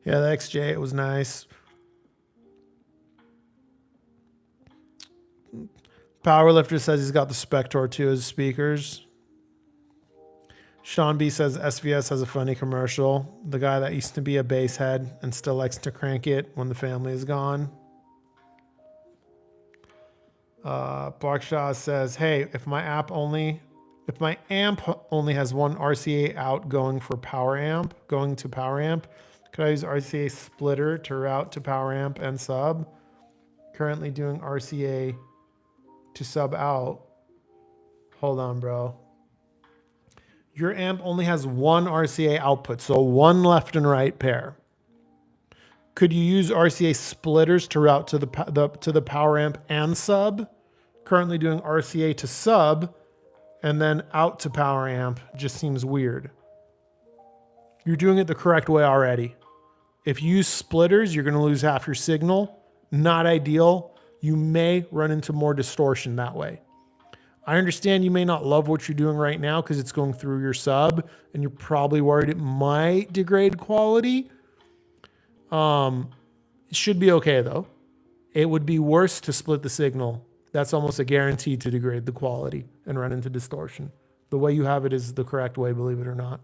Yeah, the XJ, it was nice. Powerlifter says he's got the Spector 2 as speakers. Sean B says SVS has a funny commercial. The guy that used to be a bass head and still likes to crank it when the family is gone. Barkshaw says, "Hey, if my amp only has one RCA out going to power amp, could I use RCA splitter to route to power amp and sub? Currently doing RCA to sub out." Hold on, bro. Your amp only has one RCA output, so one left and right pair. Could you use RCA splitters to route to the power amp and sub? Currently doing RCA to sub and then out to power amp just seems weird. You're doing it the correct way already. If you use splitters, you're going to lose half your signal. Not ideal. You may run into more distortion that way. I understand you may not love what you're doing right now because it's going through your sub and you're probably worried it might degrade quality. It should be okay though. It would be worse to split the signal. That's almost a guarantee to degrade the quality and run into distortion. The way you have it is the correct way, believe it or not.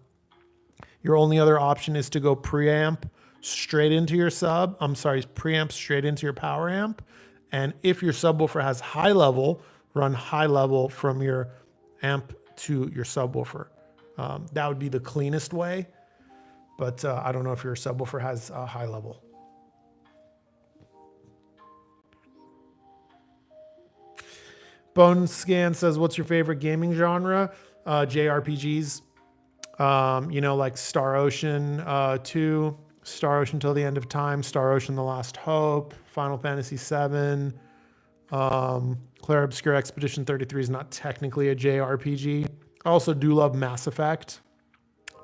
Your only other option is to go preamp straight into your preamp straight into your power amp. And if your subwoofer has high level, run high level from your amp to your subwoofer. That would be the cleanest way, but I don't know if your subwoofer has a high level. Bone Scan says, "What's your favorite gaming genre?" JRPGs. Like Star Ocean 2, Star Ocean Till the End of Time, Star Ocean The Last Hope, Final Fantasy 7, Claire Obscure Expedition 33 is not technically a JRPG. I also do love Mass Effect,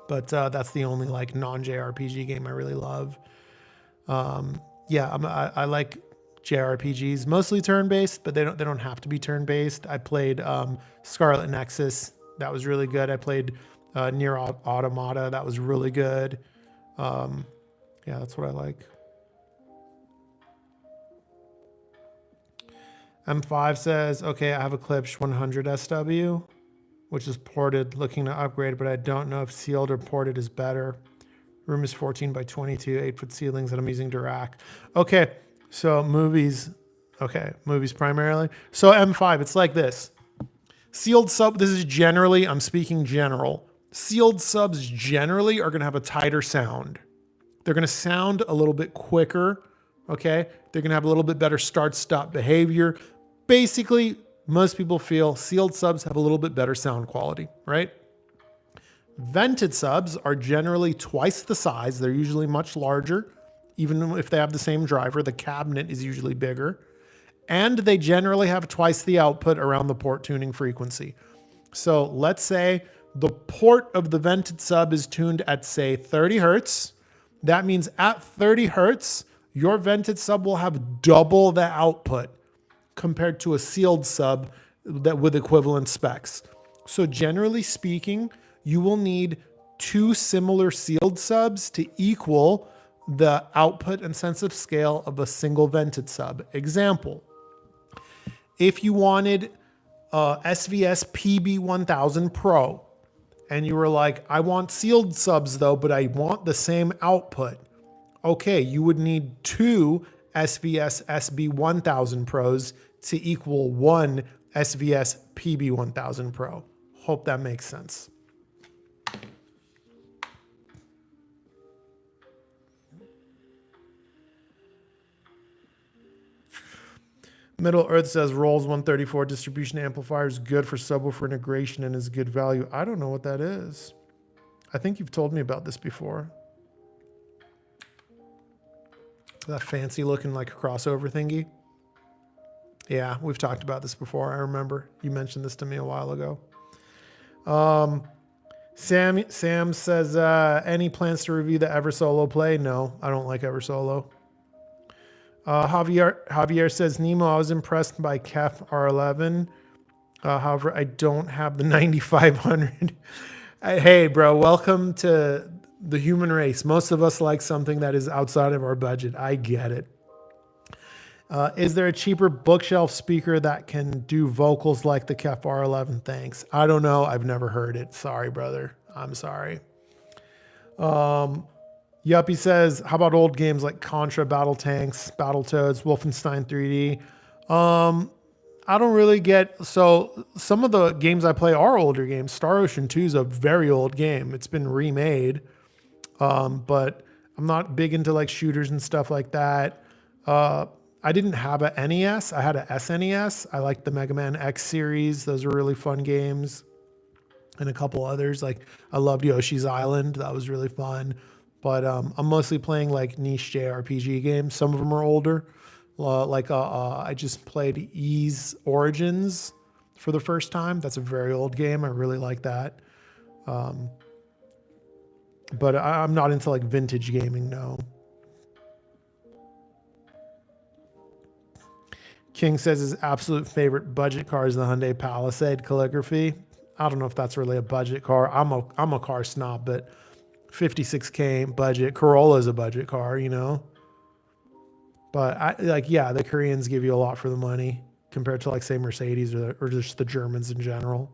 but that's the only like non-JRPG game I really love. I like JRPGs, mostly turn-based, but they don't have to be turn-based. I played Scarlet Nexus. That was really good. I played Nier Automata. That was really good. Yeah, that's what I like. M5 says, okay, I have a Klipsch 100 SW, which is ported, looking to upgrade, but I don't know if sealed or ported is better. Room is 14 by 22, 8-foot ceilings, and I'm using Dirac. Okay, so movies. Okay, movies primarily. So M5, it's like this. Sealed sub, this is generally, I'm speaking general. Sealed subs generally are going to have a tighter sound. They're going to sound a little bit quicker, okay? They're going to have a little bit better start-stop behavior. Basically, most people feel sealed subs have a little bit better sound quality, right? Vented subs are generally twice the size. They're usually much larger. Even if they have the same driver, the cabinet is usually bigger. And they generally have twice the output around the port tuning frequency. So let's say the port of the vented sub is tuned at, say, 30 hertz. That means at 30 hertz, your vented sub will have double the output compared to a sealed sub that with equivalent specs. So generally speaking, you will need two similar sealed subs to equal the output and sensitive scale of a single vented sub. Example, if you wanted SVS PB1000 Pro, and you were like, I want sealed subs though, but I want the same output. Okay, you would need two SVS SB1000 Pros to equal one SVS PB1000 Pro. Hope that makes sense. Middle Earth says Rolls 134 distribution amplifier is good for subwoofer integration and is good value. I don't know what that is. I think you've told me about this before. That fancy looking like a crossover thingy. Yeah, we've talked about this before. I remember you mentioned this to me a while ago. Sam says, any plans to review the Ever Solo play? No, I don't like Ever Solo. Javier says, Nemo, I was impressed by KEF R11. However, I don't have the 9500. Hey, bro, welcome to the human race. Most of us like something that is outside of our budget. I get it. Is there a cheaper bookshelf speaker that can do vocals like the KEF R11? Thanks. I don't know. I've never heard it. Sorry, brother. I'm sorry. Yuppie says, how about old games like Contra, Battle Tanks, Battletoads, Wolfenstein 3D? I don't really get... So some of the games I play are older games. Star Ocean 2 is a very old game. It's been remade. But I'm not big into like shooters and stuff like that. I didn't have a NES. I had a SNES. I liked the Mega Man X series. Those were really fun games. And a couple others. Like I loved Yoshi's Island. That was really fun. But I'm mostly playing like niche JRPG games. Some of them are older. I just played Ys Origins for the first time. That's a very old game. I really like that. But I'm not into like vintage gaming, no. King says his absolute favorite budget car is the Hyundai Palisade Calligraphy. I don't know if that's really a budget car. I'm a car snob, but 56K budget. Corolla is a budget car, you know. But the Koreans give you a lot for the money compared to like say Mercedes or just the Germans in general.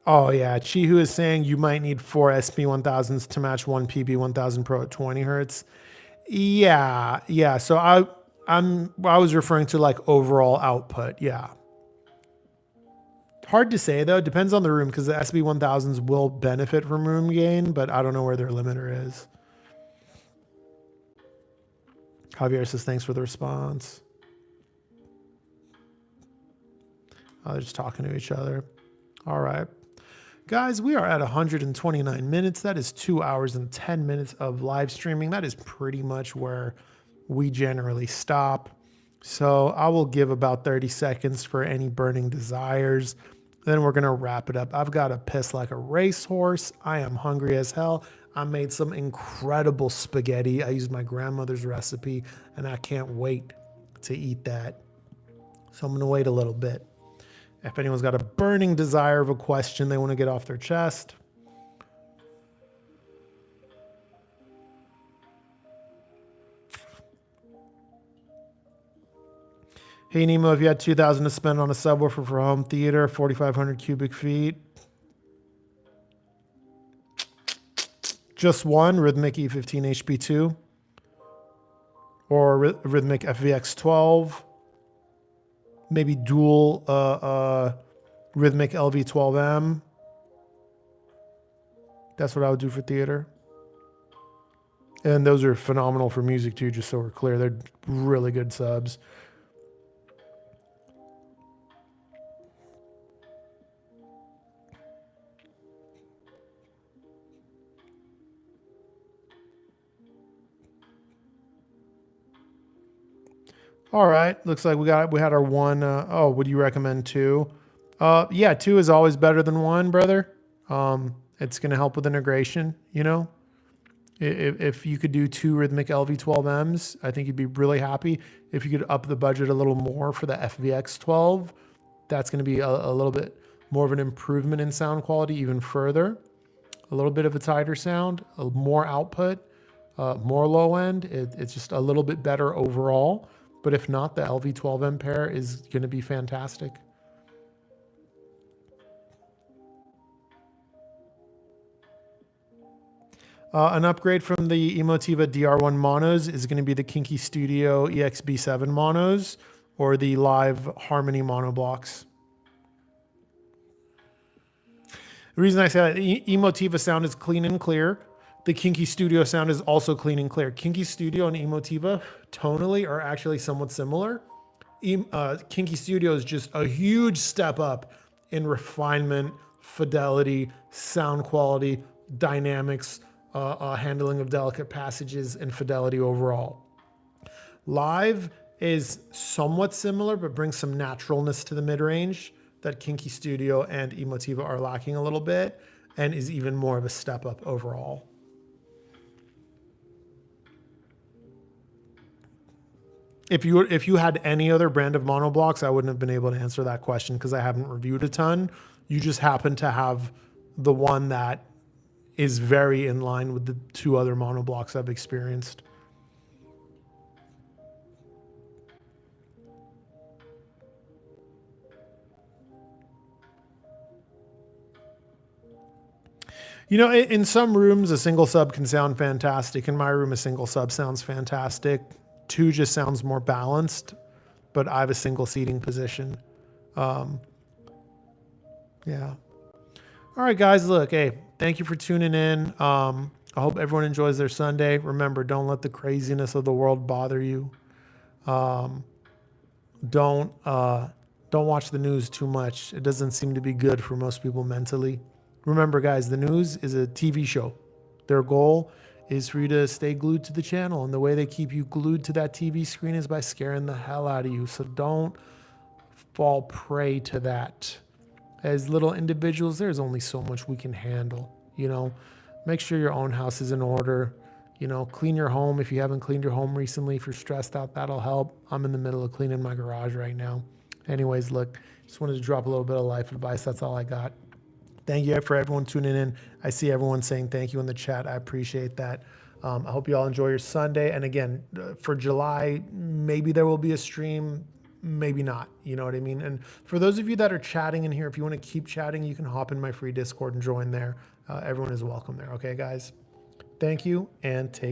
Oh yeah, Chihu is saying you might need 4 SP1000s to match one PB1000 Pro at 20 hertz. Yeah. So I was referring to like overall output. Yeah. Hard to say though. Depends on the room because the SB1000s will benefit from room gain, but I don't know where their limiter is. Javier says thanks for the response. Oh, they're just talking to each other. All right. Guys, we are at 129 minutes. That is 2 hours and 10 minutes of live streaming. That is pretty much where we generally stop. So I will give about 30 seconds for any burning desires. Then we're going to wrap it up. I've got to piss like a racehorse. I am hungry as hell. I made some incredible spaghetti. I used my grandmother's recipe, and I can't wait to eat that. So I'm going to wait a little bit. If anyone's got a burning desire of a question they want to get off their chest. Hey, Nemo, if you had $2,000 to spend on a subwoofer for home theater, 4,500 cubic feet. Just one, Rhythmic E15 HP2. Or Rhythmic FVX12. Maybe dual Rhythmic LV12M. That's what I would do for theater. And those are phenomenal for music too, just so we're clear. They're really good subs. All right, looks like we had our one. Oh, would you recommend two? Yeah, two is always better than one, brother. It's gonna help with integration. You know, if you could do two Rhythmic LV12Ms, I think you'd be really happy. If you could up the budget a little more for the FVX12, that's gonna be a little bit more of an improvement in sound quality, even further. A little bit of a tighter sound, more output, more low end. It's just a little bit better overall. But if not, the LV12M pair is going to be fantastic. An upgrade from the Emotiva DR1 monos is going to be the Kinky Studio EXB7 monos or the Live Harmony mono blocks. The reason I say that, Emotiva sound is clean and clear. The Kinky Studio sound is also clean and clear. Kinky Studio and Emotiva tonally are actually somewhat similar. Kinky Studio is just a huge step up in refinement, fidelity, sound quality, dynamics, handling of delicate passages, and fidelity overall. Live is somewhat similar, but brings some naturalness to the mid-range that Kinky Studio and Emotiva are lacking a little bit, and is even more of a step up overall. If you had any other brand of monoblocks, I wouldn't have been able to answer that question because I haven't reviewed a ton. You just happen to have the one that is very in line with the two other monoblocks I've experienced. You know, in some rooms, a single sub can sound fantastic. In my room, a single sub sounds fantastic. Two just sounds more balanced, but I have a single seating position. Yeah. All right, guys, look, hey, thank you for tuning in. I hope everyone enjoys their Sunday. Remember, don't let the craziness of the world bother you. Don't watch the news too much. It doesn't seem to be good for most people mentally. Remember, guys, the news is a TV show. Their goal is for you to stay glued to the channel. And the way they keep you glued to that TV screen is by scaring the hell out of you. So don't fall prey to that. As little individuals, there's only so much we can handle. You know, make sure your own house is in order. You know, clean your home. If you haven't cleaned your home recently, if you're stressed out, that'll help. I'm in the middle of cleaning my garage right now. Anyways, look, just wanted to drop a little bit of life advice. That's all I got. Thank you for everyone tuning in. I see everyone saying thank you in the chat. I appreciate that. I hope you all enjoy your Sunday. And again, for July, maybe there will be a stream, maybe not. You know what I mean? And for those of you that are chatting in here, if you want to keep chatting, you can hop in my free Discord and join there. Everyone is welcome there. Okay, guys? Thank you and take